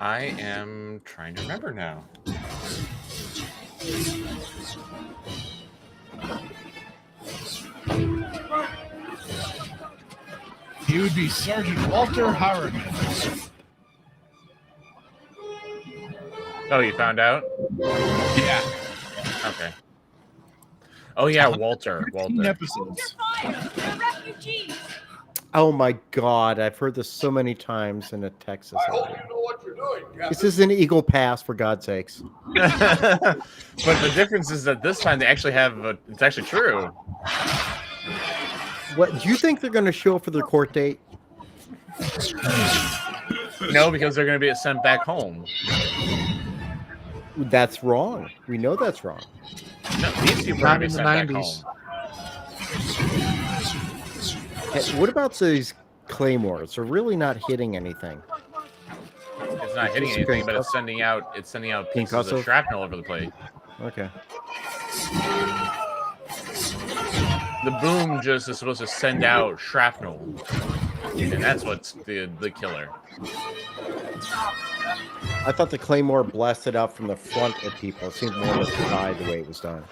I am trying to remember now. He would be Sergeant Walter Harriman. Oh, you found out? Yeah. Okay. Oh yeah, Walter. Episodes. Oh my God, I've heard this so many times in a Texas area. You know what you're doing, Captain. This is an Eagle Pass, for God's sakes. But the difference is that this time they actually have it's actually true. What do you think they're going to show for their court date? No, because they're going to be sent back home. That's wrong. We know that's wrong. No, these people are going to be sent back home. Hey, what about these claymores? They're really not hitting anything. It's not hitting anything, but it's sending out pieces of shrapnel over the place. Okay. The boom just is supposed to send out shrapnel, and that's what's the killer. I thought the Claymore blasted out from the front at people. It seemed more like the side the way it was done.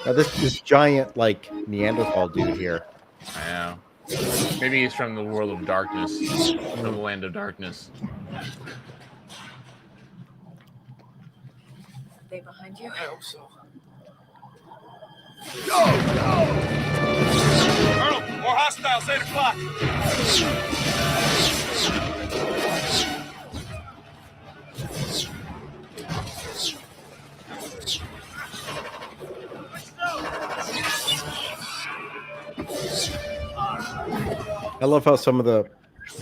Now this giant like Neanderthal dude here. I know. Maybe he's from the world of darkness, from the land of darkness. Are they behind you? I hope so. Colonel, more hostiles, 8 o'clock. I love how some of the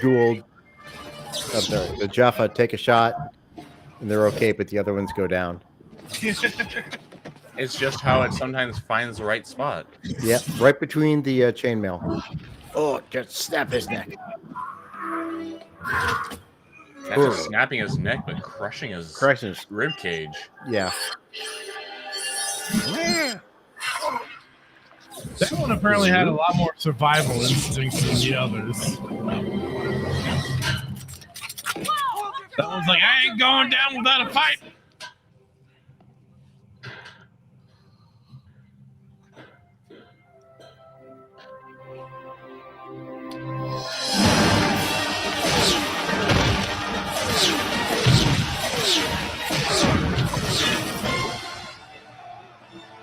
Gould of the Jaffa take a shot and they're okay, but the other ones go down. It's just how it sometimes finds the right spot. Yeah, right between the chainmail. Oh, just snap his neck. Not just snapping his neck, but crushing his rib cage. Yeah. That one apparently had a lot more survival instincts than the others. That one's like, I ain't going down without a fight.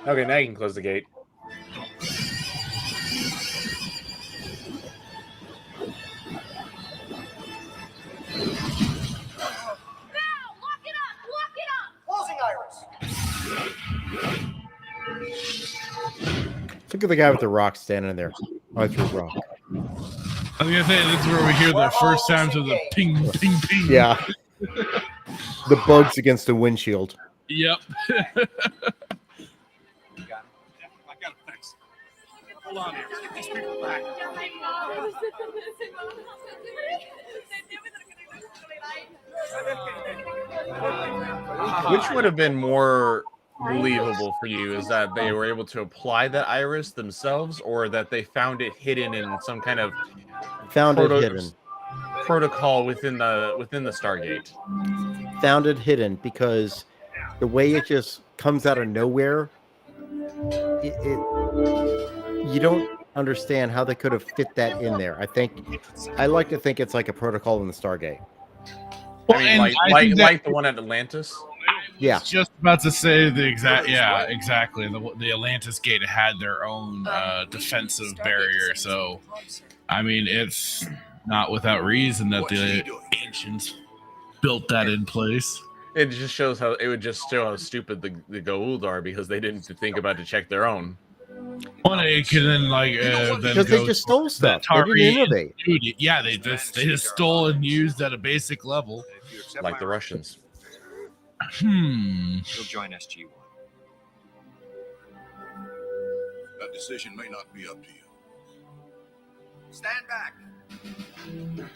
Okay, now you can close the gate. Closing Iris. Look at the guy with the rock standing there. Oh, through rock. I was gonna say this is where we hear the first sounds of the ping, ping, ping. Yeah. The bugs against the windshield. Yep. Hold on here. Get these people back. Which would have been more believable for you? Is that they were able to apply that iris themselves, or that they found it hidden in some kind of protocol within the Stargate? Found it hidden because the way it just comes out of nowhere, you don't understand how they could have fit that in there. I like to think it's like a protocol in the Stargate. I mean, like the one at Atlantis. Yeah, just about to say the exact. Yeah, exactly. The Atlantis Gate had their own defensive barrier, so I mean, it's not without reason that the ancients built that in place. It just shows how it would just show how stupid the Gould are, because they didn't think about to check their own. Well, they could then then because they just stole stuff. They didn't innovate. Yeah, they just stole and used at a basic level, like the Russians. You'll join SG-1. That decision may not be up to you. Stand back.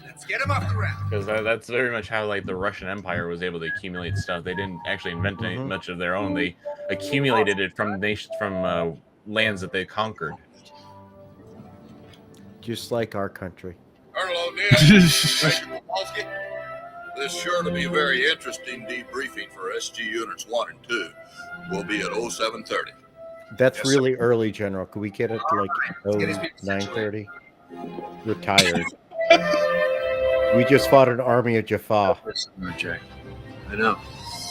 Let's get him off the ground. Because that's very much how the Russian Empire was able to accumulate stuff. They didn't actually invent much of their own. They accumulated it from nations, from lands that they conquered. Just like our country. Colonel O'Neill, this is sure to be a very interesting debriefing for SG Units 1 and 2. We'll be at 0730. That's really early, General. Could we get it to 9:30? We're tired. We just fought an army of Jaffa. I know.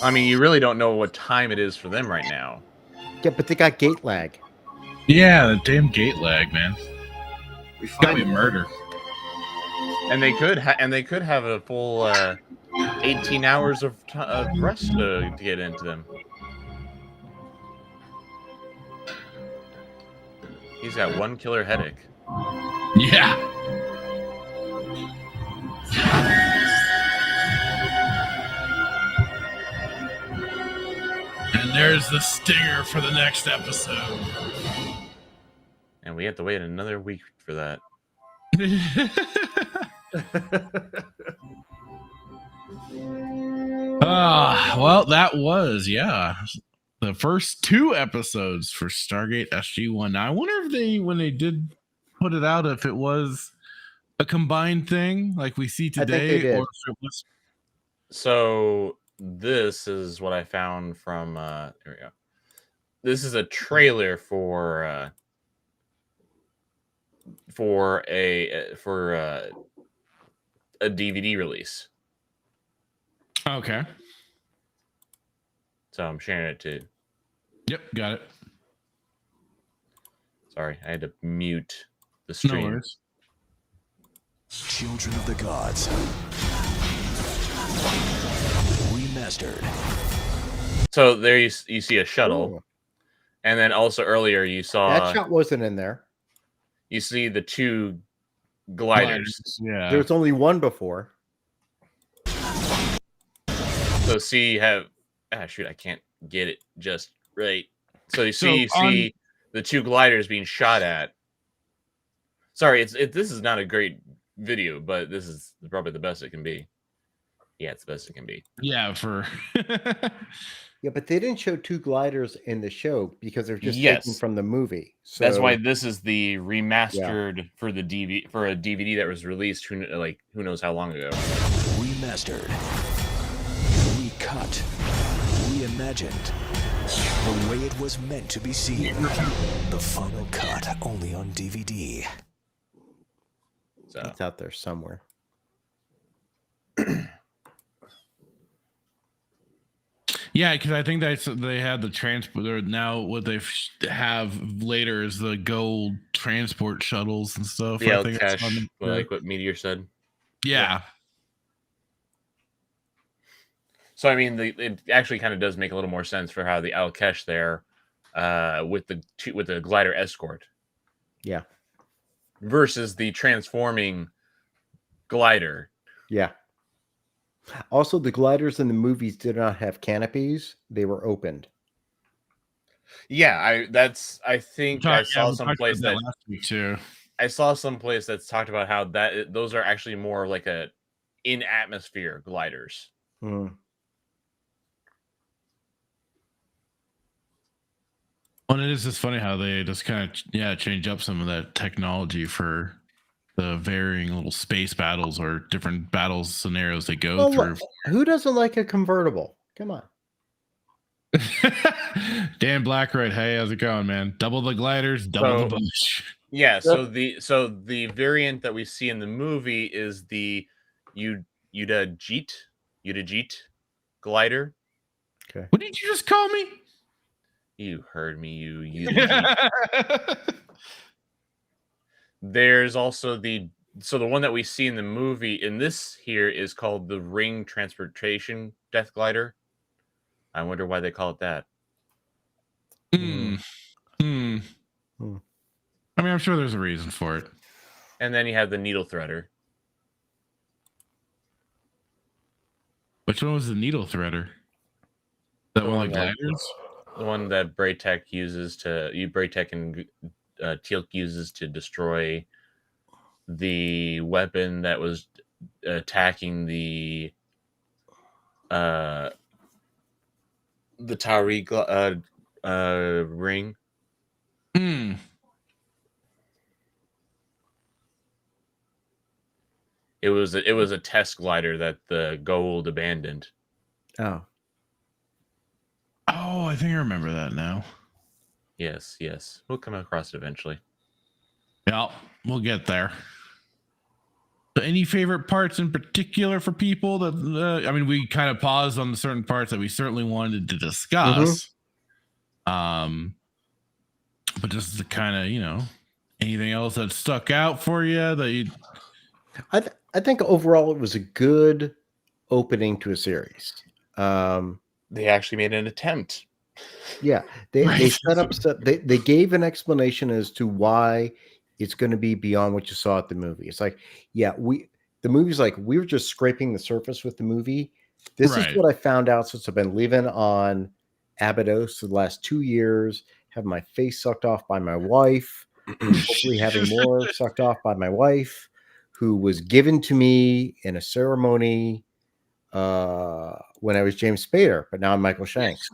I mean, you really don't know what time it is for them right now. Yeah, but they got gate lag. Yeah, the damn gate lag, man. We got me murder. And they could have a full 18 hours of rest to get into them. He's got one killer headache. Yeah. And there's the stinger for the next episode. And we have to wait another week for that. Well, that was, the first 2 episodes for Stargate SG-1. Now, I wonder if when they did put it out, if it was a combined thing like we see I think they today, did. or if it was So this is what I found from. Here we go. This is a trailer for a DVD release. okay? So I'm sharing it too. Yep, got it. Sorry, I had to mute the No stream. worries. Children of the Gods. Remastered. So there you see a shuttle, Ooh. and then also earlier you saw That shot wasn't in there. you see the two gliders. Yeah. There was only one before. So see you have shoot, I can't get it just right. So you So see the two gliders being shot at. Sorry, this is not a great video, but this is probably the best it can be. Yeah, it's the best it can be. Yeah, for Yeah, but they didn't show two gliders in the show because they're just taken Yes. from the movie. So That's why this is the remastered for the DVD for a DVD that was released who knows how long ago. Remastered. Recut. Reimagined. The way it was meant to be seen. The final cut only on DVD. So it's out there somewhere. yeah, because I think they had the transport. Now what they have later is the gold transport shuttles and stuff. Yeah, I think that's cash, on- like what Meteor said. yeah. So I mean, it actually kind of does make a little more sense for how the Al-Kesh there, with the glider escort, Yeah. versus the transforming glider. Yeah. Also, the gliders in the movies did not have canopies; they were opened. Yeah, I think I saw someplace that last week too. I saw someplace that's talked about how those are actually more like a in atmosphere gliders. Hmm. Well, it is just funny how they just kind of change up some of that technology for the varying little space battles or different battles scenarios they go Well, through. who doesn't like a convertible? Come on. Dan Blackroyd, hey, how's it going, man? Double the gliders, double the bush. Yeah, so the variant that we see in the movie is the Udajit glider. Okay. What did you just call me? You heard me, you Udajit. There's also the one that we see in the movie in this here is called the Ring Transportation Death Glider. I wonder why they call it that. I mean, I'm sure there's a reason for it. And then you have the Needle Threader. Which one was the Needle Threader? That one like gliders? The one that Braytech and Teal'c uses to destroy the weapon that was attacking the Tauri ring. It was a test glider that the Gould abandoned. Oh, I think I remember that now. Yes, we'll come across it eventually. Yeah, we'll get there. So any favorite parts in particular for people that I mean, we kind of paused on the certain parts that we certainly wanted to discuss. But just to kind of, anything else that stuck out for you that you I think overall it was a good opening to a series. They actually made an attempt. Yeah, they set up stuff. They gave an explanation as to why it's going to be beyond what you saw at the movie. It's like, yeah, the movie's like we were just scraping the surface with the movie. This is what I found out since I've been living on Abydos for the last 2 years, have my face sucked off by my wife, hopefully having more sucked off by my wife, who was given to me in a ceremony when I was James Spader, but now I'm Michael Shanks.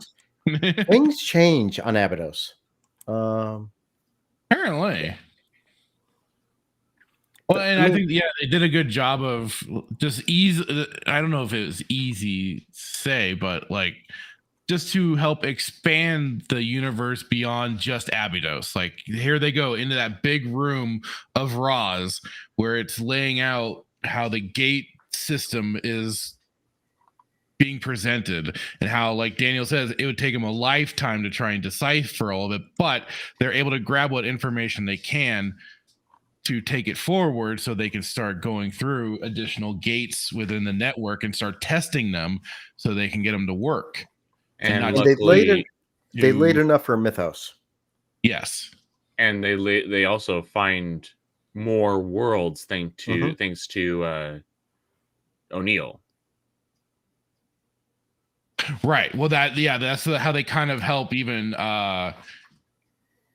Things change on Abydos. Apparently. Well, and I think they did a good job of just ease. I don't know if it was easy to say, but like just to help expand the universe beyond just Abydos. Like here they go into that big room of Roz where it's laying out how the gate system is being presented and how, like Daniel says, it would take them a lifetime to try and decipher all of it, but they're able to grab what information they can to take it forward so they can start going through additional gates within the network and start testing them so they can get them to work. And they laid enough for Mythos. Yes. And they also find more worlds thanks to O'Neill. Right. Well, that's how they kind of help even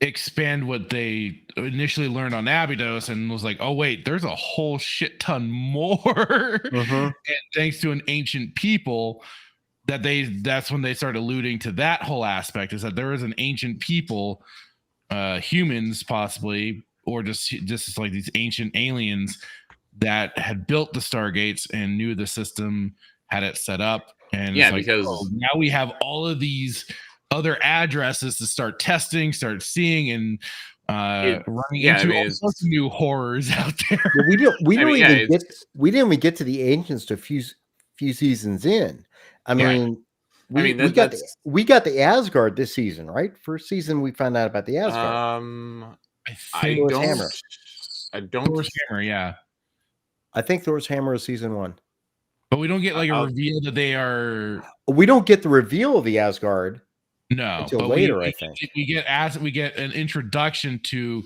expand what they initially learned on Abydos, and was like, oh wait, there's a whole shit ton more. And thanks to an ancient people that's when they start alluding to that whole aspect, is that there is an ancient people, humans possibly, or just like these ancient aliens that had built the Stargates and knew the system, had it set up. And because now we have all of these other addresses to start testing, start seeing, and running into all sorts of new horrors out there. Well, we didn't even get to the ancients to few seasons in. We got the Asgard this season, right? First season we found out about the Asgard. I don't. Thor's hammer, yeah. I think Thor's hammer is season 1. But we don't get like a reveal that they are. We don't get the reveal of the Asgard. No, until later. I think we get an introduction to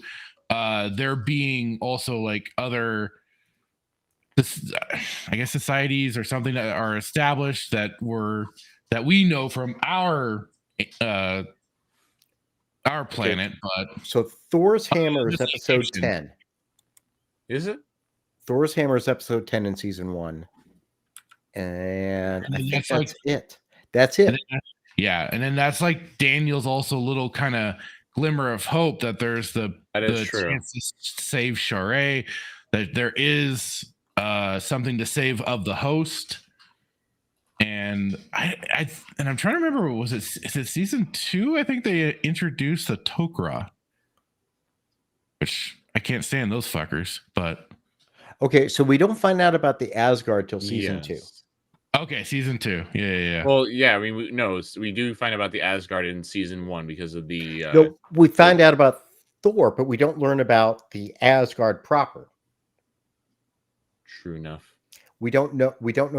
there being also like other, I guess, societies or something that are established that we know from our planet. But so Thor's hammer is episode 10. Is it? Thor's hammer is episode 10 in season 1. And I think that's it. That's it. Yeah, and then that's like Daniel's also little kind of glimmer of hope that there's the chance to save Shinray, that there is something to save of the host. And I'm trying to remember, is it season 2? I think they introduced the Tok'ra, which I can't stand those fuckers. But okay, so we don't find out about the Asgard till season 2. Okay, season 2. Yeah. Well, yeah, I mean, we do find out the Asgard in season 1 because of the. No, we find out about Thor, but we don't learn about the Asgard proper. True enough. We don't know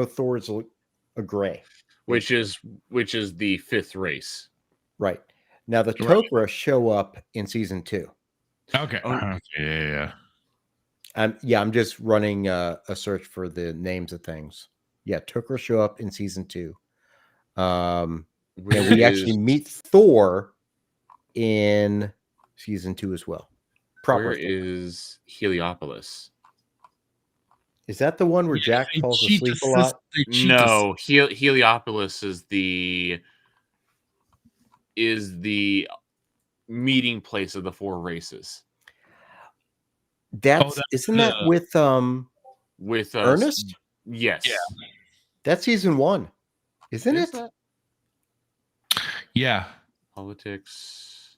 Thor's a gray, which is the 5th race. Right. Now the Tok'ra show up in season 2. Okay. Yeah. I'm just running a search for the names of things. Yeah, Tok'ra show up in season 2. And we actually meet Thor in season 2 as well. Where is Heliopolis? Is that the one where Jack falls asleep a lot? No, Heliopolis is the meeting place of the 4 races. Isn't that with Ernest? Yes. Yeah. That's season 1, isn't it? Yeah. Politics,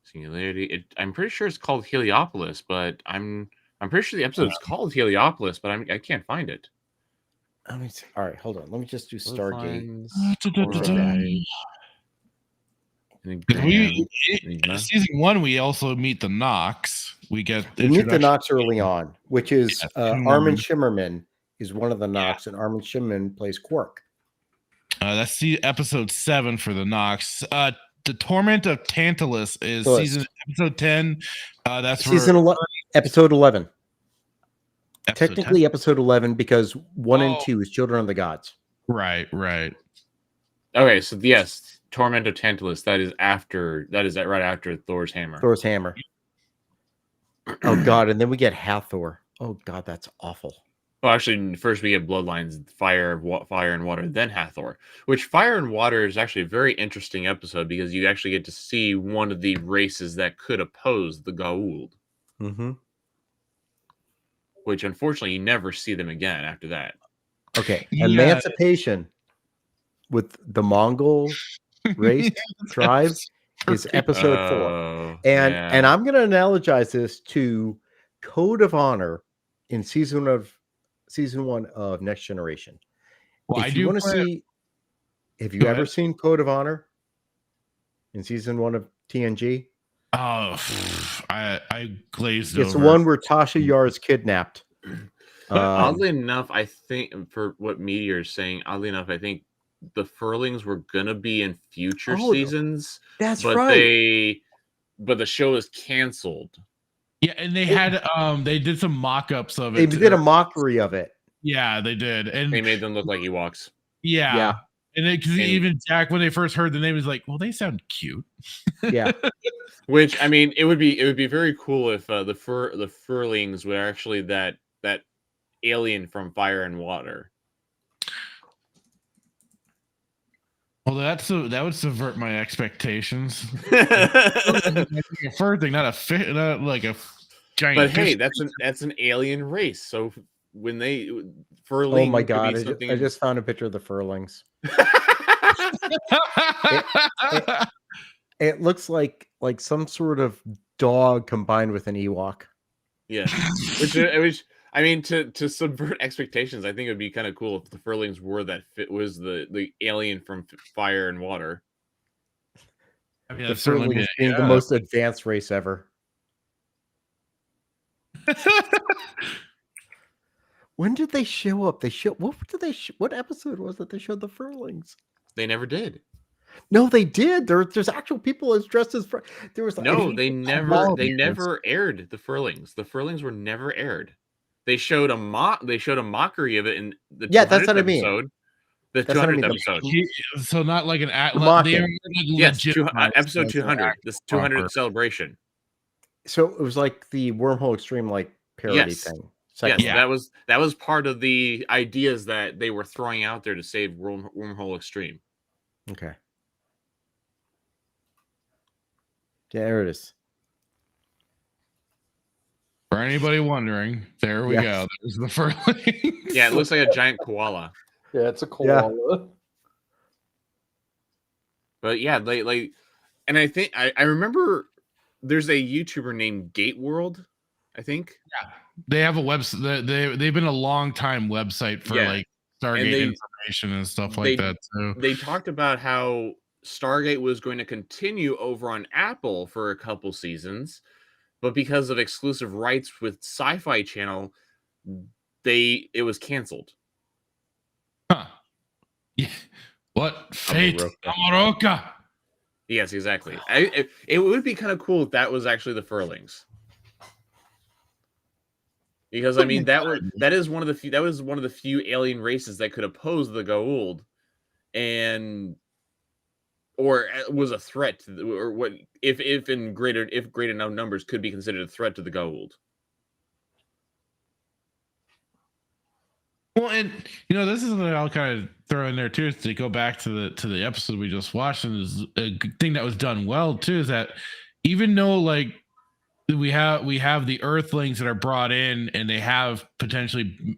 singularity. I'm pretty sure it's called Heliopolis, but I'm pretty sure the episode's called Heliopolis, but I can't find it. All right, hold on. Let me just do Stargate. Season 1, we also meet the Nox. We meet the Nox early on, which is Armin Shimmerman is one of the Nox, and Armin Shimmerman plays Quark. That's episode 7 for the Nox. The Torment of Tantalus is episode 10. That's season 11, episode 11. Technically, episode 11 because 1 and 2 is Children of the Gods. Right. Okay, so yes, Torment of Tantalus. That is right after Thor's hammer. Thor's hammer. Oh God! And then we get Hathor. Oh God, that's awful. Well, actually, first we get Bloodlines, Fire and Water, then Hathor. Which Fire and Water is actually a very interesting episode because you actually get to see one of the races that could oppose the Gould. Mm-hmm. which unfortunately you never see them again after that. Okay, Yeah. Emancipation with the Mongol race tribe is episode 4, Oh, and yeah. I'm going to analogize this to Code of Honor in season 1 of Next Generation. Well, I If you do want to plan- see, have you Go ever ahead. seen Code of Honor in season 1 of TNG? Oh, I glazed It's the over. one where Tasha Yar is kidnapped. Oddly enough, I think for what Meteor is saying, oddly enough, I think the Furlings were gonna be in future Oh, seasons. that's but right. But the show is canceled. Yeah, and they had they did some mock-ups of They it. did a mockery of it. Yeah, they did, and They made them look like Ewoks. yeah, Yeah. and because And- even Jack, when they first heard the name, was like, "Well, they sound cute." Yeah. Which I mean, it would be very cool if the Furlings were actually that alien from Fire and Water. Well, that would subvert my expectations. A fur thing, not a fish, not like a giant. But hey, fish. that's an alien race. So when they Furling, Oh my could god! be I something. just found a picture of the Furlings. It looks like some sort of dog combined with an Ewok. Yeah, which I mean, to subvert expectations, I think it would be kind of cool if the Furlings were was the alien from Fire and Water. I mean, The Furlings being the most advanced race ever. When did they show up? What episode was it they showed the Furlings? They never did. No, they did. There's actual people as dressed as there was No, they never aired the Furlings. The Furlings were never aired. They showed a mockery of it in the that's 200th what I mean. episode. The That's what I 200th mean, episode. So not like an Mocking. Yes, episode 200. This 200th celebration. So it was like the Wormhole Extreme parody Yes. thing. Yes, that was part of the ideas that they were throwing out there to save Wormhole Extreme. Okay. There it is. For anybody wondering, there we go. There's the Furlings. Yeah, it looks like a giant koala. Yeah, it's a koala. But yeah, and I think I remember there's a YouTuber named Gate World, I think. Yeah. They have a website. They've been a long time website for like Stargate information and stuff like that too. They talked about how Stargate was going to continue over on Apple for a couple seasons, but because of exclusive rights with Sci-Fi Channel, it was canceled. Huh. Yeah. What fate, Amaroka? Yes, exactly. It would be kind of cool if that was actually the Furlings. Because I mean that was one of the few alien races that could oppose the Gould, or was a threat to or what if great enough numbers could be considered a threat to the Gould. Well, and this is what I'll kind of throw in there too, is to go back to the episode we just watched, and is a thing that was done well too, is that even though we have the Earthlings that are brought in, and they have potentially,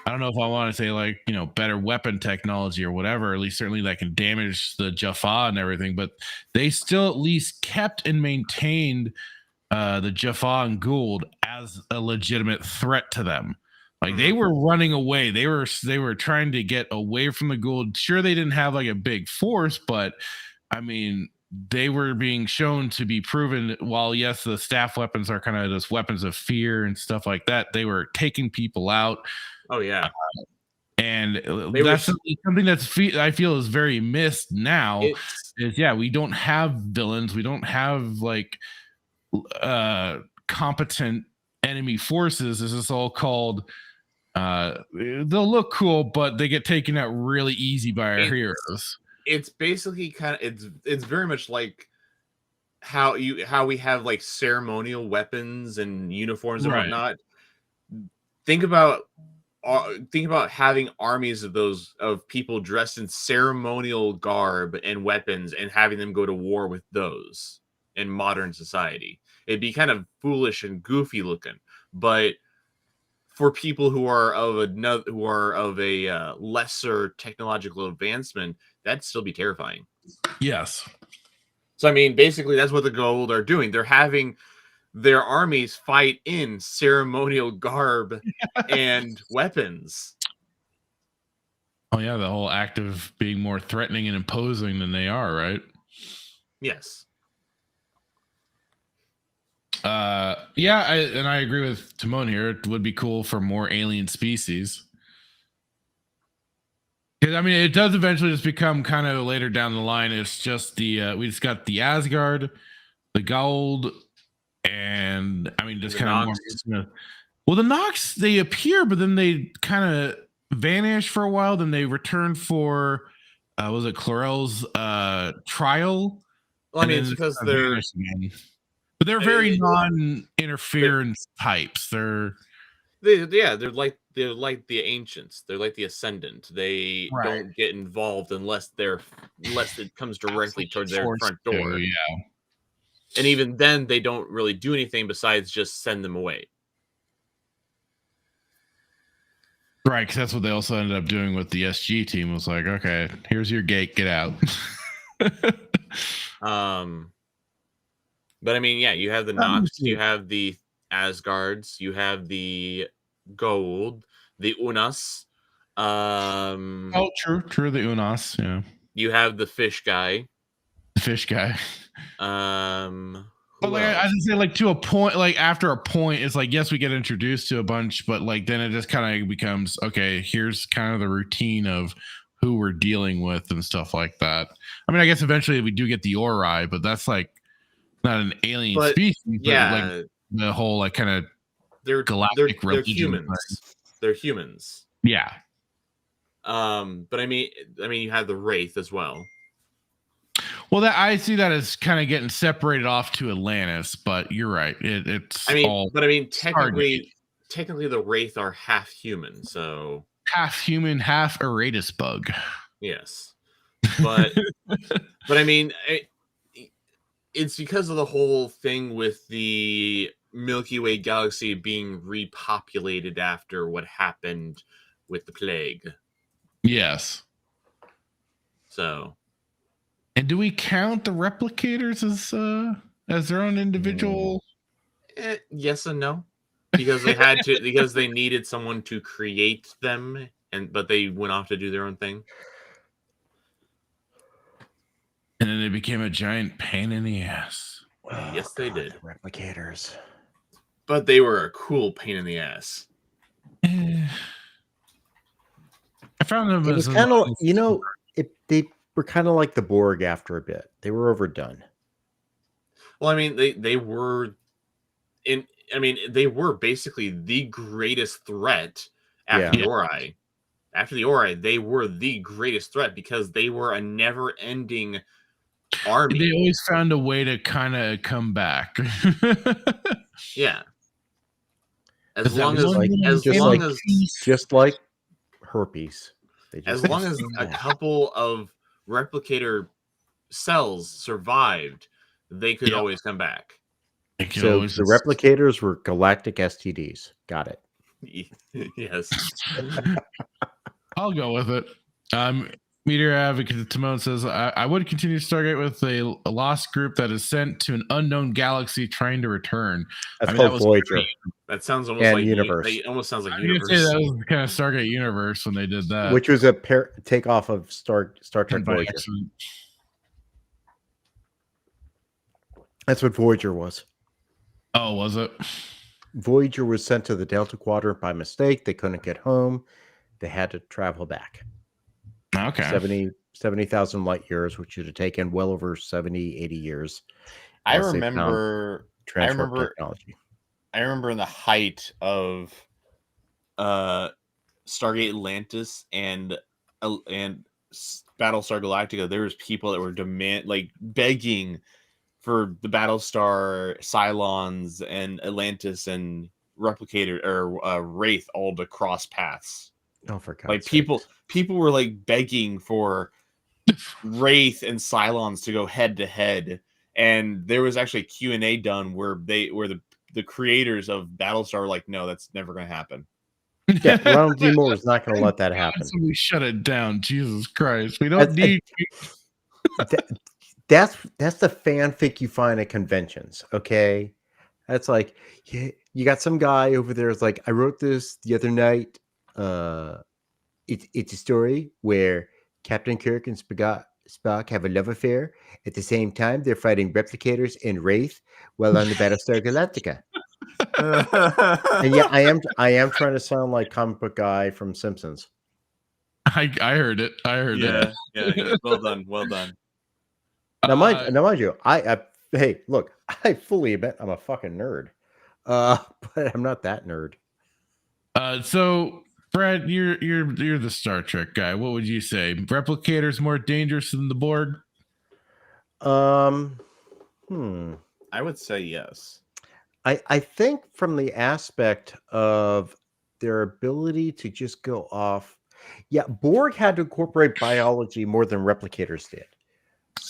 I don't know if I want to say better weapon technology or whatever, at least certainly that can damage the Jaffa and everything, but they still at least kept and maintained the Jaffa and Gould as a legitimate threat to them. Like they were running away. They were trying to get away from the Gould. Sure, they didn't have a big force, but I mean, they were being shown to be proven. While yes, the staff weapons are kind of just weapons of fear and stuff like that, they were taking people out. Oh yeah, and that's something that's I feel is very missed now. We don't have villains. We don't have competent enemy forces. This is all called. They'll look cool, but they get taken out really easy by our heroes. It's basically it's very much like how we have ceremonial weapons and uniforms and whatnot. Think about having armies of people dressed in ceremonial garb and weapons and having them go to war with those in modern society. It'd be kind of foolish and goofy looking, but for people who are of a lesser technological advancement, that'd still be terrifying. Yes. So I mean, basically, that's what the gould are doing. They're having their armies fight in ceremonial garb and weapons. Oh yeah, the whole act of being more threatening and imposing than they are, right? Yes. Yeah, I agree with Timon here. It would be cool for more alien species. Because I mean, it does eventually just become kind of later down the line. It's just we just got the Asgard, the Gould, and I mean, just kind of more. Well, the Nox, they appear, but then they kind of vanish for a while. Then they return for was it Chlorel's trial? Well, I mean, it's because they're but they're very non-interference types. They're like the ancients. They're like the ascendant. They don't get involved unless it comes directly towards their front door. Yeah. And even then they don't really do anything besides just send them away. Right, because that's what they also ended up doing with the SG team. Was like, okay, here's your gate, get out. But I mean, yeah, you have the Nox, you have the Asgards, you have the Gould, the Unas. Oh, true, the Unas, yeah. You have the fish guy. The fish guy. But like I say, like to a point, like after a point, it's like yes, we get introduced to a bunch, but like then it just kind of becomes okay. Here's kind of the routine of who we're dealing with and stuff like that. I mean, I guess eventually we do get the Ori, but that's like not an alien species. Yeah, but like the whole like kind of they're galactic they're humans. They're humans. Yeah. But I mean, you have the Wraith as well. Well, that I see that as kind of getting separated off to Atlantis, but you're right. It's technically the Wraith are half human, so half human, half Aratus bug. Yes, but I mean, it's because of the whole thing with the Milky Way galaxy being repopulated after what happened with the plague. Yes. So. And do we count the replicators as their own individual? Yes and no, because they had to, because they needed someone to create them, but they went off to do their own thing. And then they became a giant pain in the ass. Yes, they did. Replicators. But they were a cool pain in the ass. I found them. It was kind of, they were kind of like the Borg after a bit. They were overdone. Well, I mean, they were they were basically the greatest threat after the Ori. After the Ori, they were the greatest threat because they were a never-ending army. They always found a way to kind of come back. Yeah. Just like herpes. As long as a couple of replicator cells survived, they could always come back. So the replicators were galactic STDs. Got it. Yes. I'll go with it. Meteor Advocate Timon says, I would continue Stargate with a lost group that is sent to an unknown galaxy trying to return. That's called Voyager. That sounds almost like Universe. It almost sounds like Universe. Universe. That was kind of Stargate Universe when they did that. Which was a takeoff of Star Trek Voyager. Accident. That's what Voyager was. Oh, was it? Voyager was sent to the Delta Quadrant by mistake. They couldn't get home. They had to travel back. Okay. 70,000 light years, which should have taken well over 70, 80 years. I remember technology. I remember in the height of Stargate Atlantis and Battlestar Galactica, there was people that were begging for the Battlestar Cylons and Atlantis and Replicator or Wraith all to cross paths. Oh, for God's like people were like begging for Wraith and Cylons to go head to head, and there was actually a Q&A done where the creators of Battlestar were like, no, that's never going to happen. Yeah, Ronald D. Moore is not going to let that happen. Somebody shut it down. Jesus Christ. We don't need. That's the fanfic you find at conventions. Okay. That's like, you got some guy over there. It's like, I wrote this the other night. It's a story where Captain Kirk and Spock have a love affair. At the same time, they're fighting replicators and Wraith while on the Battlestar Galactica. And yeah, I am trying to sound like comic book guy from Simpsons. I heard it. I heard it. Yeah. Well done. Well done. Now, mind you, hey, look, I fully admit I'm a fucking nerd, but I'm not that nerd. So Brad, you're the Star Trek guy. What would you say? Replicators more dangerous than the Borg? I would say yes. I think from the aspect of their ability to just go off. Yeah, Borg had to incorporate biology more than replicators did.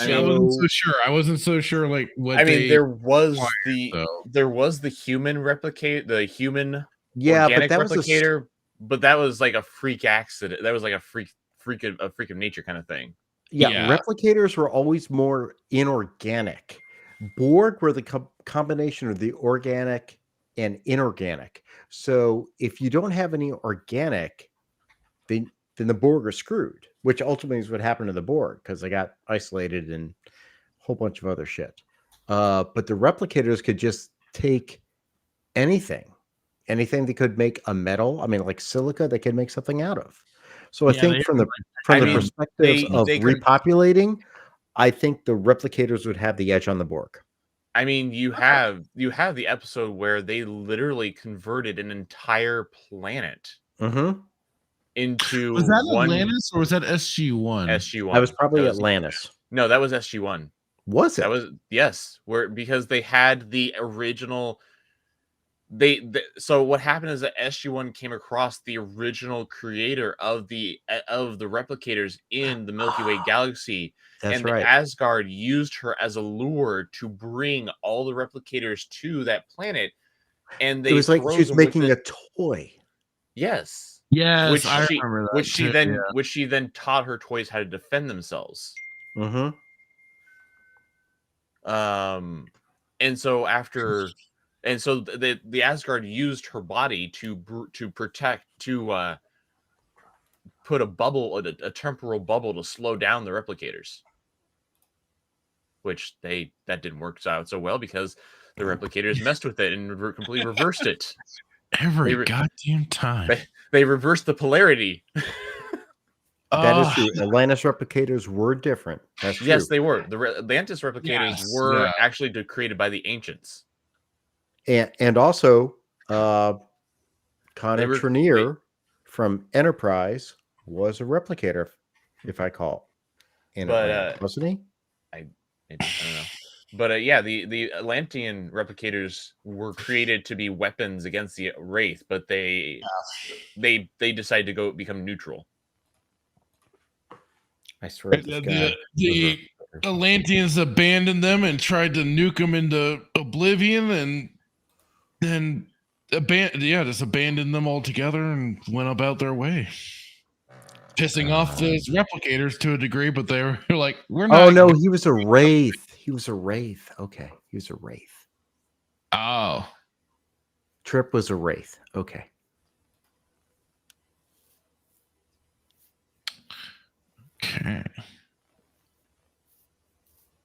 I wasn't so sure. I wasn't so sure. Like what? I mean, there was the human replicate, the human organic replicator, but that was like a freak accident. That was like a freak of nature kind of thing. Yeah, replicators were always more inorganic. Borg were the combination of the organic and inorganic. So if you don't have any organic, then the Borg are screwed, which ultimately is what happened to the Borg because they got isolated and a whole bunch of other shit. But the replicators could just take anything they could make a metal. I mean, like silica, they could make something out of. So I think from the perspective of repopulating, I think the replicators would have the edge on the Borg. I mean, you have the episode where they literally converted an entire planet into was that Atlantis or was that SG-1? SG-1. That was probably Atlantis. No, that was SG-1. Was it? That was because they had the original. So what happened is that SG-1 came across the original creator of the replicators in the Milky Way galaxy. That's right. Asgard used her as a lure to bring all the replicators to that planet, and it was like she was making a toy. Yes, I remember that. Which she then taught her toys how to defend themselves. And so the Asgard used her body to protect, to put a temporal bubble to slow down the replicators, which that didn't work out so well because the replicators messed with it and completely reversed it every goddamn time. They reversed the polarity. That is true. Atlantis replicators were different. That's true. Yes, they were. The Atlantis replicators were actually created by the ancients. And also, Connor Trenier from Enterprise was a replicator, if I call. Wasn't he? I don't know. But the Atlantean replicators were created to be weapons against the Wraith, but they decided to become neutral. I swear. The Atlanteans abandoned them and tried to nuke them into oblivion, and then just abandoned them altogether and went about their way, pissing off those replicators to a degree. But they were like, "We're not." Oh no, he was a Wraith. He was a Wraith. Okay, he was a Wraith. Oh, Trip was a Wraith. Okay. Okay.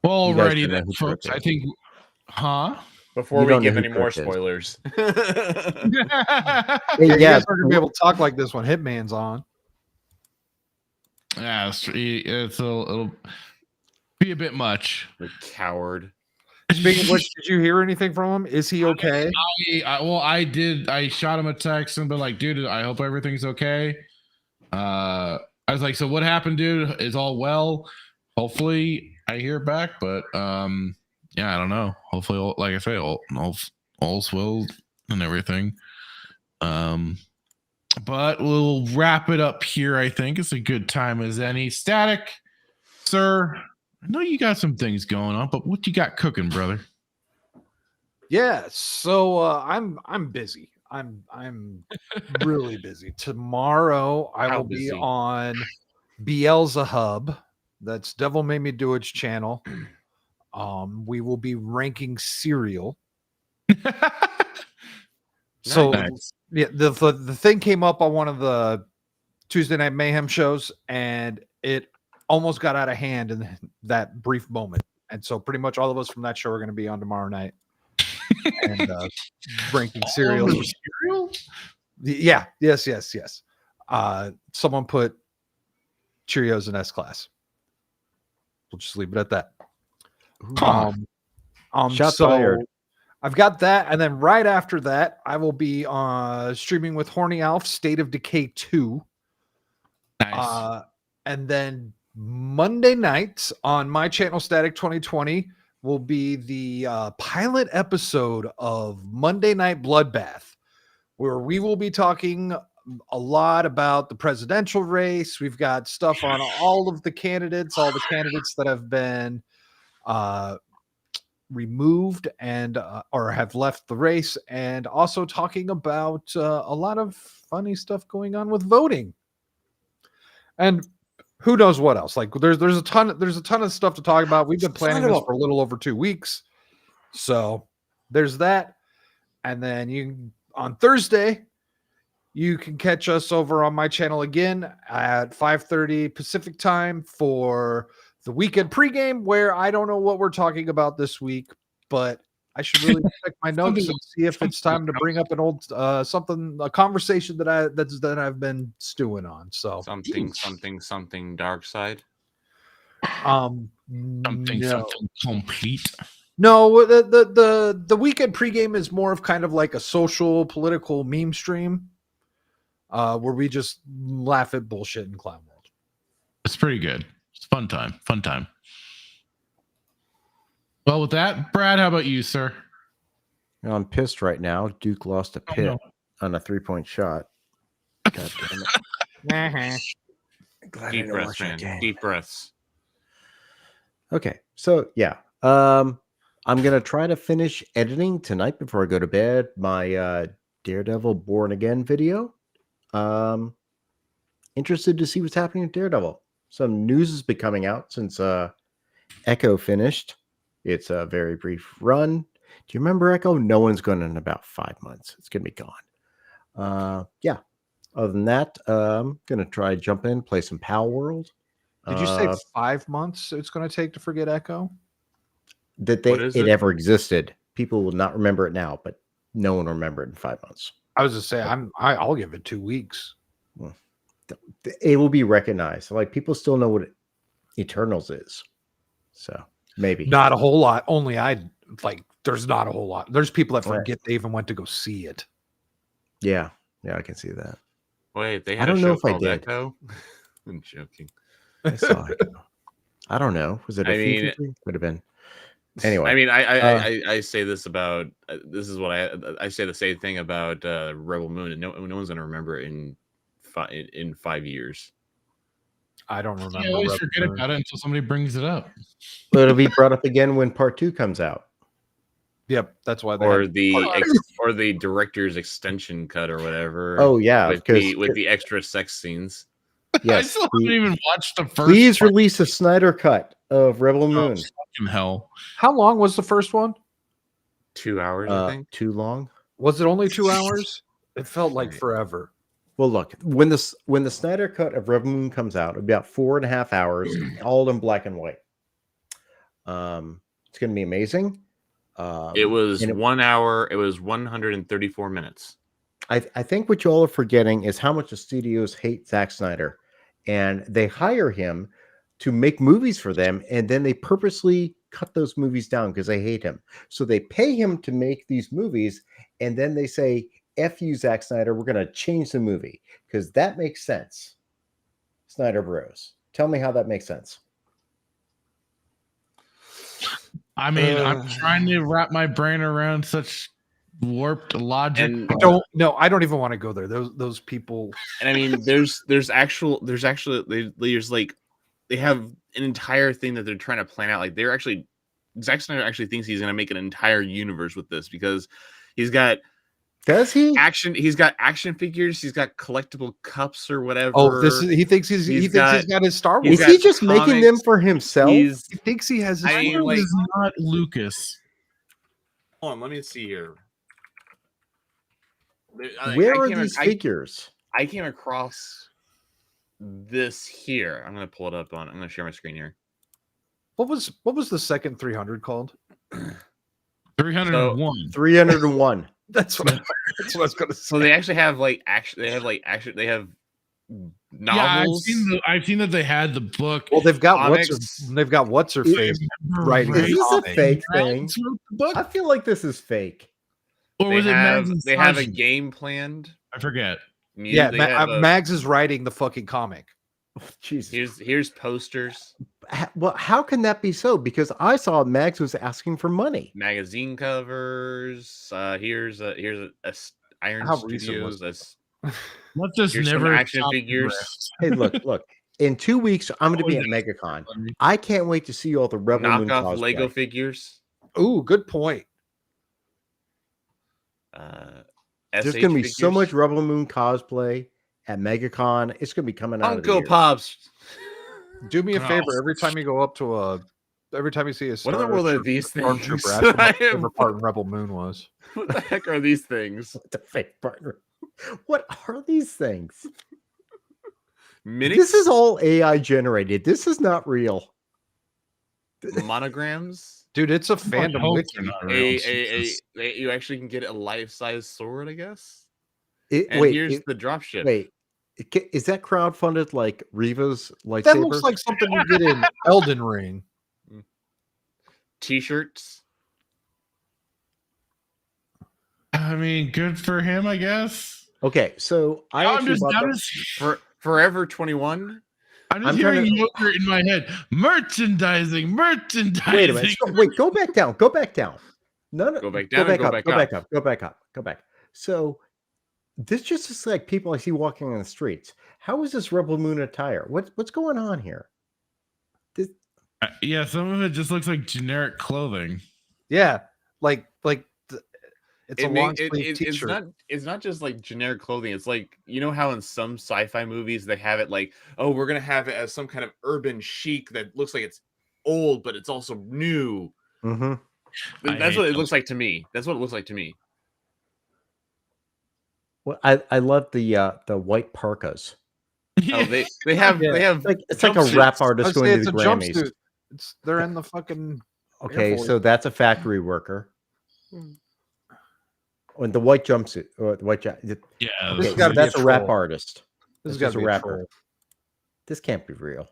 Well, alrighty then, folks. I think, Before we give any more spoilers. You guys aren't gonna be able to talk like this when Hitman's on. Yeah, it'll be a bit much. The coward. Speaking of which, did you hear anything from him? Is he okay? I did. I shot him a text and been like, dude, I hope everything's okay. I was like, so what happened, dude? Is all well? Hopefully I hear back, but I don't know. Hopefully, like I say, all's well and everything. But we'll wrap it up here. I think it's a good time as any. Static, sir. I know you got some things going on, but what you got cooking, brother? Yeah, so I'm busy. I'm really busy. Tomorrow I How will be busy? on Beelzehub. That's Devil Made Me Do It's channel. We will be ranking cereal. So Nice. yeah, the thing came up on one of the Tuesday Night Mayhem shows, and it almost got out of hand in that brief moment. And so pretty much all of us from that show are going to be on tomorrow night and ranking cereal. Cereal? Yeah, yes. Someone put Cheerios in S class. We'll just leave it at that. Shots So fired. I've got that, and then right after that, I will be streaming with Horny Alf State of Decay 2. Nice. And then Monday nights on my channel Static 2020 will be the pilot episode of Monday Night Bloodbath, where we will be talking a lot about the presidential race. We've got stuff on all of the candidates, all the candidates that have been removed and or have left the race, and also talking about a lot of funny stuff going on with voting. And who knows what else? Like there's a ton of stuff to talk about. We've been planning this for a little over 2 weeks. So there's that. And then on Thursday, you can catch us over on my channel again at 5:30 Pacific time for the weekend pregame, where I don't know what we're talking about this week, but I should really check my notes and see if it's time to bring up an old a conversation that I've been stewing on. So something dark side. Something complete. No, the weekend pregame is more of kind of like a social political meme stream, where we just laugh at bullshit in Clown World. It's pretty good. It's fun time. Well, with that, Brad, how about you, sir? I'm pissed right now. Duke lost a pit on a 3-point shot. God damn it. Glad Deep breaths, man. Deep breaths. Okay, so yeah, I'm gonna try to finish editing tonight before I go to bed. My Daredevil Born Again video. Interested to see what's happening with Daredevil. Some news has been coming out since Echo finished. It's a very brief run. Do you remember Echo? No one's going in about 5 months. It's gonna be gone. Yeah. Other than that, I'm gonna try jump in, play some Pal World. Did you say 5 months it's going to take to forget Echo? That it ever existed. People will not remember it now, but no one will remember it in 5 months. I was just saying, I'll give it 2 weeks. Well, it will be recognized. Like people still know what Eternals is, so maybe not a whole lot. Only there's not a whole lot. There's people that forget they even went to go see it. Yeah, I can see that. Wait, they I had don't a know show if I called did. Echo? I'm joking. I saw it. I don't know. Was it? Would have been. Anyway, I mean, I say this about this is what I say the same thing about Rebel Moon, and no one's gonna remember it in 5 years. I don't remember. I always forget about it until somebody brings it up. But it'll be brought up again when Part 2 comes out. Yep, that's why. Or the director's extension cut or whatever. Oh yeah, with the extra sex scenes. Yes, I still haven't even watched the first. Please release a Snyder cut of Rebel Moon. Fucking hell! How long was the first one? 2 hours, I think. Too long? Was it only 2 hours? It felt like forever. Well, look, when the Snyder cut of Rebel Moon comes out, it'll be about 4.5 hours, all in black and white. It's going to be amazing. It was 1 hour. It was 134 minutes. I think what you all are forgetting is how much the studios hate Zack Snyder, and they hire him to make movies for them, and then they purposely cut those movies down because they hate him. So they pay him to make these movies, and then they say, F you, Zack Snyder, we're going to change the movie because that makes sense. Snyder Bros. Tell me how that makes sense. I mean, I'm trying to wrap my brain around such warped logic. And I don't even want to go there. Those people. And I mean, there's like they have an entire thing that they're trying to plan out. Like Zack Snyder actually thinks he's going to make an entire universe with this because he's got Does he? He's got action figures. He's got collectible cups or whatever. Oh, he thinks he's got his Star Wars. Is he just making them for himself? He thinks he has his. I mean, like, is not Lucas. Hold on, let me see here. Where are these figures? I came across this here. I'm gonna pull it up on. I'm gonna share my screen here. What was the second 300 called? 301. 301. That's what I was gonna say. So they actually have they have novels. Yeah, I've seen that they had the book. Well, they've got comics. what's her face writing. Is this a comic. fake thing? I feel like this is fake. Or was it Mags? They have a game planned. I forget. Yeah, Mags is writing the fucking comic. Jesus. Here's posters. Well, how can that be so? Because I saw Mags was asking for money. Magazine covers. Here's a Iron How recent Studios. was Let's just Here's never some action stop the figures. rest. Hey, look. In 2 weeks, I'm going to be at MegaCon. I can't wait to see all the Rebel Moon Knockoff cosplay. Lego figures. Ooh, good point. There's going to be so much Rebel Moon cosplay at MegaCon. It's going to be coming out. Uncle of the Pops. Do me a favor every time you go up to every time you see a What in the world are these things? Stormtrooper, ask them what the favorite part in Rebel Moon was. What the heck are these things? The fake partner. What are these things? Minis? This is all AI generated. This is not real. Monograms. Dude, it's a fandom wiki. You actually can get a life-size sword, I guess. Here's the dropship. Wait, is that crowdfunded like Reva's lightsaber? That looks like something you get in Elden Ring. T-shirts. I mean, good for him, I guess. Okay, so I'm just for Forever 21. I'm hearing yogurt in my head. Merchandising. Wait a minute. Go back down. Go back down. No. Go back down. Go back up. So this just is like people I see walking on the streets. How is this Rebel Moon attire? What's going on here? Yeah, some of it just looks like generic clothing. Yeah, like it's a long sleeve it's t-shirt. It's not just like generic clothing. It's like, you know how in some sci-fi movies they have it like, oh, we're gonna have it as some kind of urban chic that looks like it's old, but it's also new. Mm-hmm. That's what it looks like to me. That's what it looks like to me. Well, I love the white parkas. Oh, they have it's like a rap artist going to the Grammys. Jumpsuit. They're in the fucking. Okay, so that's a factory worker. And the white jumpsuit, or the white jacket. Yeah, okay, that's a rap artist. This is a rapper. This can't be real.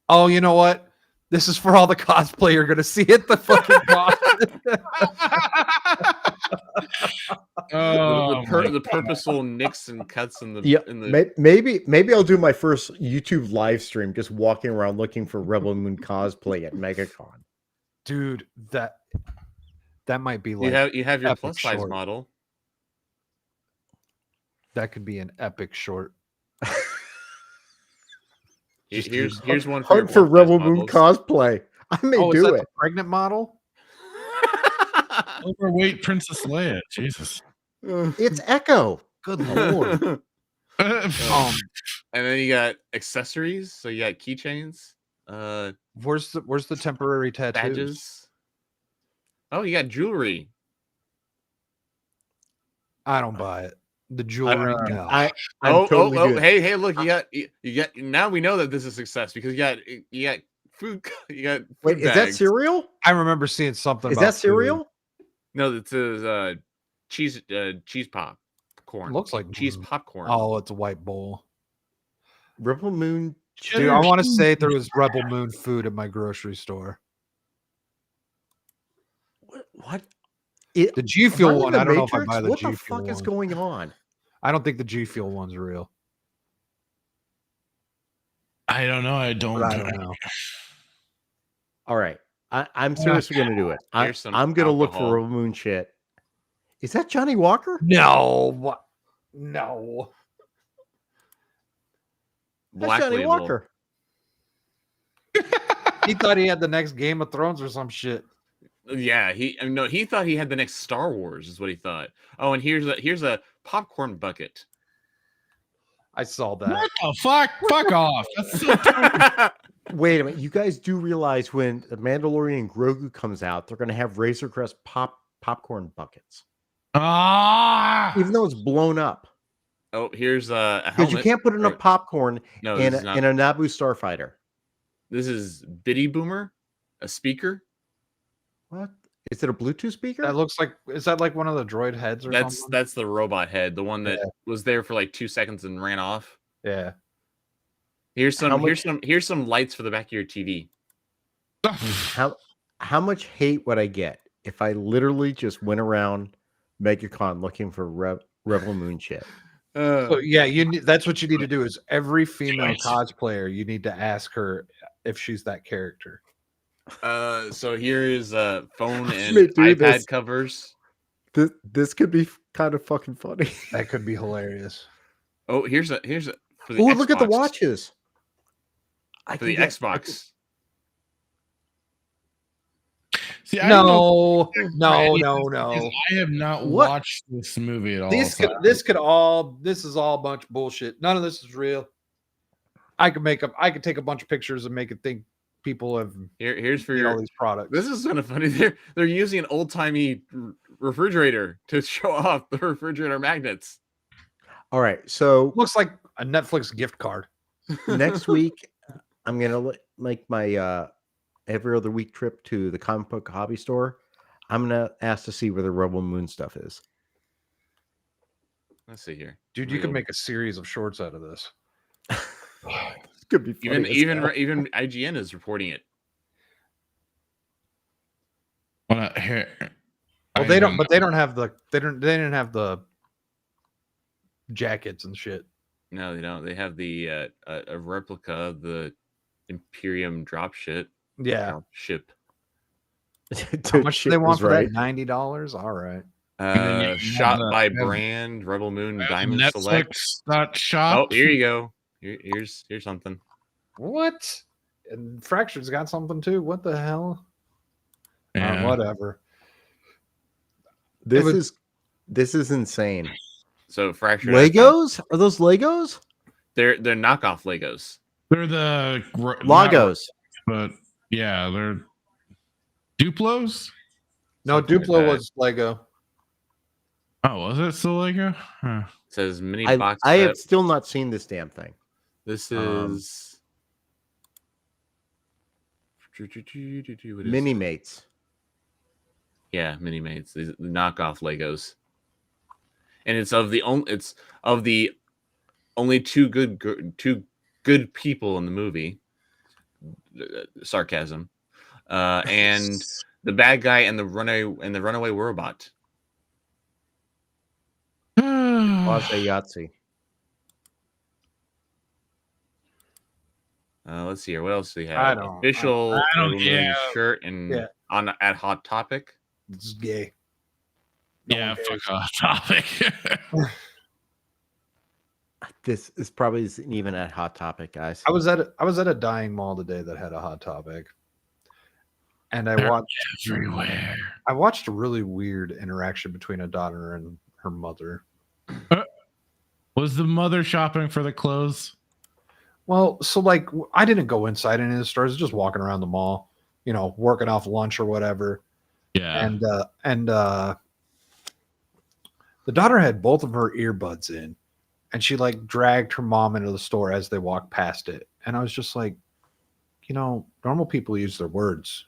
Oh, you know what? This is for all the cosplay you're going to see at the fucking con. The purposeful nicks and cuts in the maybe I'll do my first YouTube live stream just walking around looking for Rebel Moon cosplay at MegaCon. Dude, that might be like you have your plus size model. That could be an epic short. Here's one for Rebel Moon cosplay. I may do it. The pregnant model. Overweight Princess Leia. Jesus. It's Echo. Good lord. And then you got accessories. So you got keychains. Where's the temporary tattoos? Badges. Oh, you got jewelry. I don't buy it. The jewelry. No. Hey, look, you got. Now we know that this is a success because you got food. You got. Wait, is that cereal? I remember seeing something. Is that cereal? Food. No, it says cheese popcorn. Looks like cheese popcorn. Oh, it's a white bowl. Rebel Moon. Dude, I want to say there was Rebel Moon food at my grocery store. What? The G Fuel one. I don't know if I buy the G Fuel one. What the fuck is going on? I don't think the G Fuel one's real. I don't know. I don't know. All right. I'm seriously going to do it. I'm going to look for Rebel Moon shit. Is that Johnny Walker? No. No. That's Johnny Walker. He thought he had the next Game of Thrones or some shit. Yeah, he thought he had the next Star Wars, is what he thought. Oh, and here's a popcorn bucket. I saw that. What the fuck? Fuck off. That's so dumb. Wait a minute. You guys do realize when the Mandalorian Grogu comes out, they're going to have Razor Crest popcorn buckets. Ah! Even though it's blown up. Oh, here's a helmet. Because you can't put enough popcorn No, in this is a Naboo starfighter. This is Biddy Boomer, a speaker. What? Is it a Bluetooth speaker? That looks like, is that like one of the droid heads or something? That's the robot head, the one that was there for like 2 seconds and ran off. Yeah. Here's some lights for the back of your TV. How much hate would I get if I literally just went around MegaCon looking for Rebel Moon shit? So yeah, that's what you need to do. Is every female cosplayer, you need to ask her if she's that character. So here is phone and Dude, iPad covers. This could be kind of fucking funny. That could be hilarious. Oh, here's a for the Oh, Xbox. look at the watches. For the Xbox. See, No. I have not watched this movie at all. This is all a bunch of bullshit. None of this is real. I could take a bunch of pictures and make it think people have here's for all these products. This is kind of funny. They're using an old-timey refrigerator to show off the refrigerator magnets. All right, so looks like a Netflix gift card. Next week, I'm gonna make my every other week trip to the comic book hobby store. I'm gonna ask to see where the Rebel Moon stuff is. Let's see here, dude. You could make a series of shorts out of this. Could be funny even IGN is reporting it. Here, well, they don't, but they don't have the they didn't have the jackets and shit. No, they don't. They have the a replica of the Imperium drop shit. Yeah, drop ship. How much do they want for that? $90. All right. Shot by brand Rebel Moon Diamond Select. Shop. Oh, here you go. Here's something. What? And Fractured's got something too. What the hell? Yeah. Whatever. This is insane. So Fractured Legos? Are those Legos? They're knockoff Legos. They're the Logos. But yeah, they're Duplos. No, Duplo was Lego. Oh, was it still Lego? Huh. It says mini I box. have still not seen this damn thing. This is Mini Mates. Yeah, Mini Mates. These the knockoff Legos, and it's of the only two good people in the movie. Sarcasm, and the bad guy and the runaway robot. Yahtzee. Let's see here. What else do we have? I don't shirt and on at Hot Topic. It's gay. Yeah, fuck Hot Topic. This is probably isn't even at Hot Topic, guys. I was at a dying mall today that had a Hot Topic, and I watched a really weird interaction between a daughter and her mother. Was the mother shopping for the clothes? Well, so like I didn't go inside any of the stores, just walking around the mall, working off lunch or whatever. Yeah. And the daughter had both of her earbuds in, and she like dragged her mom into the store as they walked past it. And I was just like, normal people use their words.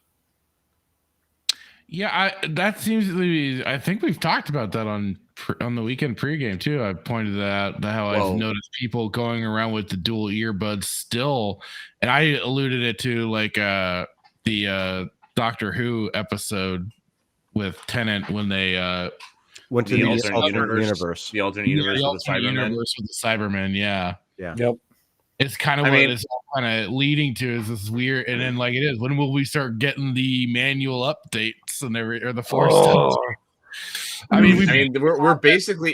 Yeah, that seems to be. I think we've talked about that on the weekend pregame too. I pointed that out how I've noticed people going around with the dual earbuds still, and I alluded it to like the Doctor Who episode with Tennant when they went to the alternate universe. The alternate universe with the Cybermen. Yeah. Yep. It's kind of what it's kind of leading to is this weird, and then like it is. When will we start getting the manual updates and or the force? I mean, we're basically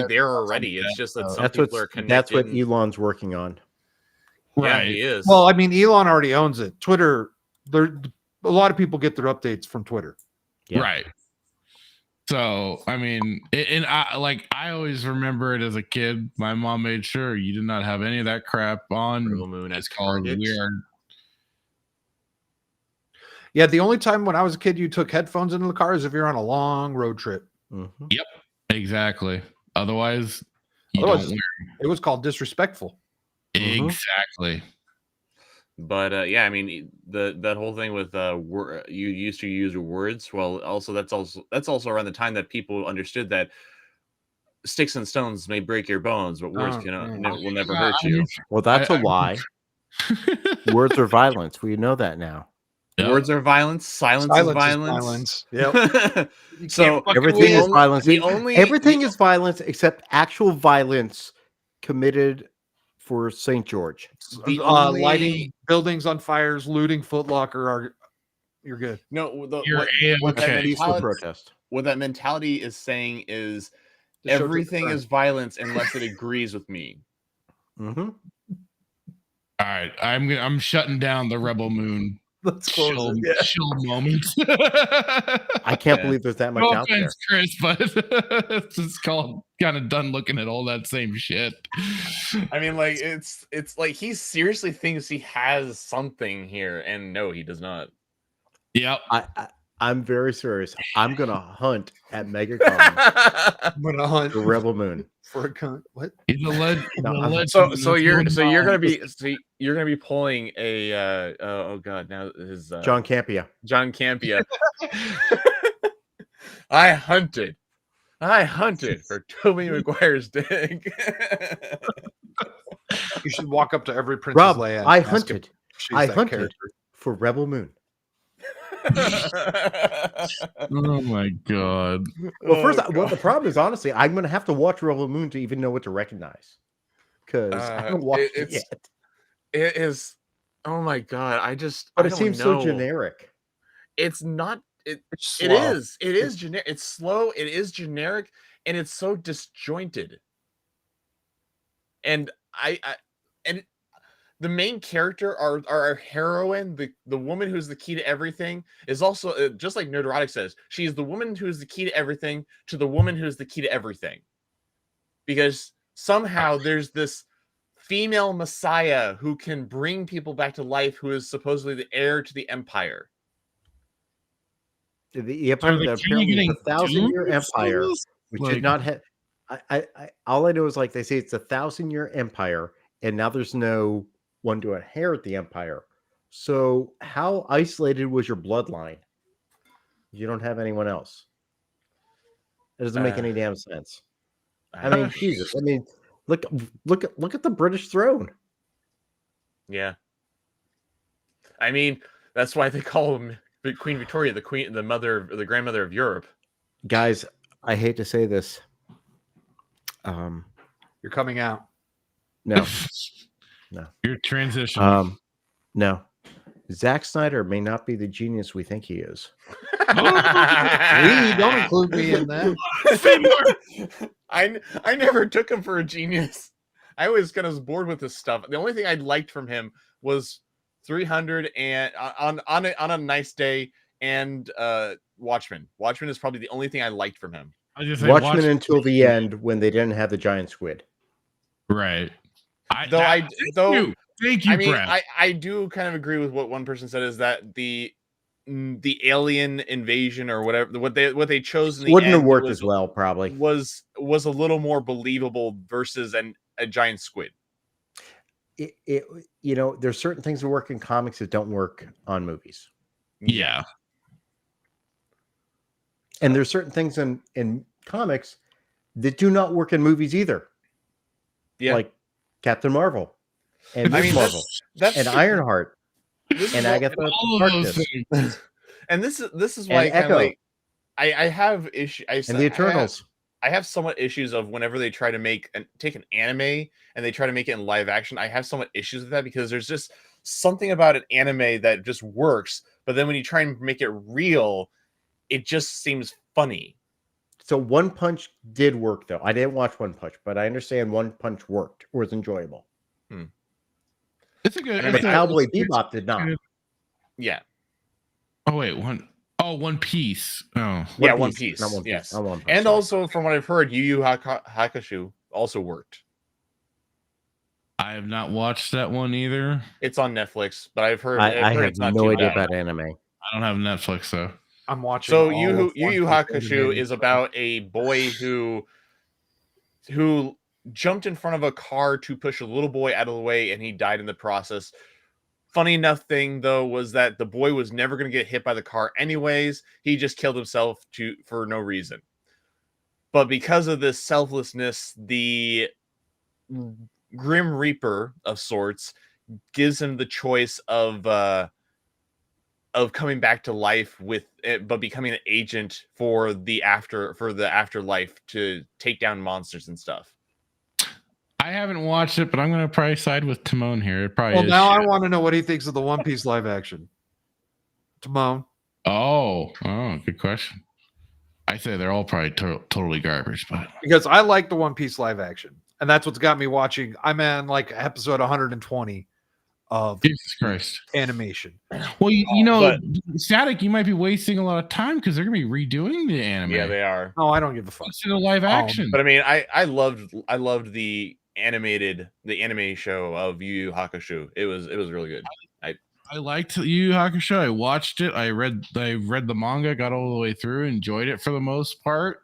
there already. It's just that some people are connected. That's what Elon's working on. Yeah, he is. Well, I mean, Elon already owns it. Twitter, a lot of people get their updates from Twitter. Yeah. Right. So, I mean, I always remember it as a kid. My mom made sure you did not have any of that crap on. Rebel Moon It's at called Target. weird. Yeah, the only time when I was a kid you took headphones into the car is if you're on a long road trip. Mm-hmm. Yep, exactly. Otherwise, you Otherwise, don't wear. it was called disrespectful. Exactly. But yeah, I mean that whole thing with you used to use your words. Well, that's also around the time that people understood that sticks and stones may break your bones, but words will never hurt you. Well, that's a lie. Words are violence. We know that now. Words are violence. Silence is violence. Yep. So everything is violence. Everything is is violence except actual violence committed for St. George. Lighting buildings on fires, looting Foot Locker, you're good. No, What that mentality is saying is To show everything concern. is violence unless it agrees with me. Mm-hmm. All right, I'm shutting down the Rebel Moon. Let's chill moment. I can't believe there's that much No out there. offense, Chris, but it's just kind of done looking at all that same shit. I mean, like it's like he seriously thinks he has something here, and no, he does not. Yep. I'm very serious. I'm gonna hunt at MegaCon. I'm gonna hunt for Rebel Moon. For a cunt. What? He's a legend. So you're gonna be pulling a oh god, now his John Campia. John Campia. I hunted for Tobey Maguire's dick. You should walk up to every Princess Rob, Leia. and I ask hunted. if she's I that hunted character. for Rebel Moon. Oh my god. Well, the problem is honestly, I'm gonna have to watch Rebel Moon to even know what to recognize. Because I haven't watched it yet. It is. Oh my god! But it seems so generic. It's not. It slow. is. It is generic. It's slow. It is generic, and it's so disjointed. And the main character, our heroine, the woman who's the key to everything, is also just like Nerderotic says. She is the woman who is the key to everything to the woman who is the key to everything. Because somehow there's this female messiah who can bring people back to life, who is supposedly the heir to the empire. The empire that apparently is a 1,000-year empire, which did not have. All I know is like they say it's a 1,000-year empire, and now there's no one to inherit the empire. So how isolated was your bloodline? You don't have anyone else. It doesn't make any damn sense. I mean, Jesus. I mean, look at the British throne. Yeah. I mean, that's why they call him Queen Victoria, the grandmother of Europe. Guys, I hate to say this. You're coming out. No. You're transitioning. No. Zack Snyder may not be the genius we think he is. Don't include me in that. I never took him for a genius. I always kind of was bored with this stuff. The only thing I liked from him was 300 and on a nice day and Watchmen. Watchmen is probably the only thing I liked from him. Watchmen until the end when they didn't have the giant squid. Right. Thank you, I mean, Brad. I do kind of agree with what one person said, is that the alien invasion or whatever what they chose in the Wouldn't end have worked as well, probably. Was a little more believable versus a giant squid. There's certain things that work in comics that don't work on movies. Yeah. And there's certain things in comics that do not work in movies either. Yeah. Like Captain Marvel and Miss Marvel and true. Ironheart and Agatha Harkness. And this is why Echo. I have issues. And the Eternals. I have somewhat issues of whenever they try to take an anime and they try to make it in live action. I have somewhat issues with that because there's just something about an anime that just works, but then when you try and make it real, it just seems funny. So One Punch did work, though. I didn't watch One Punch, but I understand One Punch worked or was enjoyable. It's a good. But Cowboy Bebop did not. Yeah. Oh wait, One Piece. Oh, Yeah, One Piece. Not One Piece. Yes, Not One Piece. and sorry. also from what I've heard, Yu Yu Hakusho also worked. I have not watched that one either. It's on Netflix, but I've heard I have it's not no too idea bad. about anime. I don't have Netflix though. I'm watching. So all Yu of Yu One Piece Hakusho animated is show. about a boy who jumped in front of a car to push a little boy out of the way, and he died in the process. Funny enough thing though was that the boy was never going to get hit by the car anyways. He just killed himself for no reason. But because of this selflessness, the Grim Reaper of sorts gives him the choice of coming back to life but becoming an agent for the afterlife to take down monsters and stuff. I haven't watched it, but I'm gonna probably side with Timon here. It probably Well, is. now shit. I want to know what he thinks of the One Piece live action. Timon. Oh, good question. I say they're all probably totally garbage, but Because I like the One Piece live action, and that's what's got me watching. I'm on like episode 120 of Jesus Christ animation. Well, you know, Static, you might be wasting a lot of time because they're gonna be redoing the anime. Yeah, they are. Oh, I don't give a fuck. It's in a live action. But I mean, I loved the anime show of Yu Yu Hakusho. It was really good. I liked Yu Yu Hakusho. I watched it. I read the manga, got all the way through, enjoyed it for the most part.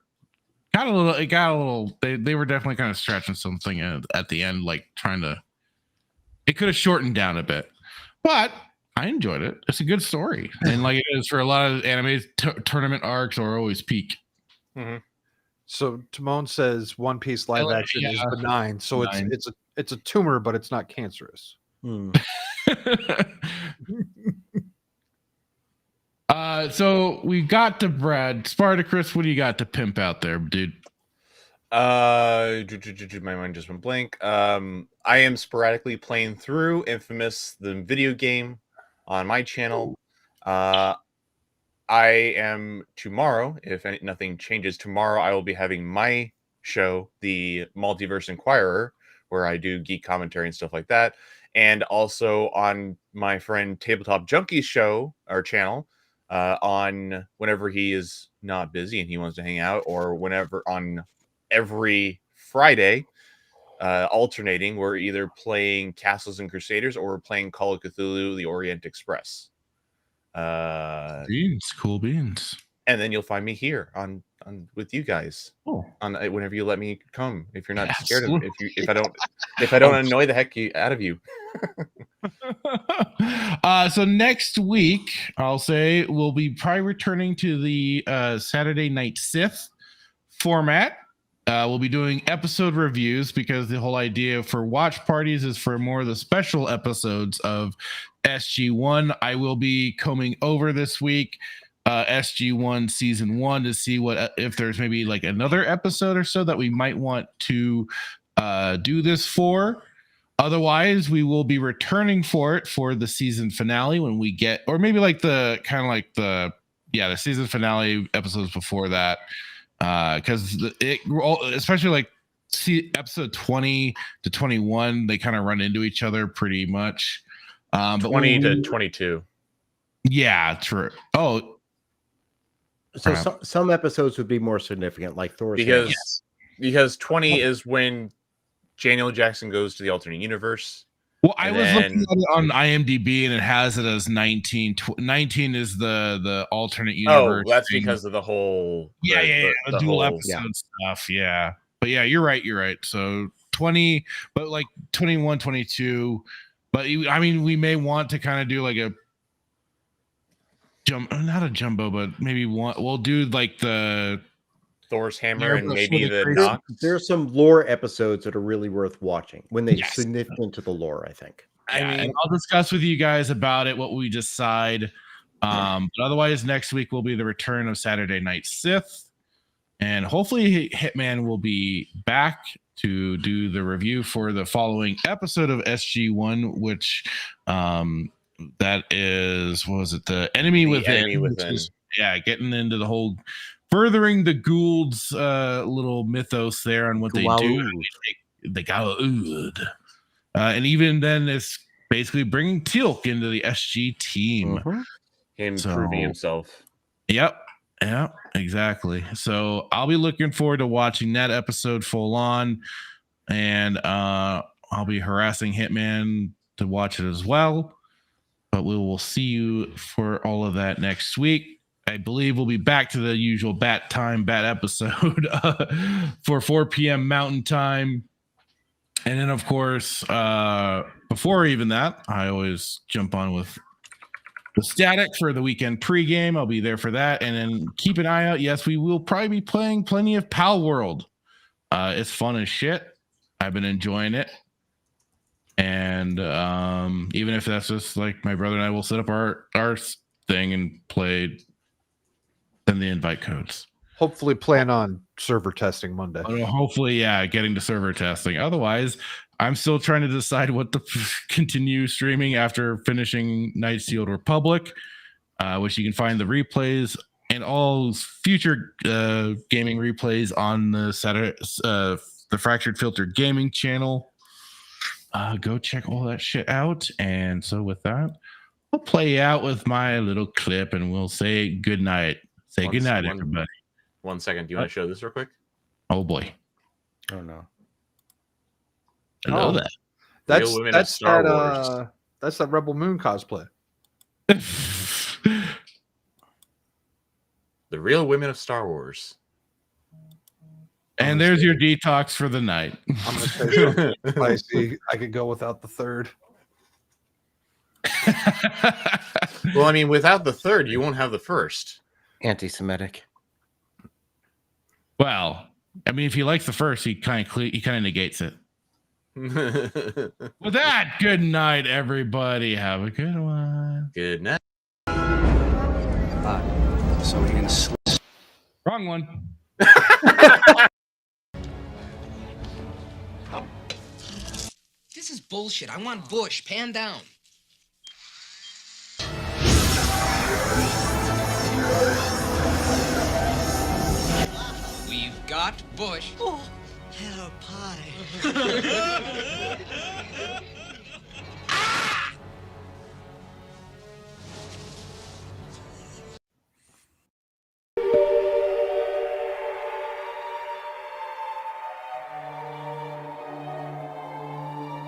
Got a little. They were definitely kind of stretching something at the end, like trying to. It could have shortened down a bit, but I enjoyed it. It's a good story, and like it is for a lot of anime, tournament arcs are always peak. Mm-hmm. So Timon says One Piece live action is benign. So it's a tumor, but it's not cancerous. So we got to Brad Spartacus. What do you got to pimp out there, dude? My mind just went blank. I am sporadically playing through Infamous, the video game, on my channel. I am tomorrow, if nothing changes, tomorrow I will be having my show, the Multiverse Inquirer, where I do geek commentary and stuff like that. And also on my friend Tabletop Junkie's show or channel, on whenever he is not busy and he wants to hang out, or whenever on every Friday, alternating, we're either playing Castles and Crusaders or we're playing Call of Cthulhu, the Orient Express. Cool beans. And then you'll find me here on with you guys on whenever you let me come. If you're not scared of if I don't annoy the heck out of you. So next week, I'll say we'll be probably returning to the Saturday Night Sith format. We'll be doing episode reviews because the whole idea for watch parties is for more of the special episodes of SG-1. I will be combing over this week SG-1 season 1 to see if there's maybe like another episode or so that we might want to do this for. Otherwise, we will be returning for it for the season finale when we get, or maybe like the season finale episodes before that. Because especially like episode 20 to 21, they kind of run into each other pretty much. But 20 to 22. Yeah, true. Oh, so some episodes would be more significant, like Thor's because 20 is when Daniel Jackson goes to the alternate universe. Well, I was looking at it on IMDb and it has it as 19. 19 is the alternate universe. Oh, that's because of the whole the dual episode stuff. Yeah. But yeah, you're right. So 20, but like 21, 22. But I mean, we may want to kind of do like a not a jumbo, but maybe we'll do like the Thor's hammer and maybe the Nox. There's some lore episodes that are really worth watching when they're significant to the lore, I think. And I'll discuss with you guys about it, what we decide. But otherwise, next week will be the return of Saturday Night Sith. And hopefully Hitman will be back to do the review for the following episode of SG-1, which that is, what was it? The Enemy Within. Enemy Within. Getting into the whole furthering the Gould's little mythos there on what they do. The Gou'ld. And even then, it's basically bringing Teal'c into the SG team. Him proving himself. Yep. Yeah, exactly. So I'll be looking forward to watching that episode full on, and I'll be harassing Hitman to watch it as well. But we will see you for all of that next week. I believe we'll be back to the usual bat episode for 4 p.m. Mountain Time. And then, of course, before even that, I always jump on with the static for the weekend pregame. I'll be there for that. And then keep an eye out. Yes, we will probably be playing plenty of Pal World. It's fun as shit. I've been enjoying it. And even if that's just like my brother and I will set up our thing and play, send the invite codes. Hopefully plan on server testing Monday. Hopefully, yeah, getting to server testing. Otherwise, I'm still trying to decide what to continue streaming after finishing Knights of the Old Republic, which you can find the replays and all future gaming replays on the Fractured Filter Gaming channel. Go check all that shit out. And so with that, I'll play out with my little clip and we'll say good night. Say good night, everybody. 1 second. Do you want to show this real quick? Oh boy. Oh no. I know that. That's Real women of Star Wars. That's that Rebel Moon cosplay. The real women of Star Wars. And there's your detox for the night. I'm gonna say something spicy. I could go without the third. Well, I mean, without the third, you won't have the first. Anti-Semitic. Well, I mean, if he likes the first, he kind of negates it. With that, good night, everybody. Have a good one. Good night. So we're gonna Wrong one. This is bullshit. I want Bush. Pan down. We've got Bush. Oh, hello, pie.